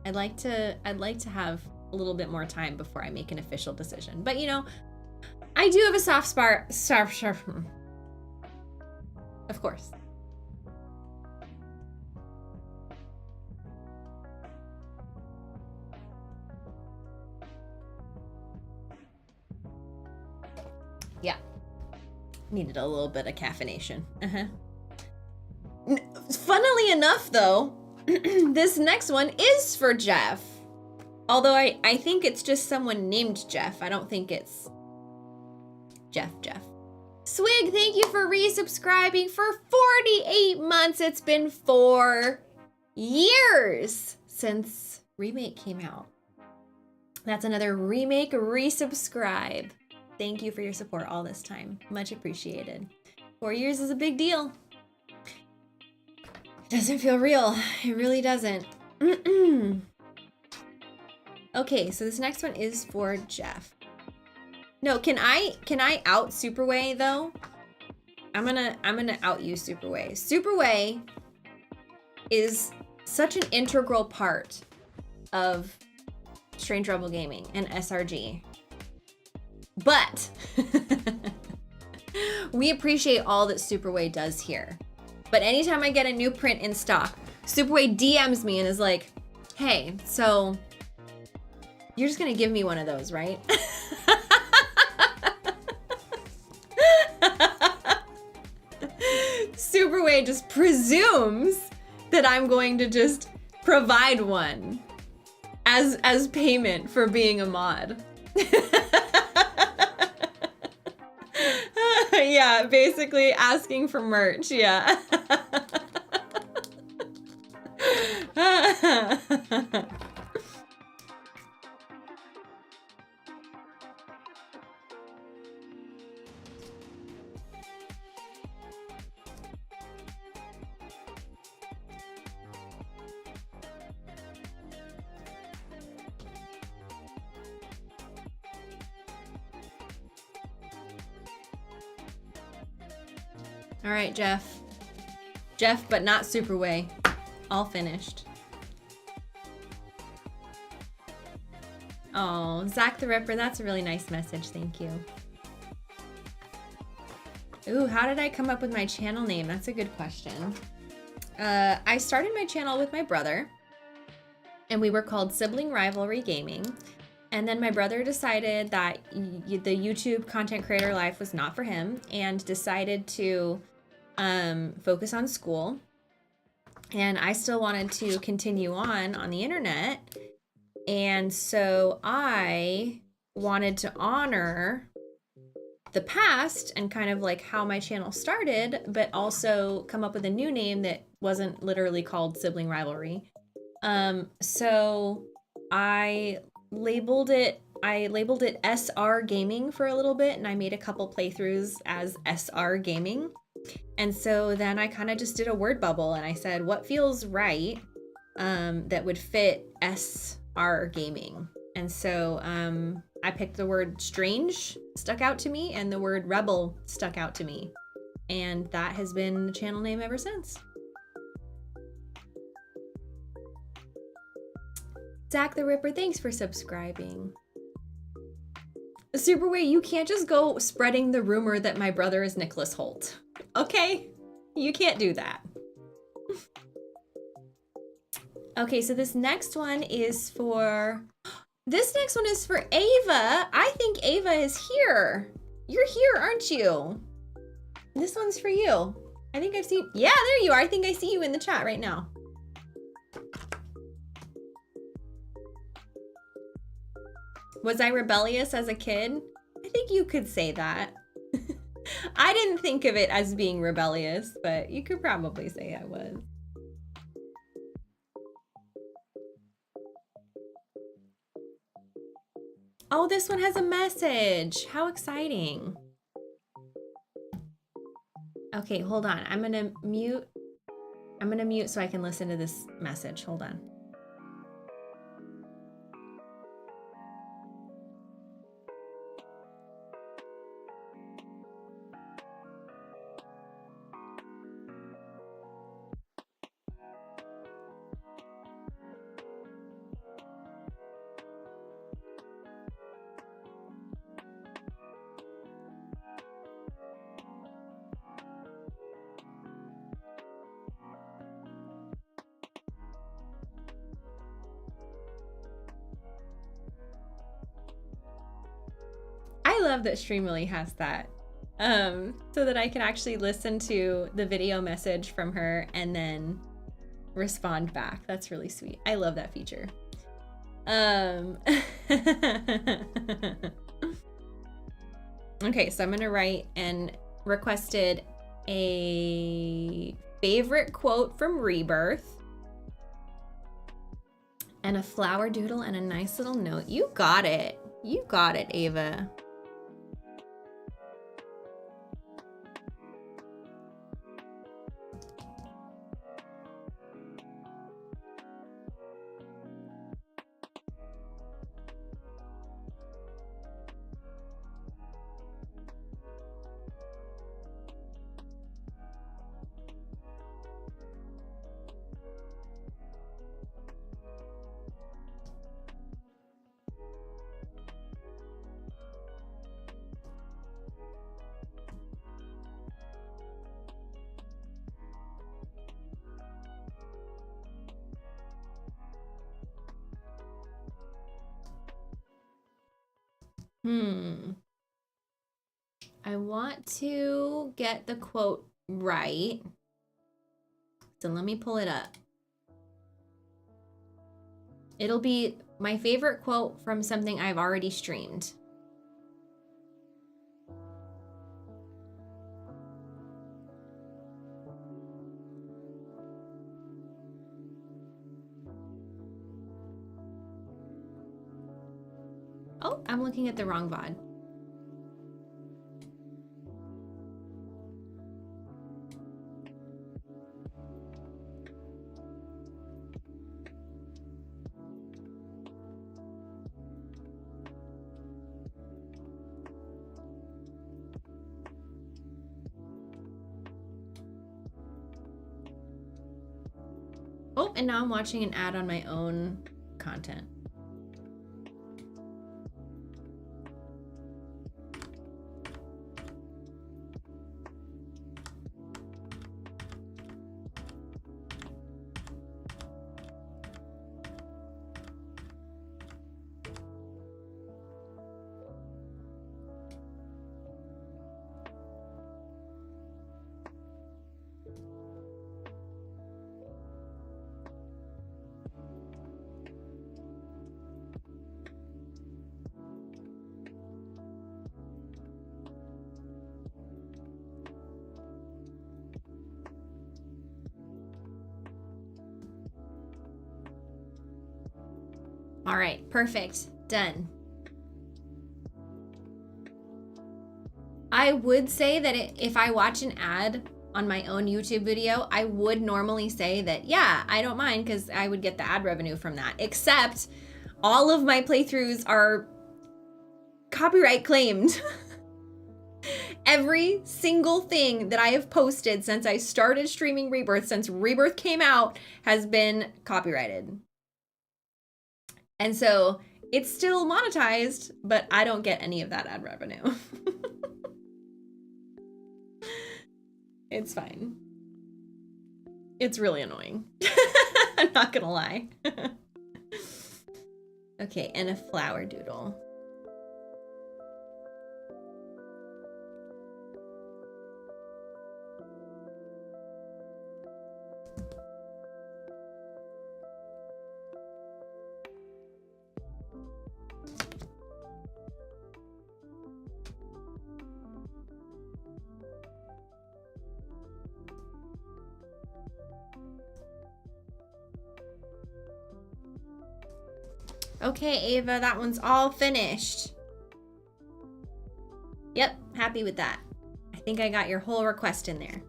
Speaker 1: I'd like to have a little bit more time before I make an official decision. But you know, I do have a soft spot. Of course. Yeah. Needed a little bit of caffeination. Funnily enough, though, this next one is for Jeff. Although I think it's just someone named Jeff. I don't think it's Jeff. Swig, thank you for resubscribing for 48 months. It's been 4 years since Remake came out. That's another Remake resubscribe. Thank you for your support all this time. Much appreciated. 4 years is a big deal. It doesn't feel real. It really doesn't. Okay, so this next one is for Jeff. No, can I out Superway though? I'm gonna out you Superway. Superway is such an integral part of Strange Rebel Gaming and SRG. But we appreciate all that Superway does here. But anytime I get a new print in stock, Superway DMs me and is like, hey, so you're just gonna give me one of those, right? Superway just presumes that I'm going to just provide one as payment for being a mod. Yeah, basically asking for merch, yeah. All right, Jeff. Jeff, but not Superway. All finished. Oh, Zach the Ripper, that's a really nice message. Thank you. Ooh, how did I come up with my channel name? That's a good question. I started my channel with my brother, and we were called Sibling Rivalry Gaming. And then my brother decided that the YouTube content creator life was not for him and decided to focus on school. And I still wanted to continue on the internet. And so I wanted to honor the past and kind of like how my channel started, but also come up with a new name that wasn't literally called Sibling Rivalry. So I labeled it SR Gaming for a little bit, and I made a couple playthroughs as SR Gaming. And so then I kind of just did a word bubble, and I said, what feels right that would fit SR Gaming? And so I picked the word strange, stuck out to me, and the word rebel stuck out to me. And that has been the channel name ever since. Zach the Ripper, thanks for subscribing. Superway, you can't just go spreading the rumor that my brother is Nicholas Holt. Okay? You can't do that. Okay, so this next one is for... This next one is for Ava. I think Ava is here. You're here, aren't you? This one's for you. I think I've seen... Yeah, there you are. I think I see you in the chat right now. Was I rebellious as a kid? I think you could say that. I didn't think of it as being rebellious, but you could probably say I was. Oh, this one has a message. How exciting. Okay, hold on. I'm gonna mute so I can listen to this message. Hold on. I love that Streamily has that, so that I can actually listen to the video message from her and then respond back. That's really sweet. I love that feature. Okay, so I'm gonna write and requested a favorite quote from Rebirth and a flower doodle and a nice little note. You got it. You got it, Ava. I want to get the quote right. So let me pull it up. It'll be my favorite quote from something I've already streamed. Oh, I'm looking at the wrong VOD. Oh, and now I'm watching an ad on my own content. All right, perfect, done. I would say that if I watch an ad on my own YouTube video, I would normally say that, yeah, I don't mind because I would get the ad revenue from that, except all of my playthroughs are copyright claimed. Every single thing that I have posted since I started streaming Rebirth, since Rebirth came out, has been copyrighted. And so it's still monetized, but I don't get any of that ad revenue. It's fine. It's really annoying. I'm not gonna lie. Okay, and a flower doodle. Okay, Ava, that one's all finished. Yep, happy with that. I think I got your whole request in there.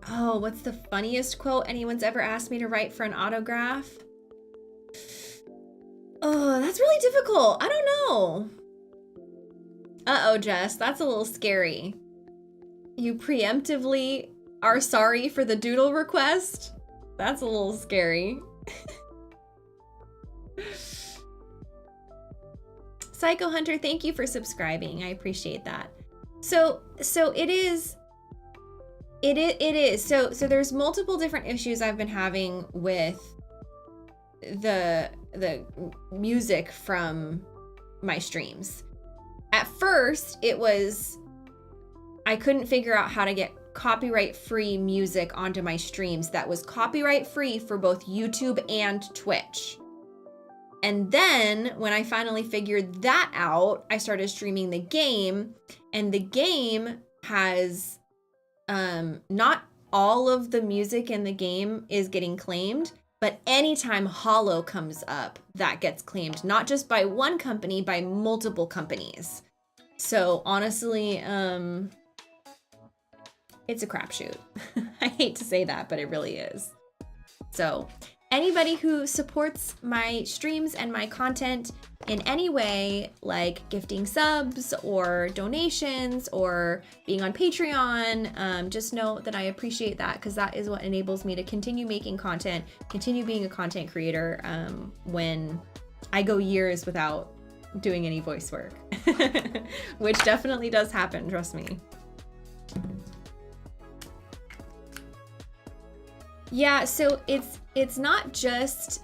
Speaker 1: Oh, what's the funniest quote anyone's ever asked me to write for an autograph? Oh, that's really difficult. I don't know. Uh-oh, Jess, that's a little scary. You preemptively are sorry for the doodle request? That's a little scary. Psycho Hunter, thank you for subscribing. I appreciate that. So it is. So there's multiple different issues I've been having with the music from my streams. At first, it was I couldn't figure out how to get copyright-free music onto my streams that was copyright-free for both YouTube and Twitch. And then when I finally figured that out, I started streaming the game, and the game has not all of the music in the game is getting claimed, but anytime Hollow comes up, that gets claimed, not just by one company, by multiple companies. So honestly, it's a crapshoot. I hate to say that, but it really is. So anybody who supports my streams and my content in any way, like gifting subs or donations or being on Patreon, just know that I appreciate that, because that is what enables me to continue making content, continue being a content creator when I go years without doing any voice work, which definitely does happen, trust me. Yeah, so it's not just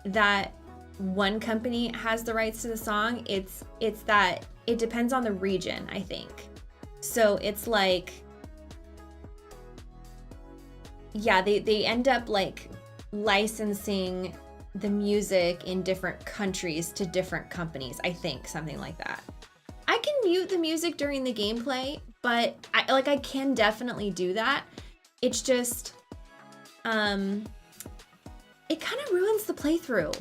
Speaker 1: that one company has the rights to the song, it's that it depends on the region, I think. So it's like, yeah, they end up like licensing the music in different countries to different companies, I think, something like that. I can mute the music during the gameplay, but I can definitely do that. It's just it kind of ruins the playthrough.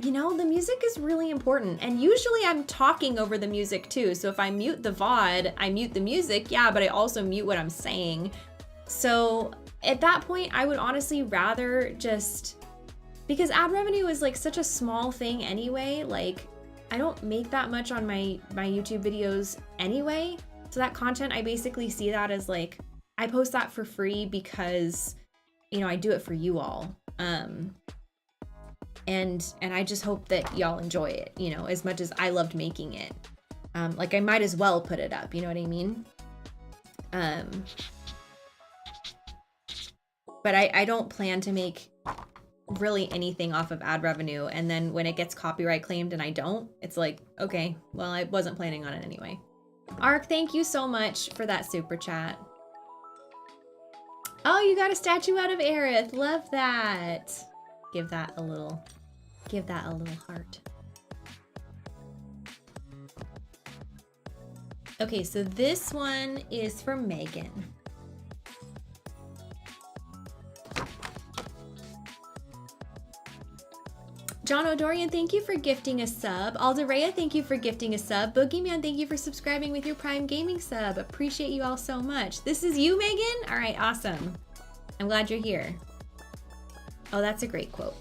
Speaker 1: You know, the music is really important, and usually I'm talking over the music too. So if I mute the VOD, I mute the music, yeah, but I also mute what I'm saying. So at that point, I would honestly rather just, because ad revenue is like such a small thing anyway, like I don't make that much on my YouTube videos anyway. So that content, I basically see that as like, I post that for free because, you know, I do it for you all. And I just hope that y'all enjoy it, you know, as much as I loved making it. Like I might as well put it up, you know what I mean? But I don't plan to make really anything off of ad revenue. And then when it gets copyright claimed and I don't, it's like, okay, well, I wasn't planning on it anyway. Ark, thank you so much for that super chat. Oh, you got a statue out of Aerith. Love that. Give that a little heart. Okay, so this one is for Megan. John O'Dorian, thank you for gifting a sub. Alderea, thank you for gifting a sub. Boogeyman, thank you for subscribing with your Prime Gaming sub. Appreciate you all so much. This is you, Megan? All right, awesome. I'm glad you're here. Oh, that's a great quote.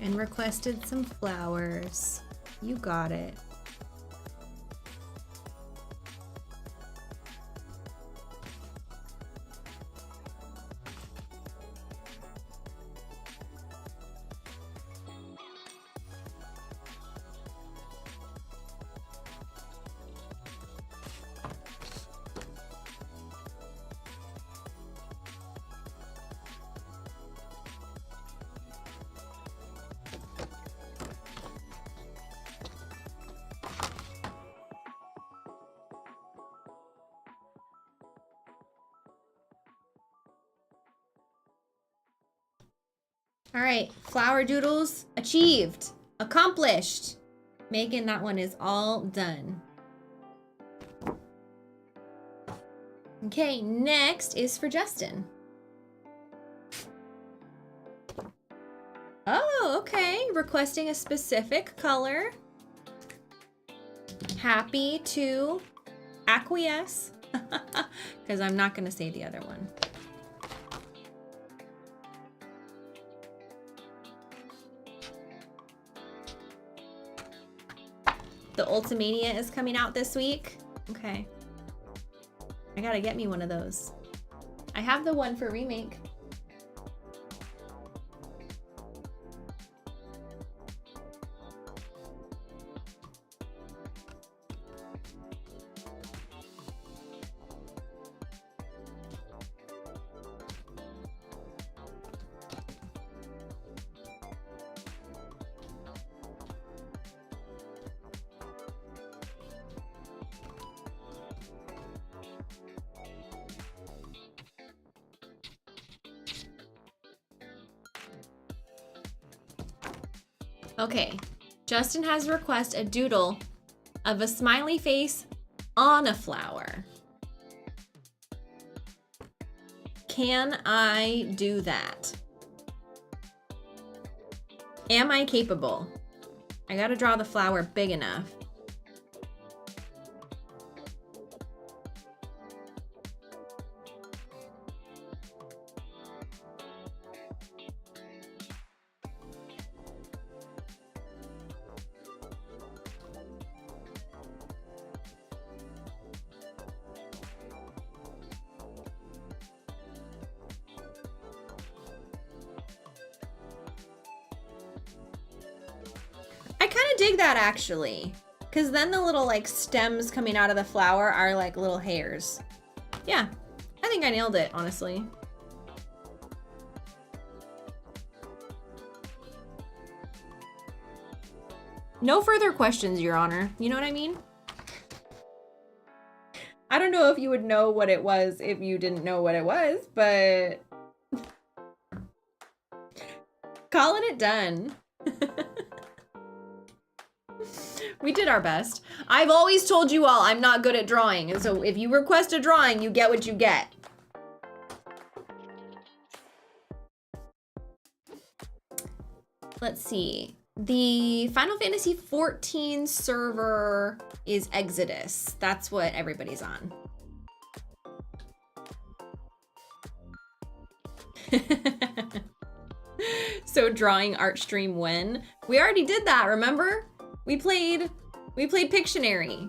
Speaker 1: And requested some flowers. You got it. All right, flower doodles achieved, accomplished. Megan, that one is all done. Okay, next is for Justin. Oh, okay, requesting a specific color. Happy to acquiesce, because I'm not gonna say the other one. The Ultimania is coming out this week. Okay. I gotta get me one of those. I have the one for remake. Okay, Justin has requested a doodle of a smiley face on a flower. Can I do that? Am I capable? I gotta draw the flower big enough. Dig that actually, because then the little like stems coming out of the flower are like little hairs. Yeah, I think I nailed it, honestly. No further questions, Your Honor. You know what I mean? I don't know if you would know what it was if you didn't know what it was, but calling it done. We did our best. I've always told you all I'm not good at drawing, and so if you request a drawing, you get what you get. Let's see. The Final Fantasy XIV server is Exodus. That's what everybody's on. So drawing art stream when? We already did that, remember? We played Pictionary.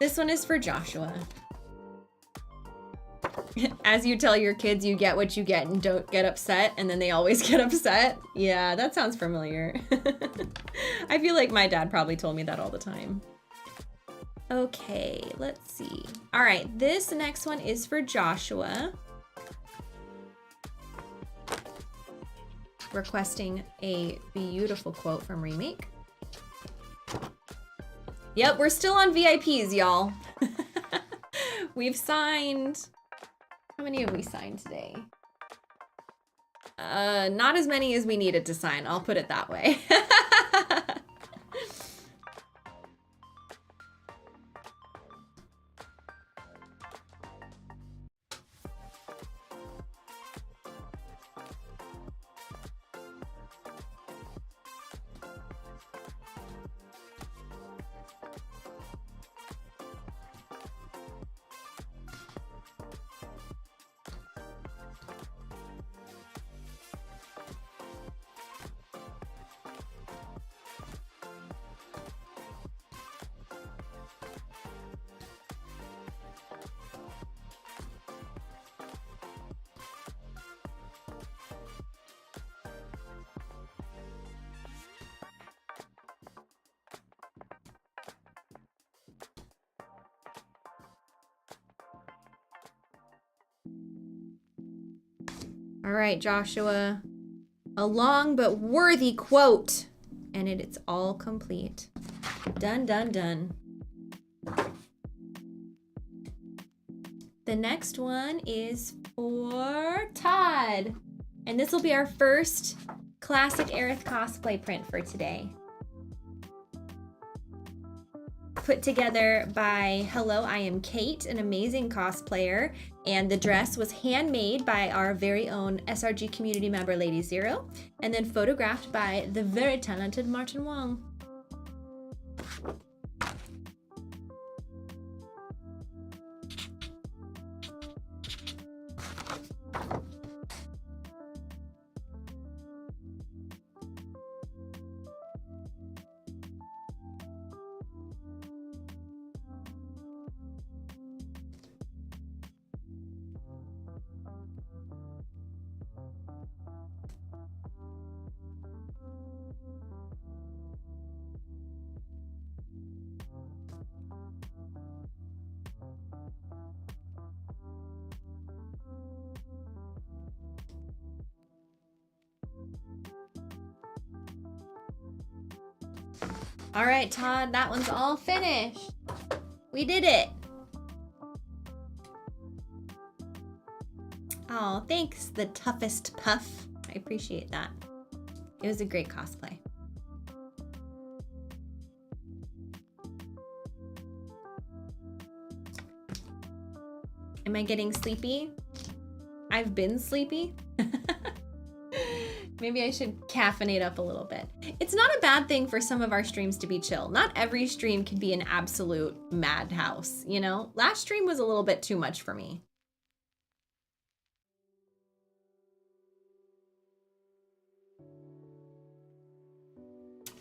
Speaker 1: This one is for Joshua. As you tell your kids you get what you get and don't get upset, and then they always get upset. Yeah, that sounds familiar. I feel like my dad probably told me that all the time. Okay, let's see. All right, this next one is for Joshua. Requesting a beautiful quote from Remake. Yep, we're still on VIPs, y'all. We've signed... How many have we signed today? Not as many as we needed to sign, I'll put it that way. All right, Joshua, a long but worthy quote, and it's all complete. Done, done, done. The next one is for Todd, and this will be our first classic Aerith cosplay print for today. Put together by Hello, I am Kate, an amazing cosplayer, and the dress was handmade by our very own SRG community member Lady Zero, and then photographed by the very talented Martin Wong. All right, Todd, that one's all finished. We did it. Oh, thanks, the toughest puff. I appreciate that. It was a great cosplay. Am I getting sleepy? I've been sleepy. Maybe I should caffeinate up a little bit. It's not a bad thing for some of our streams to be chill. Not every stream can be an absolute madhouse, you know? Last stream was a little bit too much for me.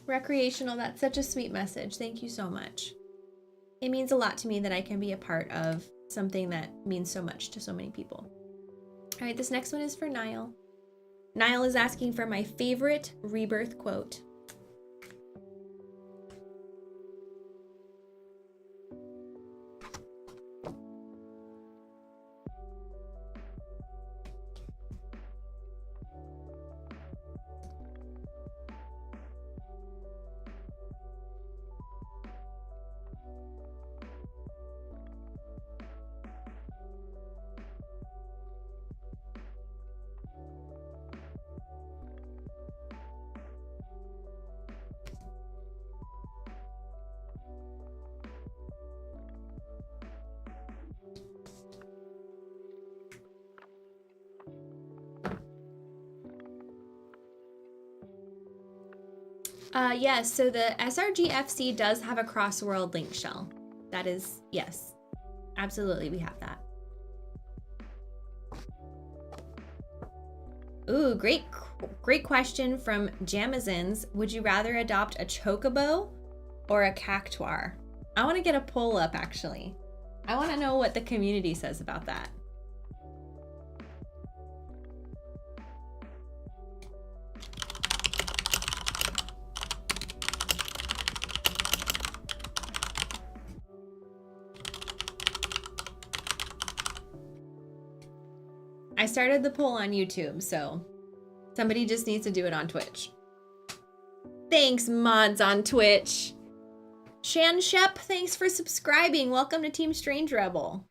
Speaker 1: Recreational, that's such a sweet message. Thank you so much. It means a lot to me that I can be a part of something that means so much to so many people. All right, this next one is for Niall. Niall is asking for my favorite Rebirth quote. Yes, so the SRGFC does have a cross-world link shell. That is, yes, absolutely, we have that. Ooh, great question from Jamazins. Would you rather adopt a Chocobo or a Cactuar? I want to get a poll up, actually. I want to know what the community says about that. I started the poll on YouTube, so somebody just needs to do it on Twitch. Thanks, mods on Twitch. Shan Shep, thanks for subscribing. Welcome to Team Strange Rebel.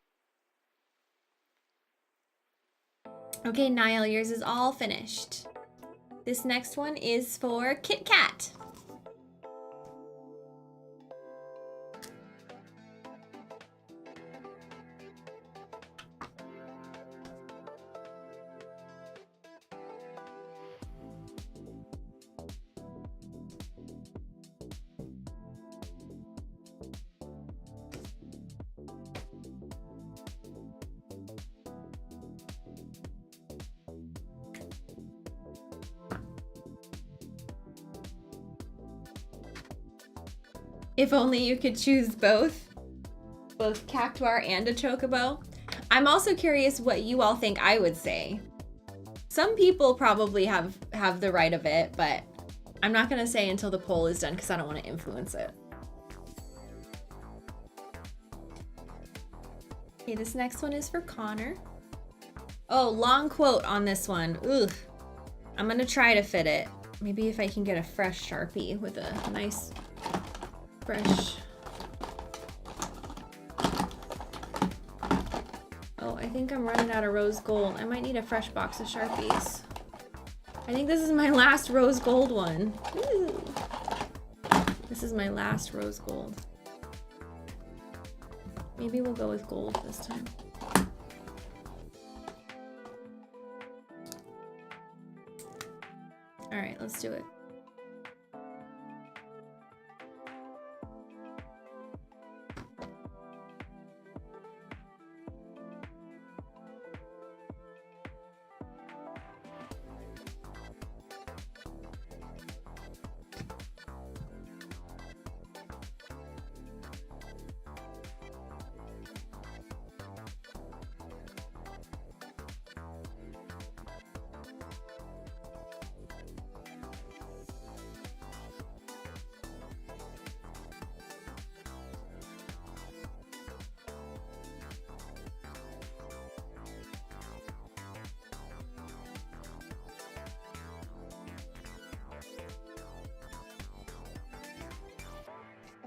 Speaker 1: Okay, Niall, yours is all finished. This next one is for Kit Kat. If only you could choose both Cactuar and a Chocobo. I'm also curious what you all think I would say. Some people probably have the right of it, but I'm not gonna say until the poll is done because I don't want to influence it. Okay, this next one is for Connor. Oh, long quote on this one. Ugh. I'm gonna try to fit it. Maybe if I can get a fresh Sharpie with a nice fresh. Oh, I think I'm running out of rose gold. I might need a fresh box of Sharpies. I think this is my last rose gold one. Ooh. This is my last rose gold. Maybe we'll go with gold this time. All right, let's do it.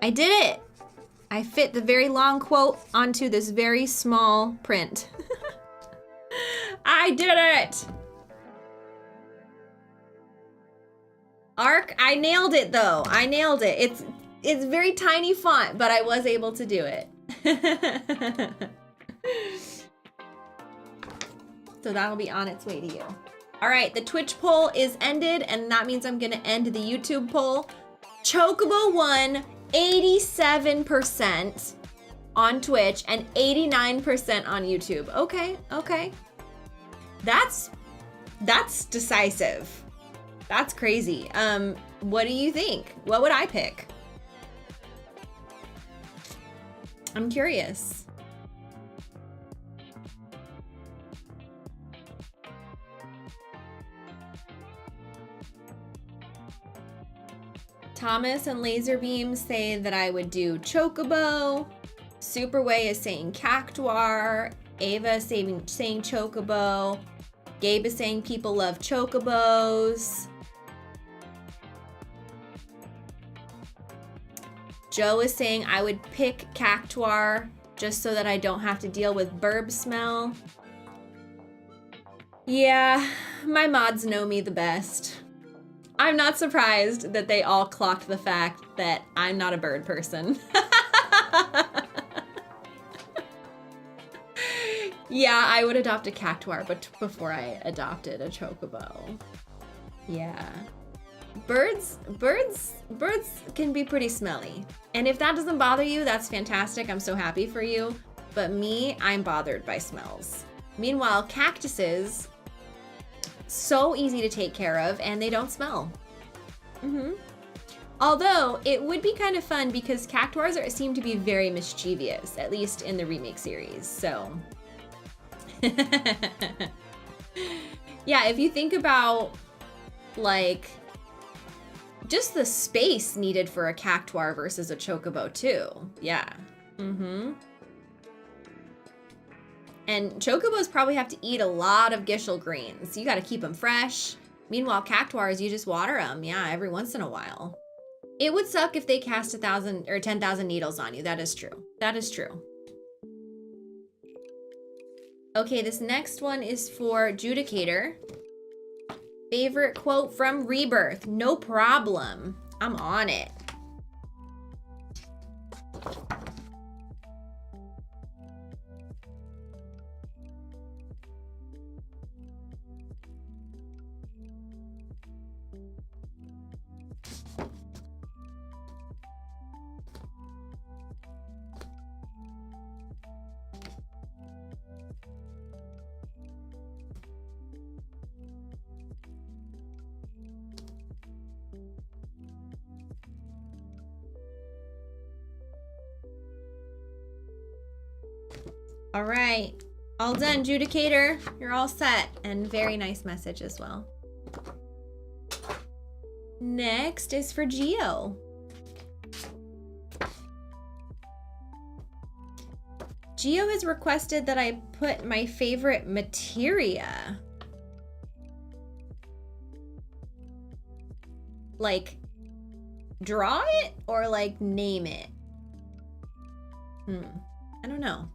Speaker 1: I did it! I fit the very long quote onto this very small print. I did it! Arc, I nailed it though. I nailed it. It's very tiny font, but I was able to do it. So that'll be on its way to you. All right, the Twitch poll is ended, and that means I'm gonna end the YouTube poll. Chocobo won 87% on Twitch and 89% on YouTube. Okay, okay. That's decisive. That's crazy. What do you think? What would I pick? I'm curious. Thomas and Laserbeam say that I would do Chocobo. Superway is saying Cactuar. Ava is saying Chocobo. Gabe is saying people love Chocobos. Joe is saying I would pick Cactuar just so that I don't have to deal with burb smell. Yeah, my mods know me the best. I'm not surprised that they all clocked the fact that I'm not a bird person. Yeah, I would adopt a Cactuar, but before I adopted a Chocobo. Yeah. Birds can be pretty smelly. And if that doesn't bother you, that's fantastic. I'm so happy for you. But me, I'm bothered by smells. Meanwhile, cactuses, so easy to take care of, and they don't smell. Although, it would be kind of fun because Cactuars seem to be very mischievous, at least in the remake series, so. Yeah, if you think about, like, just the space needed for a Cactuar versus a Chocobo too. Yeah. And Chocobos probably have to eat a lot of Gishel greens. You got to keep them fresh. Meanwhile, Cactuars, you just water them, yeah, every once in a while. It would suck if they cast 1,000 or 10,000 needles on you. That is true. That is true. Okay, this next one is for Judicator. Favorite quote from Rebirth. No problem. I'm on it. All right, all done, Judicator. You're all set, and very nice message as well. Next is for Geo. Geo has requested that I put my favorite materia. Like, draw it or like name it? I don't know.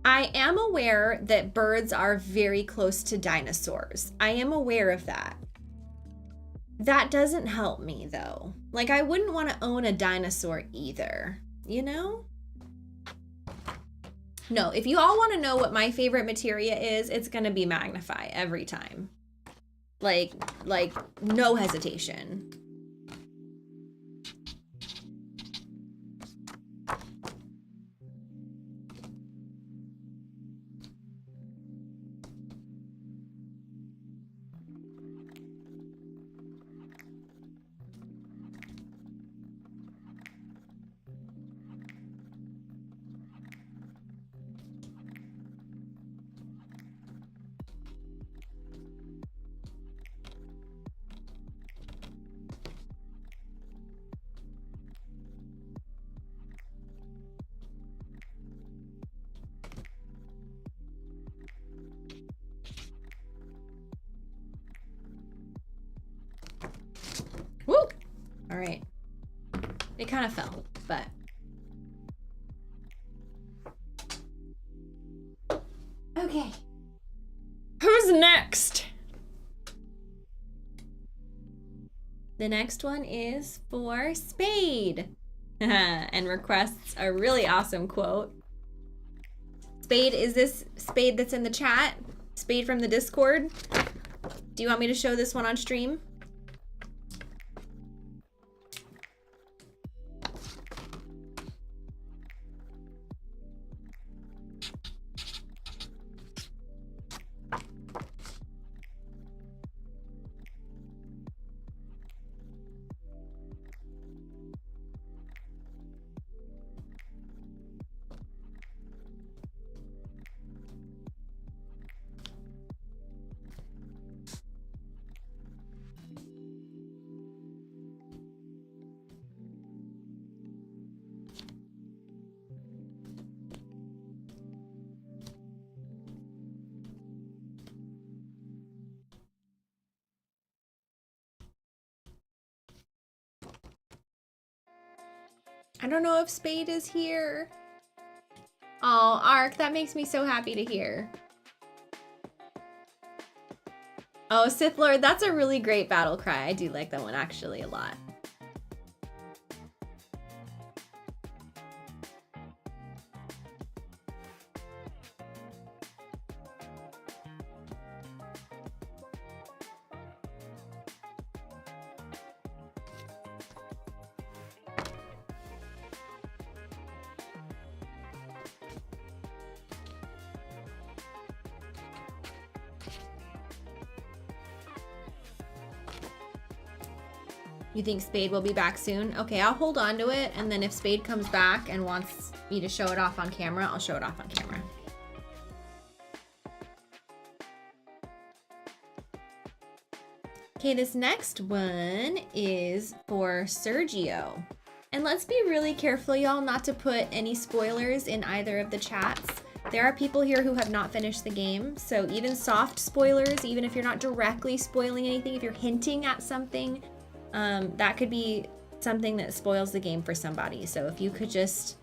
Speaker 1: I am aware that birds are very close to dinosaurs. I am aware of that. That doesn't help me though. Like, I wouldn't want to own a dinosaur either, you know? No, if you all want to know what my favorite materia is, it's gonna be Magnify every time. Like no hesitation. Woo! All right. It kind of fell, but. Okay. Who's next? The next one is for Spade. And requests a really awesome quote. Spade, is this Spade that's in the chat? Spade from the Discord? Do you want me to show this one on stream? I don't know if Spade is here. Oh, Ark, that makes me so happy to hear. Oh, Sith Lord, that's a really great battle cry. I do like that one actually a lot. You think Spade will be back soon? Okay, I'll hold on to it, and then if Spade comes back and wants me to show it off on camera, I'll show it off on camera. Okay, this next one is for Sergio. And let's be really careful, y'all, not to put any spoilers in either of the chats. There are people here who have not finished the game, so even soft spoilers, even if you're not directly spoiling anything, if you're hinting at something, that could be something that spoils the game for somebody. So if you could just,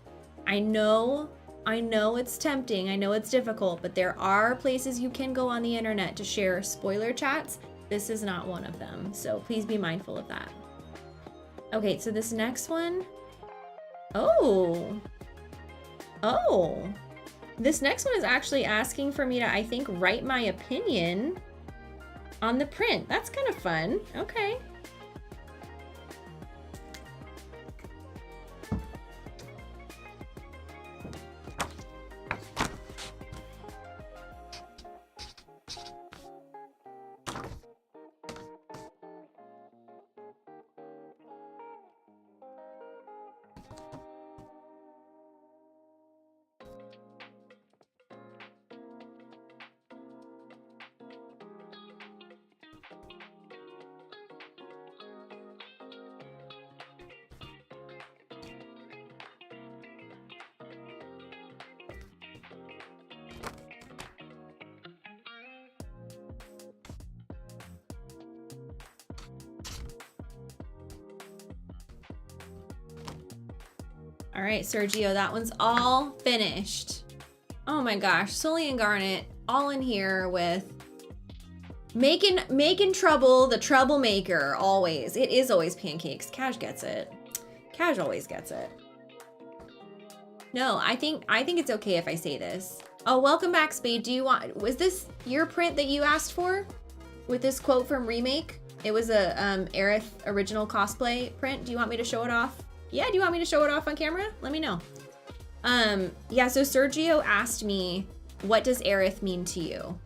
Speaker 1: I know it's tempting, I know it's difficult, but there are places you can go on the internet to share spoiler chats. This is not one of them, so please be mindful of that. Okay, so this next one, oh, this next one is actually asking for me to, I think, write my opinion on the print. That's kind of fun. Okay. All right, Sergio, that one's all finished. Oh my gosh, Sully and Garnet all in here with making trouble, the troublemaker, always. It is always pancakes. Cash gets it. Cash always gets it. No, I think it's okay if I say this. Oh, welcome back, Spade. Was this your print that you asked for? With this quote from Remake? It was a Aerith original cosplay print. Do you want me to show it off? Yeah, do you want me to show it off on camera? Let me know. Yeah, so Sergio asked me, what does Aerith mean to you?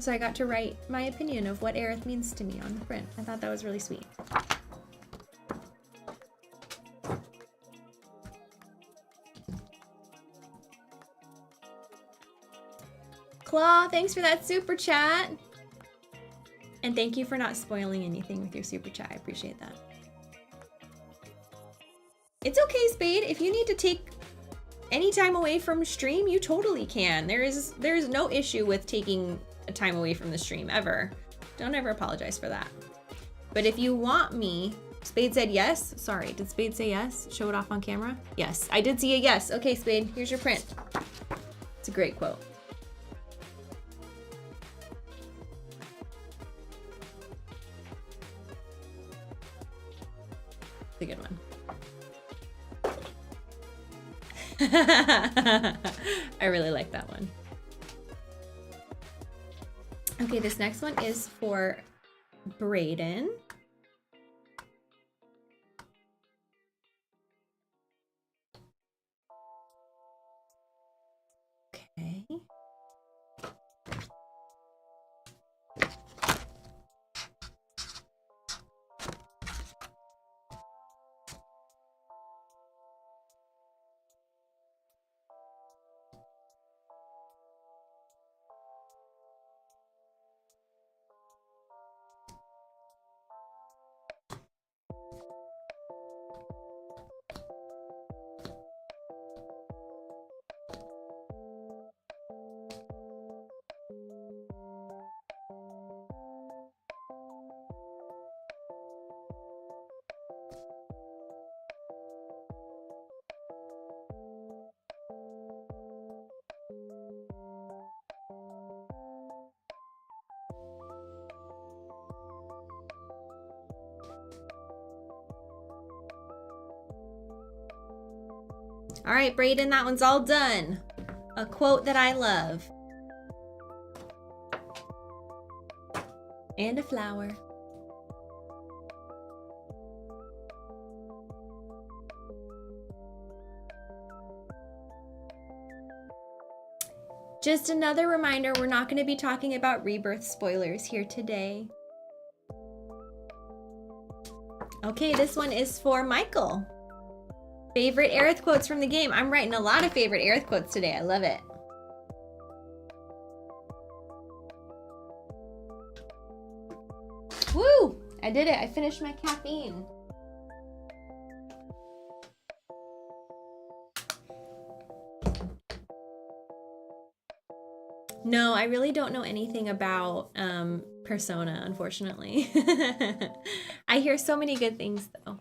Speaker 1: So I got to write my opinion of what Aerith means to me on the print. I thought that was really sweet. Claw, thanks for that super chat. And thank you for not spoiling anything with your super chat. I appreciate that. It's okay, Spade. If you need to take any time away from stream, you totally can. There's no issue with taking a time away from the stream, ever. Don't ever apologize for that. But if you want me, Spade said yes. Sorry, did Spade say yes? Show it off on camera? Yes, I did see a yes. Okay, Spade, here's your print. It's a great quote. It's a good one. I really like that one. Okay, this next one is for Brayden. Okay. All right, Brayden, that one's all done. A quote that I love. And a flower. Just another reminder, we're not going to be talking about Rebirth spoilers here today. Okay, this one is for Michael. Favorite Aerith quotes from the game. I'm writing a lot of favorite Aerith quotes today. I love it. Woo! I did it. I finished my caffeine. No, I really don't know anything about Persona, unfortunately. I hear so many good things, though.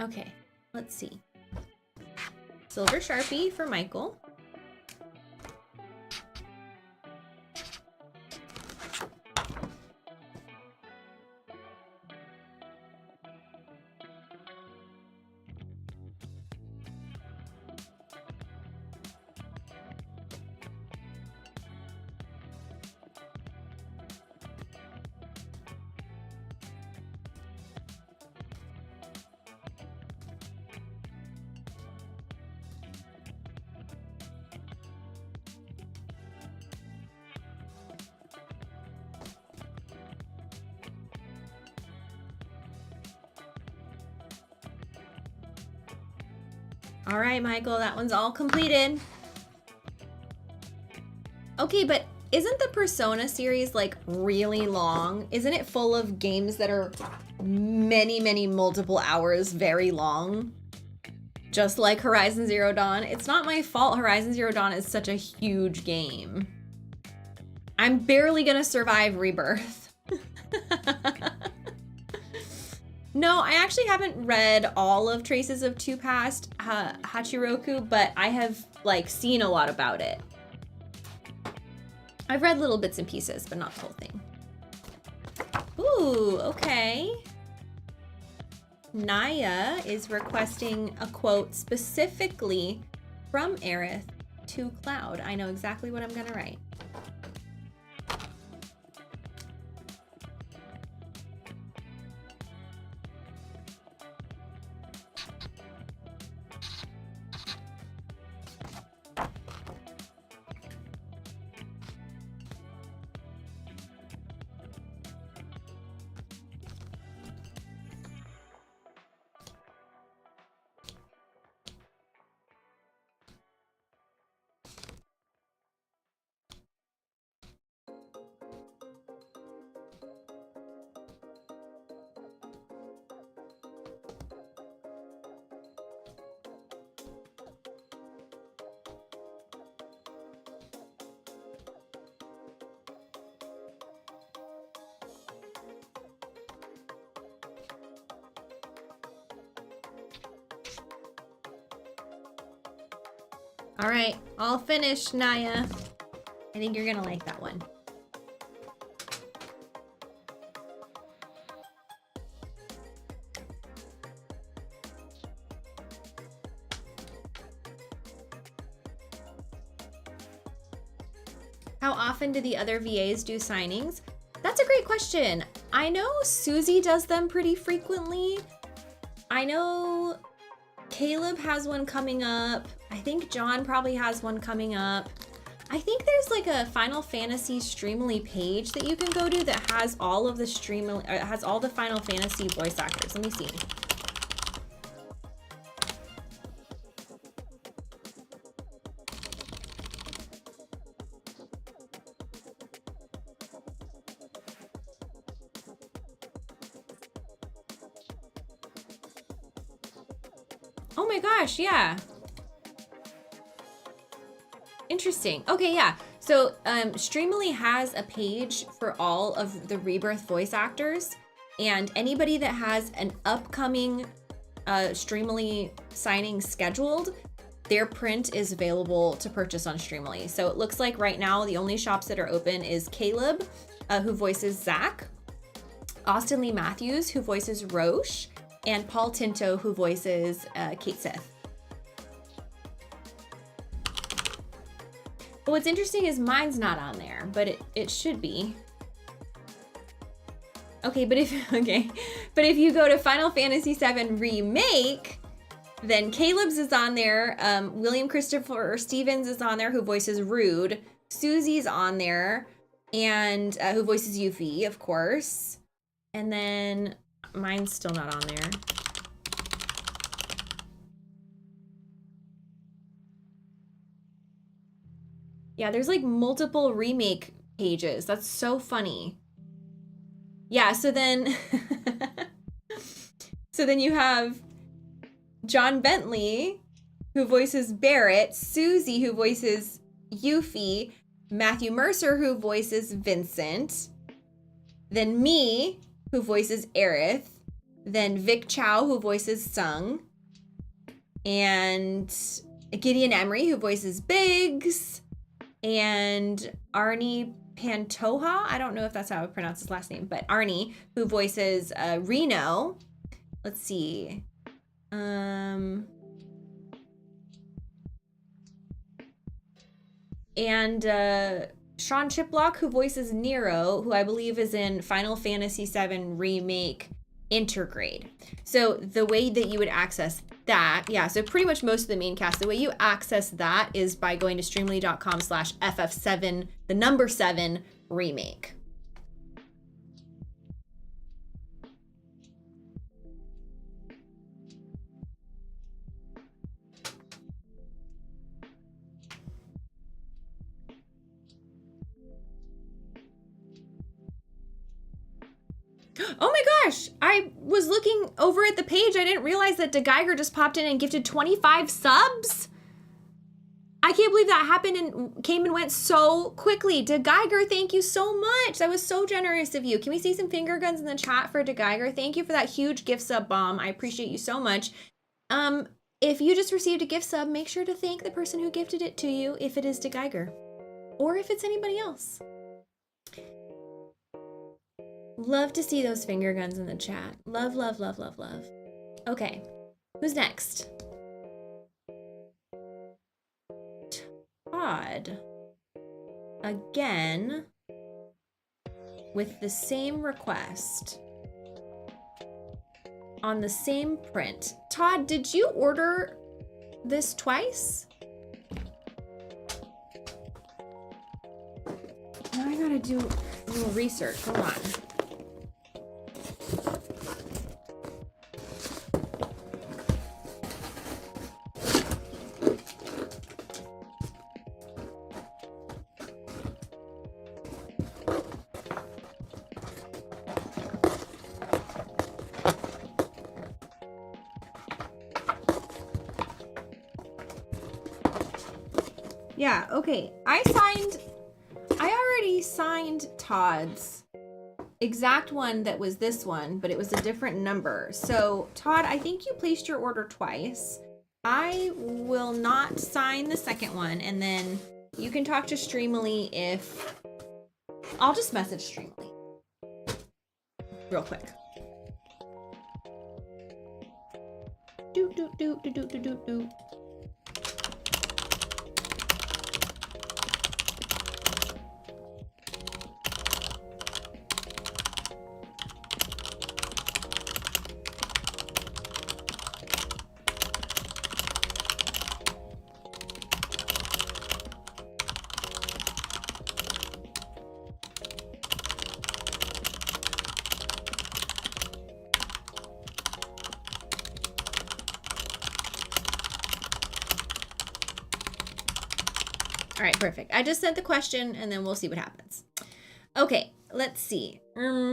Speaker 1: Okay, let's see. Silver Sharpie for Michael. All right, Michael, that one's all completed. Okay, but isn't the Persona series like really long? Isn't it full of games that are many multiple hours very long? Just like Horizon Zero Dawn. It's not my fault Horizon Zero Dawn is such a huge game. I'm barely gonna survive Rebirth. No, I actually haven't read all of Traces of Two Past Hachiroku, but I have like seen a lot about it. I've read little bits and pieces, but not the whole thing. Ooh, okay. Naya is requesting a quote specifically from Aerith to Cloud. I know exactly what I'm gonna write. All right, all finished, Naya. I think you're gonna like that one. How often do the other VAs do signings? That's a great question. I know Susie does them pretty frequently. I know Caleb has one coming up. I think John probably has one coming up. I think there's like a Final Fantasy Streamily page that you can go to that has all of the has all the Final Fantasy voice actors. Let me see. Oh my gosh, yeah. Interesting. Okay, yeah. So Streamily has a page for all of the Rebirth voice actors, and anybody that has an upcoming Streamily signing scheduled, their print is available to purchase on Streamily. So it looks like right now the only shops that are open is Caleb, who voices Zach, Austin Lee Matthews, who voices Roche, and Paul Tinto, who voices Kate Sith. But what's interesting is mine's not on there, but it should be. Okay, but if you go to Final Fantasy VII Remake, then Caleb's is on there. William Christopher Stevens is on there, who voices Rude. Susie's on there, and who voices Yuffie, of course. And then mine's still not on there. Yeah, there's like multiple remake pages. That's so funny. Yeah, so then so then you have John Bentley, who voices Barrett, Susie, who voices Yuffie, Matthew Mercer, who voices Vincent, then me, who voices Aerith, then Vic Chow, who voices Sung, and Gideon Emery, who voices Biggs, and Arnie Pantoja, I don't know if that's how I pronounce his last name, but Arnie, who voices Reno. Let's see. And Sean Chiplock, who voices Nero, who I believe is in Final Fantasy VII Remake Intergrade. So the way that you would access that, yeah, so pretty much most of the main cast, the way you access that is by going to streamly.com/ff7, the number 7 remake. Oh my gosh, I was looking over at the page. I didn't realize that DeGeiger just popped in and gifted 25 subs. I can't believe that happened and came and went so quickly. DeGeiger, thank you so much. That was so generous of you. Can we see some finger guns in the chat for DeGeiger? Thank you for that huge gift sub bomb. I appreciate you so much. If you just received a gift sub, make sure to thank the person who gifted it to you if it is DeGeiger or if it's anybody else. Love to see those finger guns in the chat. Love, love, love, love, love. Okay, who's next? Todd. Again, with the same request. On the same print. Todd, did you order this twice? Now I gotta do a little research. Hold on. Yeah, okay. I already signed Todd's exact one that was this one, but it was a different number. So, Todd, I think you placed your order twice. I will not sign the second one, and then you can talk to Streamily if... I'll just message Streamily real quick. Doot, doot, doot, doot, doot, doot, doot. All right, perfect. I just sent the question and then we'll see what happens. Okay, let's see. Oh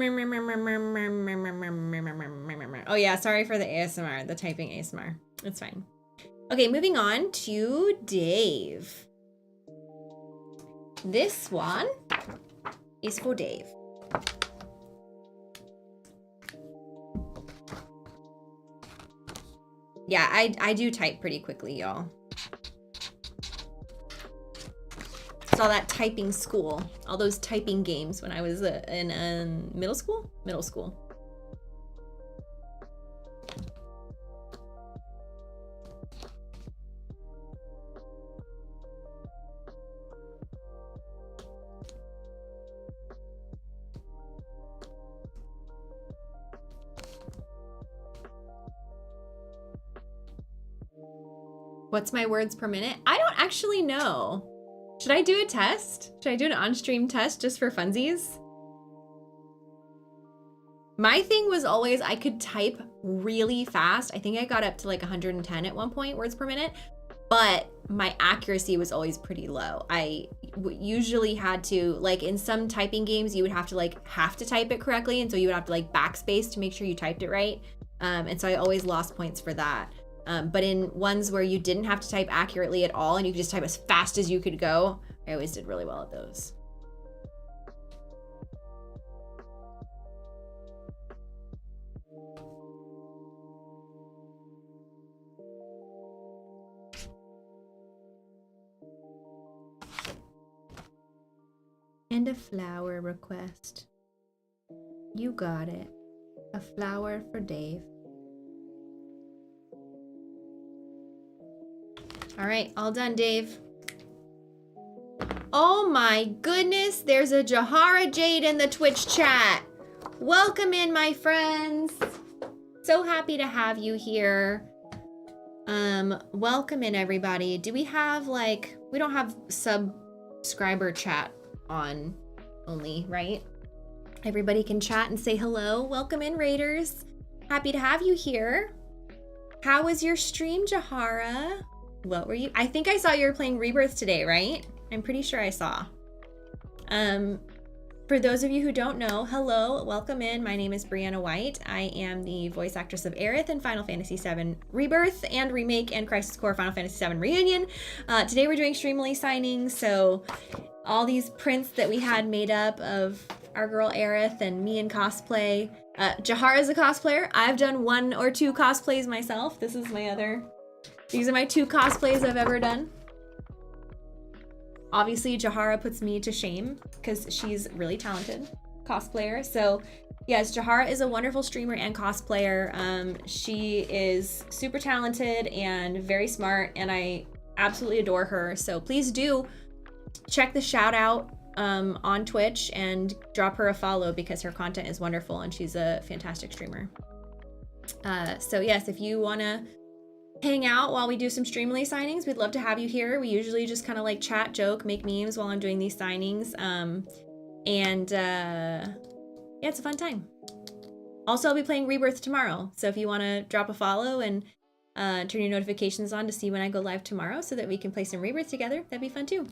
Speaker 1: yeah, sorry for the ASMR, the typing ASMR. It's fine. Okay, moving on to Dave. This one is for Dave. Yeah, I do type pretty quickly, y'all. Saw that typing school, all those typing games when I was in middle school? Middle school. What's my words per minute? I don't actually know. Should I do a test? Should I do an on-stream test just for funsies? My thing was always I could type really fast. I think I got up to like 110 at one point words per minute, but my accuracy was always pretty low. I usually had to, like in some typing games, you would have to type it correctly. And so you would have to like backspace to make sure you typed it right. And so I always lost points for that. But in ones where you didn't have to type accurately at all and you could just type as fast as you could go, I always did really well at those. And a flower request. You got it. A flower for Dave. All right, all done, Dave. Oh my goodness, there's a Jahara Jade in the Twitch chat. Welcome in, my friends. So happy to have you here. Welcome in, everybody. Do we have like, we don't have subscriber chat on only, right? Everybody can chat and say hello. Welcome in, Raiders. Happy to have you here. How was your stream, Jahara? What were you? I think I saw you were playing Rebirth today, right? I'm pretty sure I saw. For those of you who don't know, hello, welcome in. My name is Briana White. I am the voice actress of Aerith in Final Fantasy VII Rebirth and Remake and Crisis Core Final Fantasy VII Reunion. Today we're doing Streamily signings, so all these prints that we had made up of our girl Aerith and me in cosplay. Jahara is a cosplayer. I've done 1 or 2 cosplays myself. These are my 2 cosplays I've ever done. Obviously, Jahara puts me to shame because she's really talented cosplayer. So yes, Jahara is a wonderful streamer and cosplayer. She is super talented and very smart, and I absolutely adore her. So please do check the shout out on Twitch and drop her a follow because her content is wonderful and she's a fantastic streamer. So yes, if you want to hang out while we do some Streamily signings, we'd love to have you here. We usually just kind of like chat, joke, make memes while I'm doing these signings. Yeah, it's a fun time. Also, I'll be playing Rebirth tomorrow. So if you want to drop a follow and turn your notifications on to see when I go live tomorrow so that we can play some Rebirth together, that'd be fun too.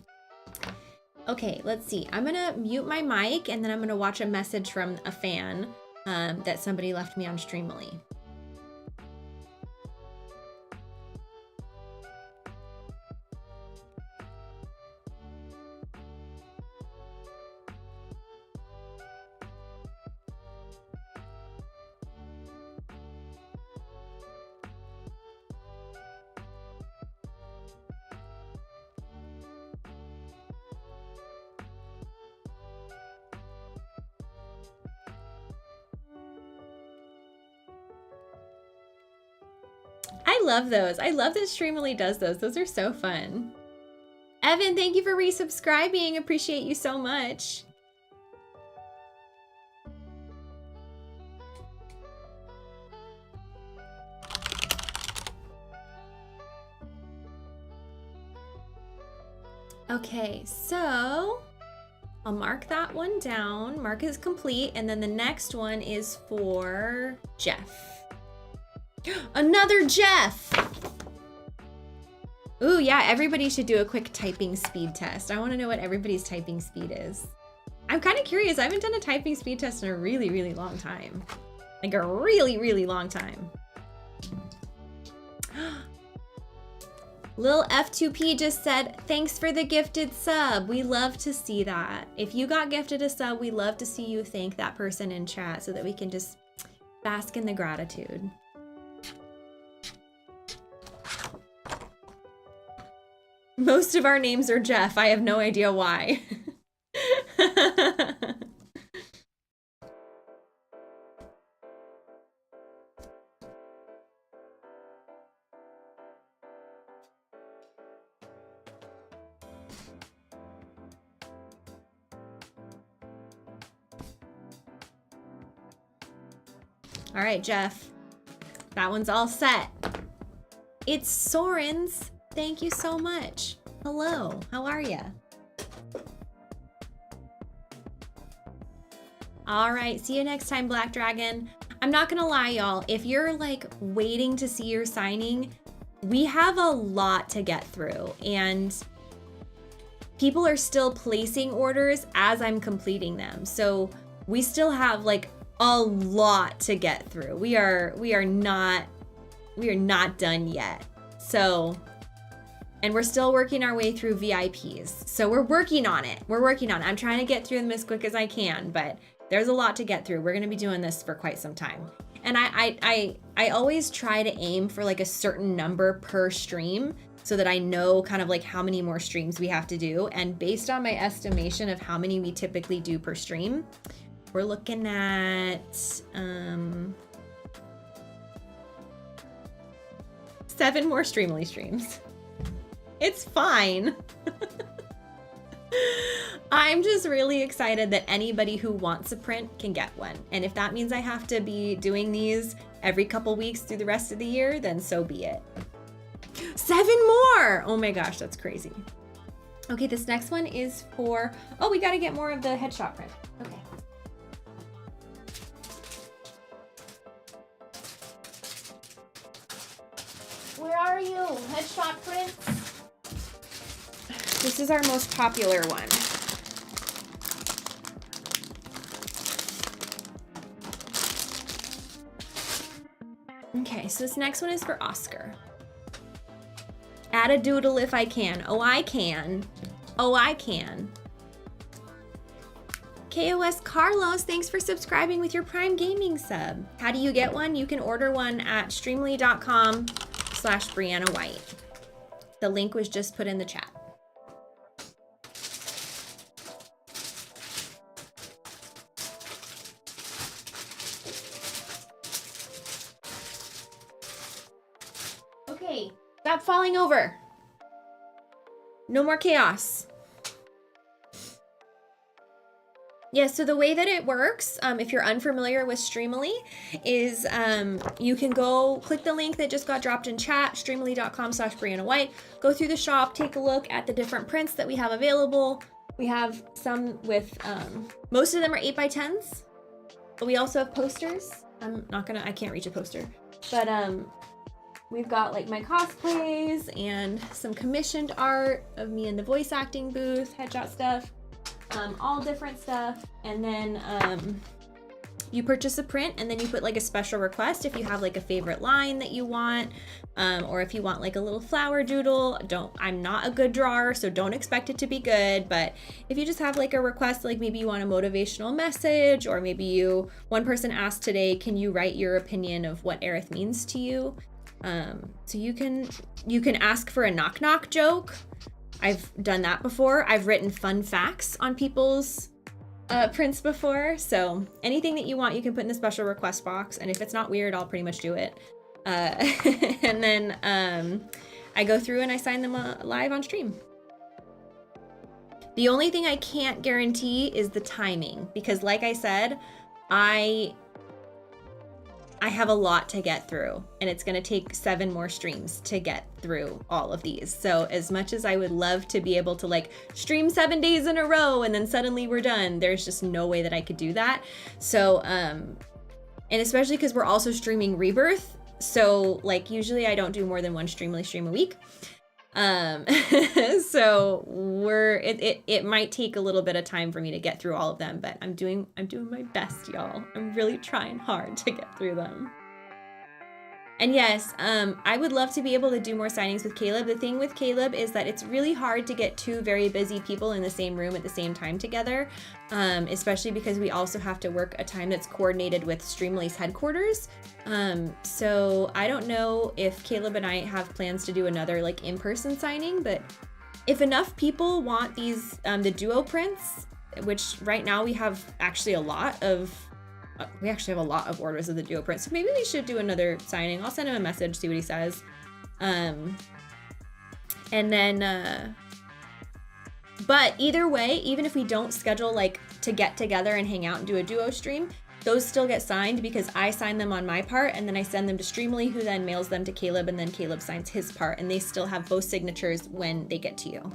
Speaker 1: Okay, let's see. I'm gonna mute my mic and then I'm gonna watch a message from a fan that somebody left me on Streamily. I love those. I love that Streamily does those. Those are so fun. Evan, thank you for resubscribing. Appreciate you so much. Okay, so I'll mark that one down. Mark is complete. And then the next one is for Jeff. Another Jeff! Ooh, yeah, everybody should do a quick typing speed test. I want to know what everybody's typing speed is. I'm kind of curious. I haven't done a typing speed test in a really, really long time. Like a really, really long time. Lil F2P just said, thanks for the gifted sub. We love to see that. If you got gifted a sub, we love to see you thank that person in chat so that we can just bask in the gratitude. Most of our names are Jeff. I have no idea why. All right, Jeff. That one's all set. It's Soren's. Thank you so much. Hello, how are ya? All right, see you next time, Black Dragon. I'm not gonna lie, y'all. If you're like waiting to see your signing, we have a lot to get through, and people are still placing orders as I'm completing them. So we still have like a lot to get through. We are not done yet. So, and we're still working our way through VIPs. So we're working on it. I'm trying to get through them as quick as I can, but there's a lot to get through. We're going to be doing this for quite some time. And I always try to aim for like a certain number per stream so that I know kind of like how many more streams we have to do. And based on my estimation of how many we typically do per stream, we're looking at 7 more Streamly streams. It's fine. I'm just really excited that anybody who wants a print can get one. And if that means I have to be doing these every couple weeks through the rest of the year, then so be it. 7 more! Oh my gosh, that's crazy. Okay, this next one is for, oh, we gotta get more of the headshot print. Okay. Where are you? Headshot prints? This is our most popular one. Okay, so this next one is for Oscar. Add a doodle if I can. Oh, I can. Oh, I can. KOS Carlos, thanks for subscribing with your Prime Gaming sub. How do you get one? You can order one at streamly.com/Briana White. The link was just put in the chat. Okay, stop falling over. No more chaos. Yeah, so the way that it works, if you're unfamiliar with Streamly, is you can go click the link that just got dropped in chat, streamly.com/Briana White, go through the shop, take a look at the different prints that we have available. We have some with, most of them are 8x10s, but we also have posters. I can't reach a poster, but we've got like my cosplays and some commissioned art of me in the voice acting booth, headshot stuff. All different stuff, and then you purchase a print, and then you put like a special request if you have like a favorite line that you want, or if you want like a little flower doodle. I'm not a good drawer, so don't expect it to be good, but if you just have like a request, like maybe you want a motivational message, or maybe one person asked today, can you write your opinion of what Aerith means to you? So you can ask for a knock knock joke. I've done that before. I've written fun facts on people's prints before. So anything that you want, you can put in the special request box. And if it's not weird, I'll pretty much do it. And then I go through and I sign them live on stream. The only thing I can't guarantee is the timing, because like I said, I have a lot to get through, and it's going to take 7 more streams to get through all of these. So as much as I would love to be able to like stream 7 days in a row and then suddenly we're done, there's just no way that I could do that. So, and especially because we're also streaming Rebirth. So like usually I don't do more than one Streamly stream a week. So it might take a little bit of time for me to get through all of them, but I'm doing my best, y'all. I'm really trying hard to get through them. And yes, I would love to be able to do more signings with Caleb. The thing with Caleb is that it's really hard to get 2 very busy people in the same room at the same time together, especially because we also have to work a time that's coordinated with Streamly's headquarters. So I don't know if Caleb and I have plans to do another like in-person signing, but if enough people want these, the duo prints, which right now we have actually a lot of orders of the duo prints, so maybe we should do another signing. I'll send him a message, see what he says. And then, but either way, even if we don't schedule like to get together and hang out and do a duo stream, those still get signed because I sign them on my part, and then I send them to Streamly, who then mails them to Caleb, and then Caleb signs his part, and they still have both signatures when they get to you.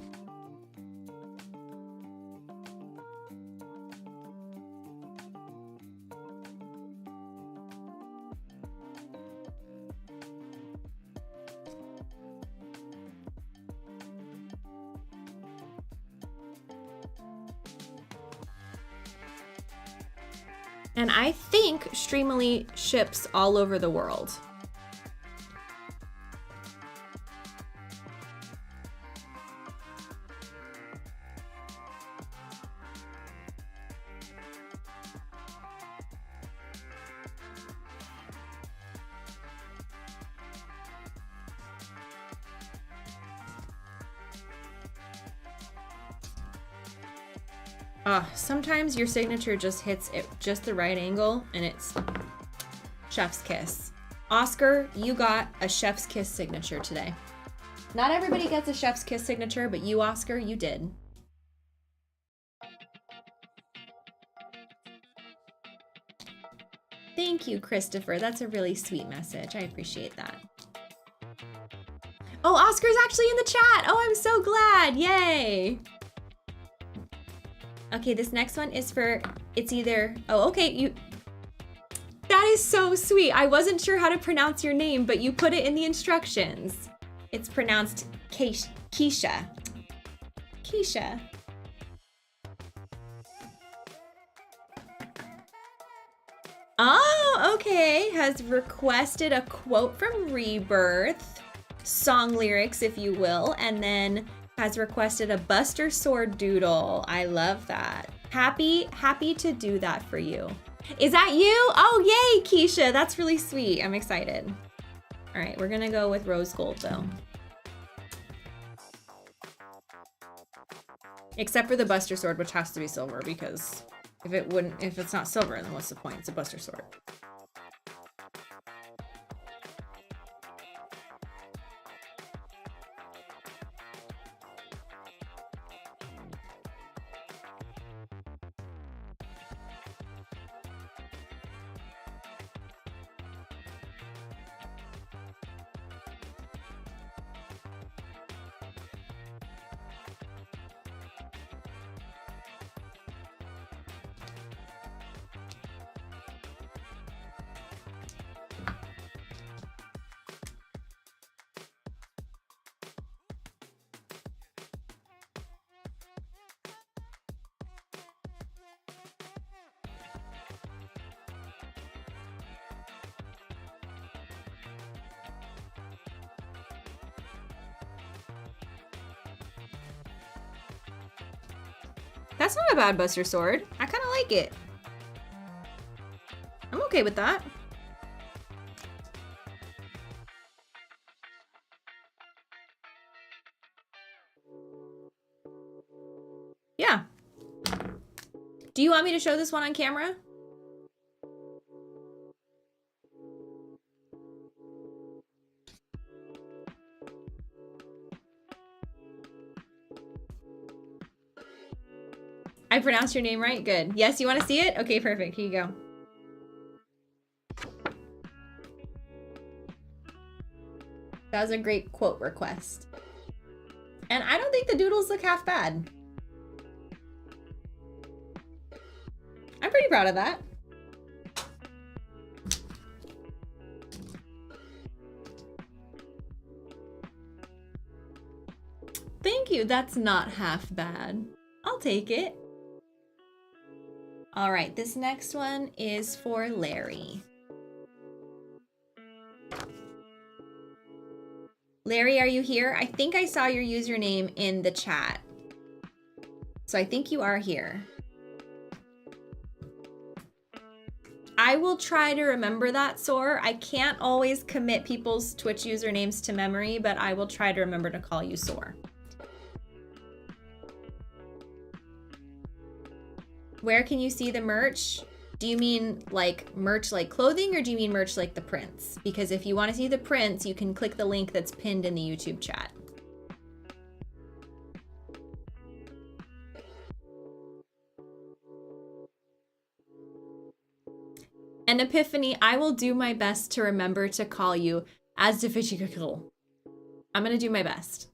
Speaker 1: And I think Streamily ships all over the world. Sometimes your signature just hits it just the right angle and it's chef's kiss. Oscar, you got a chef's kiss signature today. Not everybody gets a chef's kiss signature, but you, Oscar, you did. Thank you, Christopher. That's a really sweet message. I appreciate that. Oh, Oscar's actually in the chat. Oh, I'm so glad. Yay. Okay, this next one is for, it's either, oh, okay, that is so sweet. I wasn't sure how to pronounce your name, but you put it in the instructions. It's pronounced Keisha. Keisha. Oh, okay, has requested a quote from Rebirth, song lyrics, if you will, and then has requested a Buster Sword doodle. I love that. Happy to do that for you. Is that you? Oh, yay, Keisha. That's really sweet. I'm excited. All right, we're gonna go with rose gold though. Except for the Buster Sword, which has to be silver, because if it's not silver, then what's the point? It's a Buster Sword. That's not a bad Buster Sword. I kind of like it. I'm okay with that. Yeah. Do you want me to show this one on camera? I pronounced your name right? Good. Yes, you want to see it? Okay, perfect. Here you go. That was a great quote request. And I don't think the doodles look half bad. I'm pretty proud of that. Thank you. That's not half bad. I'll take it. All right, this next one is for Larry. Larry, are you here? I think I saw your username in the chat. So I think you are here. I will try to remember that, Soar. I can't always commit people's Twitch usernames to memory, but I will try to remember to call you Soar. Where can you see the merch? Do you mean like merch like clothing, or do you mean merch like the prints? Because if you want to see the prints, you can click the link that's pinned in the YouTube chat. And Epiphany, I will do my best to remember to call you as Defichikakul. I'm gonna do my best.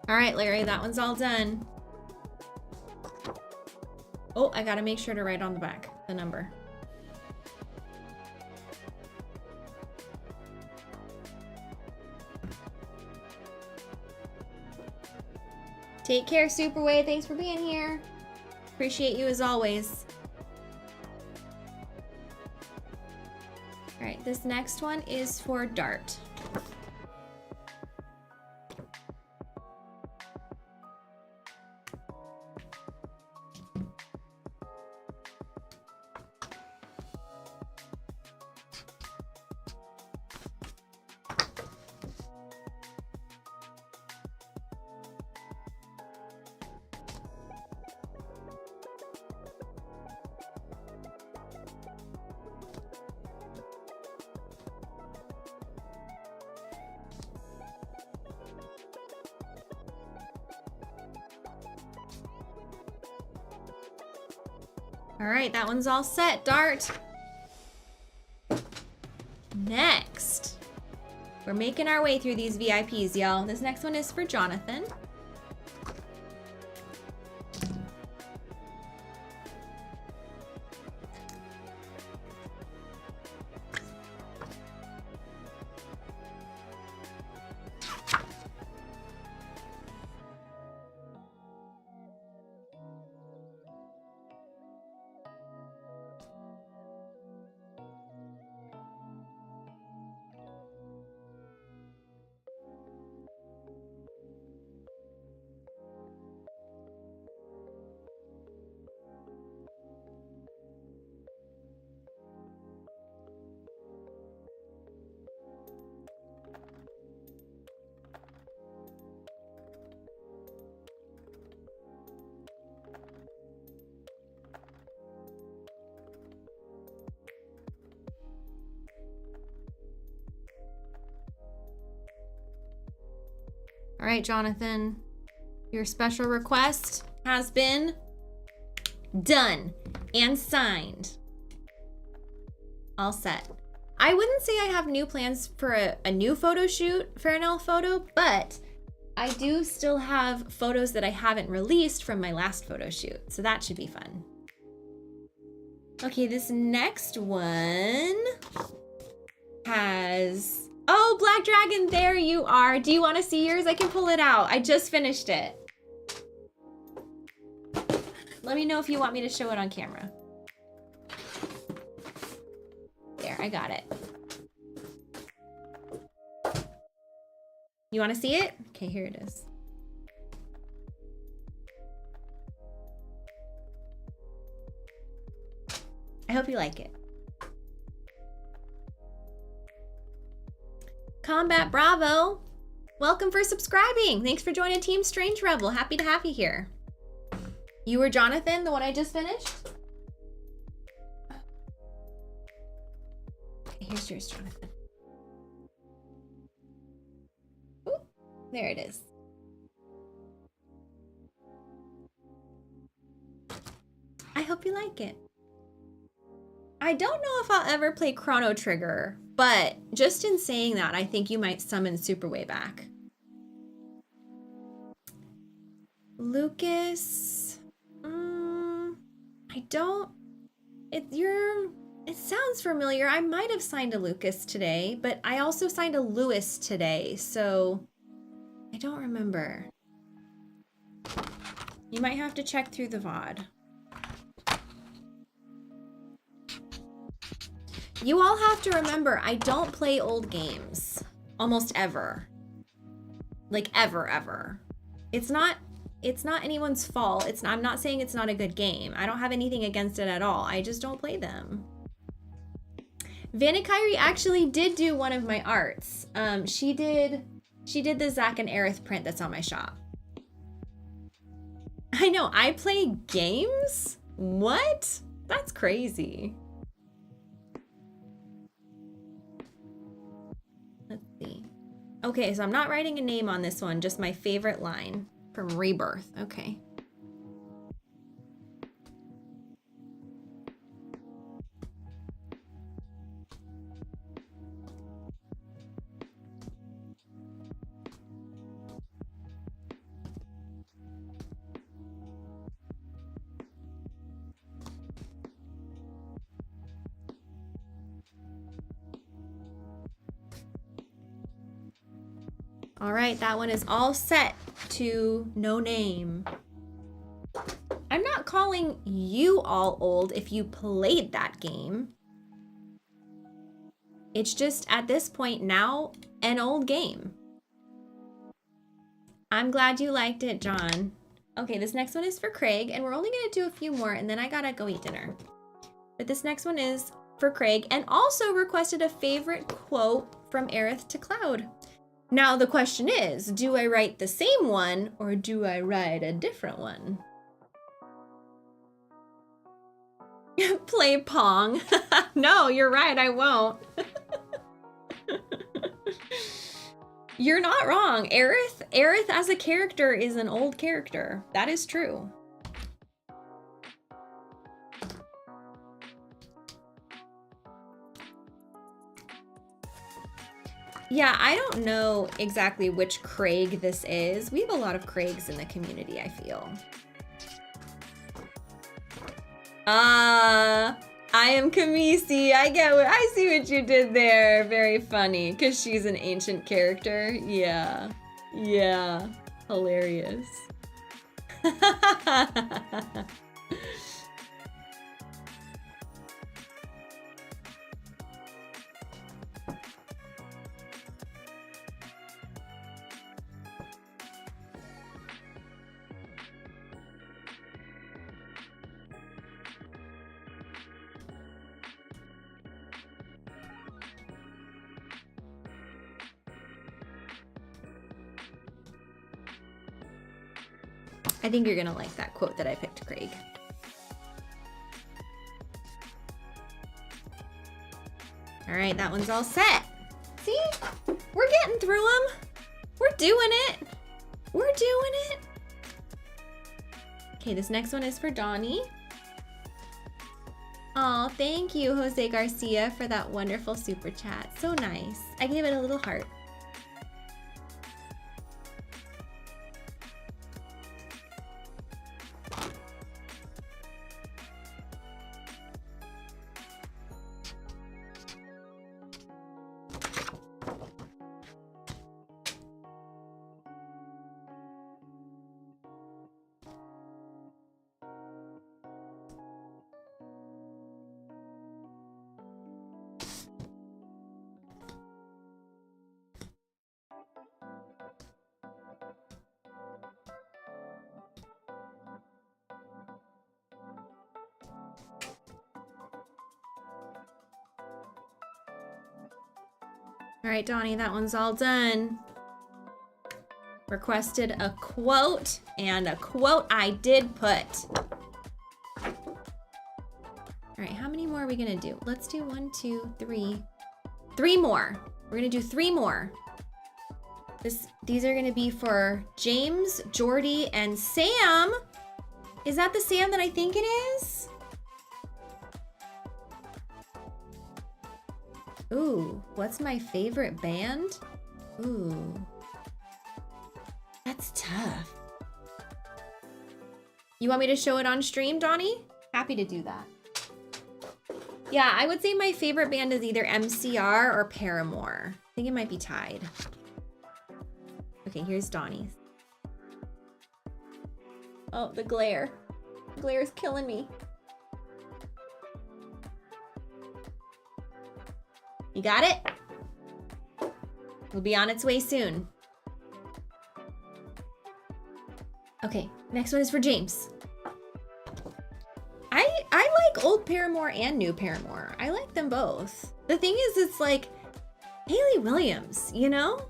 Speaker 1: All right, Larry, that one's all done. Oh, I gotta make sure to write on the back the number. Take care, Superway. Thanks for being here. Appreciate you as always. All right, this next one is for Dart. All right, that one's all set, Dart. Next, we're making our way through these VIPs, y'all. This next one is for Jonathan. All right, Jonathan, your special request has been done and signed. All set. I wouldn't say I have new plans for a new photo shoot for an elf photo, but I do still have photos that I haven't released from my last photo shoot, so that should be fun. Okay, this next one has... Oh, Black Dragon, there you are. Do you want to see yours? I can pull it out. I just finished it. Let me know if you want me to show it on camera. There, I got it. You want to see it? Okay, here it is. I hope you like it. Combat Bravo, welcome for subscribing. Thanks for joining Team Strange Rebel. Happy to have you here. You were Jonathan, the one I just finished? Okay, here's yours, Jonathan. Ooh, there it is. I hope you like it. I don't know if I'll ever play Chrono Trigger, but just in saying that, I think you might summon Superway back. Lucas, I don't, it sounds familiar. I might have signed a Lucas today, but I also signed a Lewis today, so I don't remember. You might have to check through the VOD. You all have to remember, I don't play old games. Almost ever. Like ever. It's not anyone's fault. I'm not saying it's not a good game. I don't have anything against it at all. I just don't play them. Vanna Kyrie actually did do one of my arts. She did the Zach and Aerith print that's on my shop. I know, I play games? What? That's crazy. Let's see. Okay, so I'm not writing a name on this one, just my favorite line from Rebirth. Okay. All right, that one is all set to no name. I'm not calling you all old if you played that game. It's just at this point now an old game. I'm glad you liked it, John. Okay, this next one is for Craig, and we're only gonna do a few more, and then I gotta go eat dinner. But this next one is for Craig, and also requested a favorite quote from Aerith to Cloud. Now the question is, do I write the same one, or do I write a different one? Play Pong. No, you're right, I won't. You're not wrong. Aerith as a character is an old character. That is true. Yeah, I don't know exactly which Craig this is. We have a lot of Craigs in the community, I feel. I am Kamisi. I see what you did there. Very funny, because she's an ancient character. Yeah. Yeah. Hilarious. I think you're gonna like that quote that I picked, Craig. All right, that one's all set. See? We're getting through them. We're doing it. We're doing it. Okay, this next one is for Donnie. Oh, thank you, Jose Garcia, for that wonderful super chat. So nice. I gave it a little heart. All right, Donnie, that one's all done. Requested a quote, and a quote I did put. All right, how many more are we gonna do? Let's do 1, 2, 3. 3 more. We're gonna do 3 more. These are gonna be for James, Jordy, and Sam. Is that the Sam that I think it is? Ooh, what's my favorite band? Ooh. That's tough. You want me to show it on stream, Donnie? Happy to do that. Yeah, I would say my favorite band is either MCR or Paramore. I think it might be tied. Okay, here's Donnie's. Oh, the glare. The glare is killing me. You got it? It'll be on its way soon. Okay, next one is for James. I like old Paramore and new Paramore. I like them both. The thing is, it's like Hayley Williams, you know?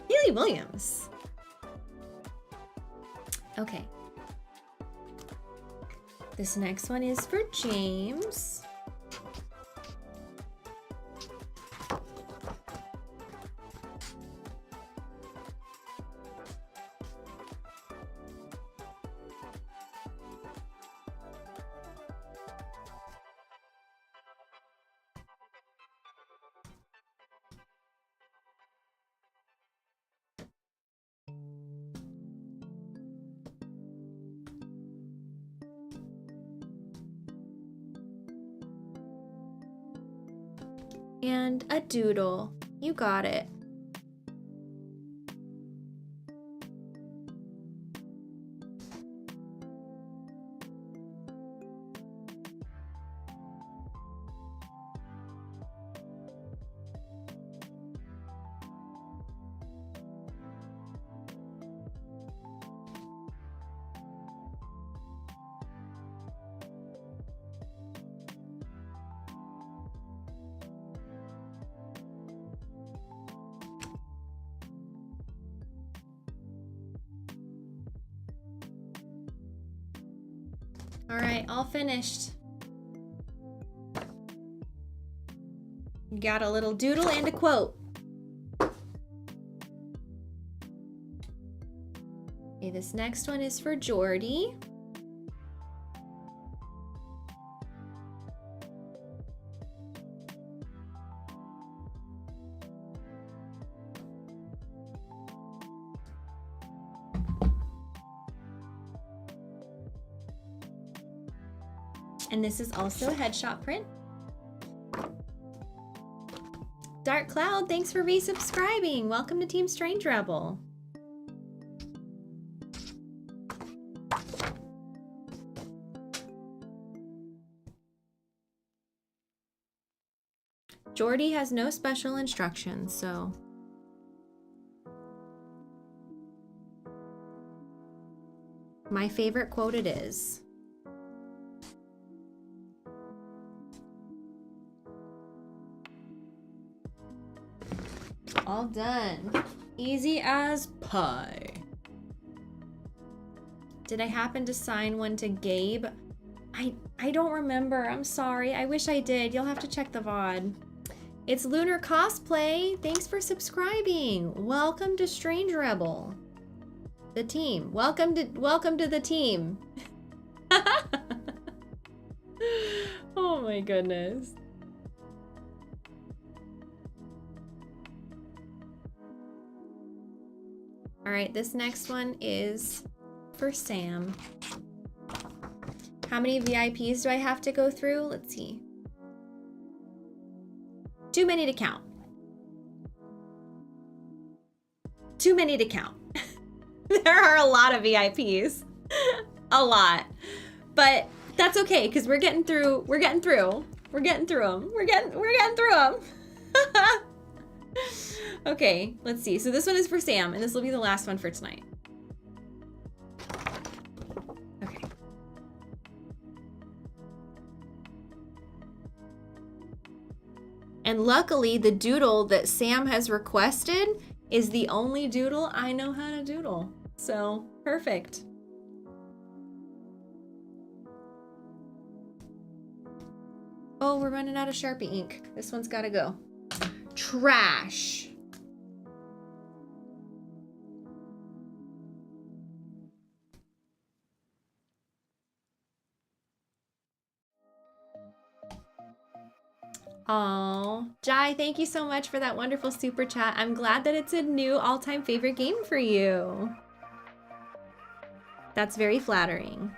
Speaker 1: Hayley Williams. Okay. This next one is for James. And a doodle. You got it. All right, all finished. Got a little doodle and a quote. Okay, this next one is for Jordy. And this is also a headshot print. Dark Cloud, thanks for resubscribing. Welcome to Team Strange Rebel. Jordy has no special instructions, so. My favorite quote it is. All done. Easy as pie. Did I happen to sign one to Gabe? I don't remember. I'm sorry. I wish I did. You'll have to check the VOD. It's Lunar Cosplay. Thanks for subscribing. Welcome to Strange Rebel. The team. Welcome to the team. Oh my goodness. All right, this next one is for Sam. How many VIPs do I have to go through? Let's see. Too many to count. Too many to count. There are a lot of VIPs. A lot. But that's okay, because we're getting through them. We're getting through them. Okay, let's see. So this one is for Sam, and this will be the last one for tonight. Okay. And luckily, the doodle that Sam has requested is the only doodle I know how to doodle. So, perfect. Oh, we're running out of Sharpie ink. This one's gotta go. Trash. Oh, Jai, thank you so much for that wonderful super chat. I'm glad that it's a new all-time favorite game for you. That's very flattering.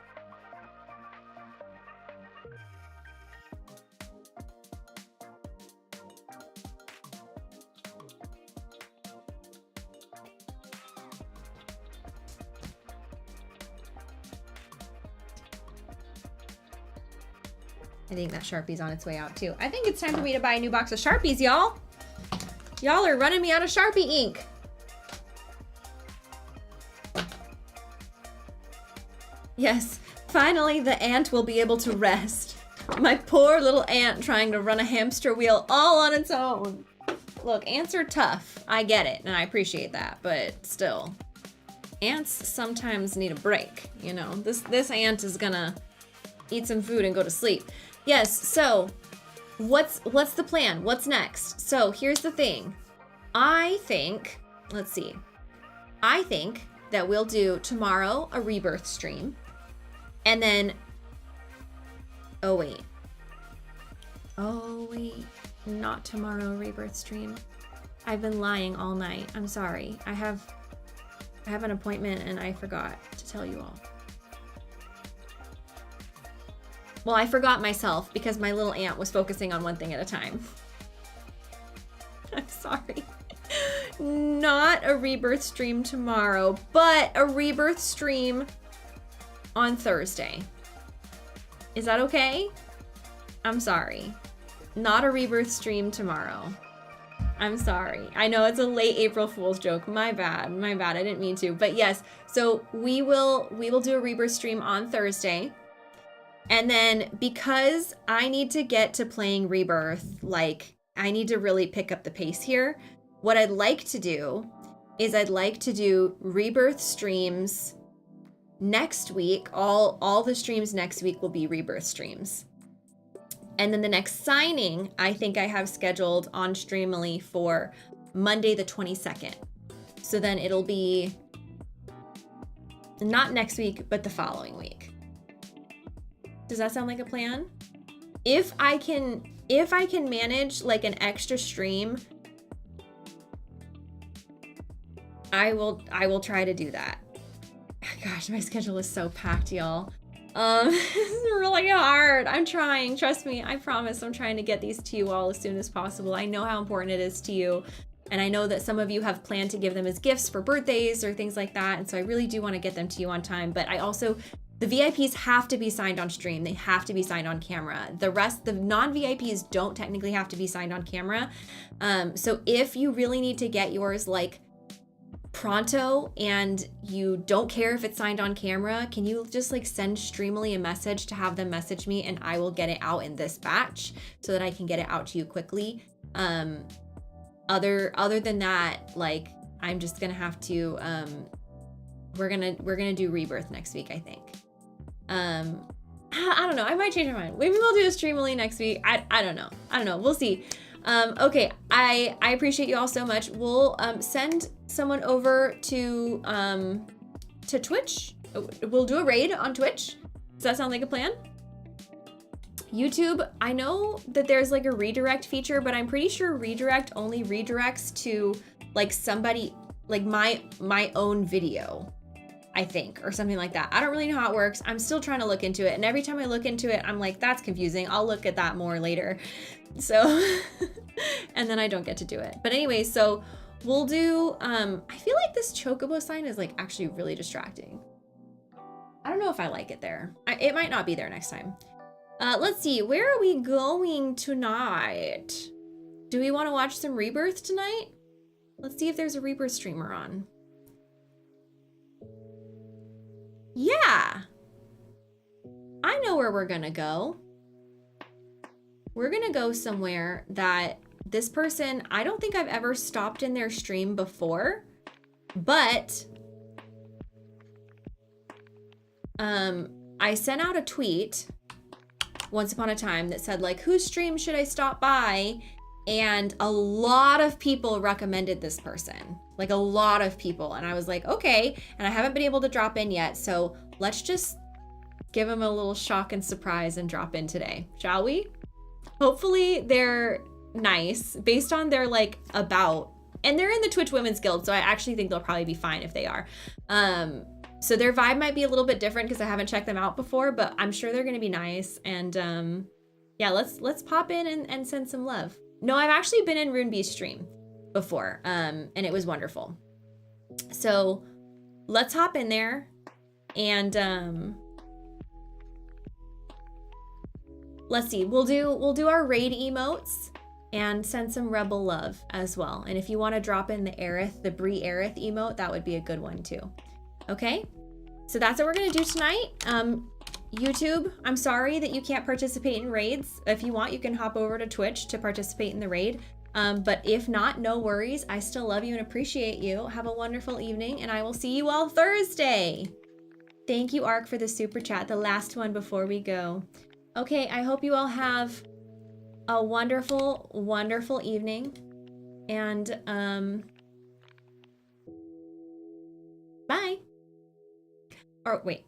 Speaker 1: I think that Sharpie's on its way out too. I think it's time for me to buy a new box of Sharpies, y'all. Y'all are running me out of Sharpie ink. Yes, finally the ant will be able to rest. My poor little ant trying to run a hamster wheel all on its own. Look, ants are tough. I get it, and I appreciate that, but still. Ants sometimes need a break, you know? This ant is gonna eat some food and go to sleep. Yes, so what's the plan? What's next? So here's the thing. I think, let's see. I think that we'll do tomorrow a Rebirth stream. And then, oh wait, not tomorrow a Rebirth stream. I've been lying all night. I'm sorry. I have an appointment and I forgot to tell you all. Well, I forgot myself because my little ant was focusing on one thing at a time. I'm sorry. Not a Rebirth stream tomorrow, but a Rebirth stream on Thursday. Is that okay? I'm sorry. Not a Rebirth stream tomorrow. I'm sorry. I know it's a late April Fool's joke. My bad. I didn't mean to. But yes, so we will do a Rebirth stream on Thursday. And then because I need to get to playing Rebirth, like I need to really pick up the pace here. What I'd like to do is I'd like to do Rebirth streams next week, all the streams next week will be Rebirth streams. And then the next signing, I think I have scheduled on Streamily for Monday the 22nd. So then it'll be not next week, but the following week. Does that sound like a plan? If I can manage like an extra stream, I will try to do that. Gosh, my schedule is so packed, y'all. This is really hard. I'm trying, trust me, I promise I'm trying to get these to you all as soon as possible. I know how important it is to you. And I know that some of you have planned to give them as gifts for birthdays or things like that. And so I really do want to get them to you on time. But I also, the VIPs have to be signed on stream. They have to be signed on camera. The rest, the non-VIPs don't technically have to be signed on camera. So if you really need to get yours like pronto and you don't care if it's signed on camera, can you just like send Streamily a message to have them message me and I will get it out in this batch so that I can get it out to you quickly. Other than that, like I'm just gonna have to we're gonna do Rebirth next week, I think. I don't know, I might change my mind. Maybe we'll do a Streamily next week. I don't know, we'll see. Okay, I appreciate you all so much. We'll send someone over to Twitch. We'll do a raid on Twitch. Does that sound like a plan? YouTube, I know that there's like a redirect feature, but I'm pretty sure redirect only redirects to like somebody, like my own video, I think, or something like that. I don't really know how it works. I'm still trying to look into it. And every time I look into it, I'm like, that's confusing. I'll look at that more later. So, and then I don't get to do it. But anyway, so we'll do, I feel like this Chocobo sign is like actually really distracting. I don't know if I like it there. It might not be there next time. Let's see, where are we going tonight? Do we want to watch some Rebirth tonight? Let's see if there's a Rebirth streamer on. Yeah, I know where we're gonna go. We're gonna go somewhere that this person, I don't think I've ever stopped in their stream before, but I sent out a tweet once upon a time that said like, whose stream should I stop by? And a lot of people recommended this person, like a lot of people. And I was like, okay, and I haven't been able to drop in yet. So let's just give them a little shock and surprise and drop in today, shall we? Hopefully they're nice based on their like about, and they're in the Twitch Women's Guild. So I actually think they'll probably be fine if they are. So their vibe might be a little bit different because I haven't checked them out before, but I'm sure they're gonna be nice. And yeah, let's pop in and send some love. No, I've actually been in RuneBee's stream before, and it was wonderful. So let's hop in there and let's see, we'll do our raid emotes and send some rebel love as well. And if you want to drop in the Aerith, the Brie Aerith emote, that would be a good one too. Okay, so that's what we're gonna do tonight. YouTube, I'm sorry that you can't participate in raids. If you want, you can hop over to Twitch to participate in the raid. But if not, no worries. I still love you and appreciate you. Have a wonderful evening, and I will see you all Thursday. Thank you, Ark, for the super chat, the last one before we go. Okay, I hope you all have a wonderful, wonderful evening. And bye. Or wait.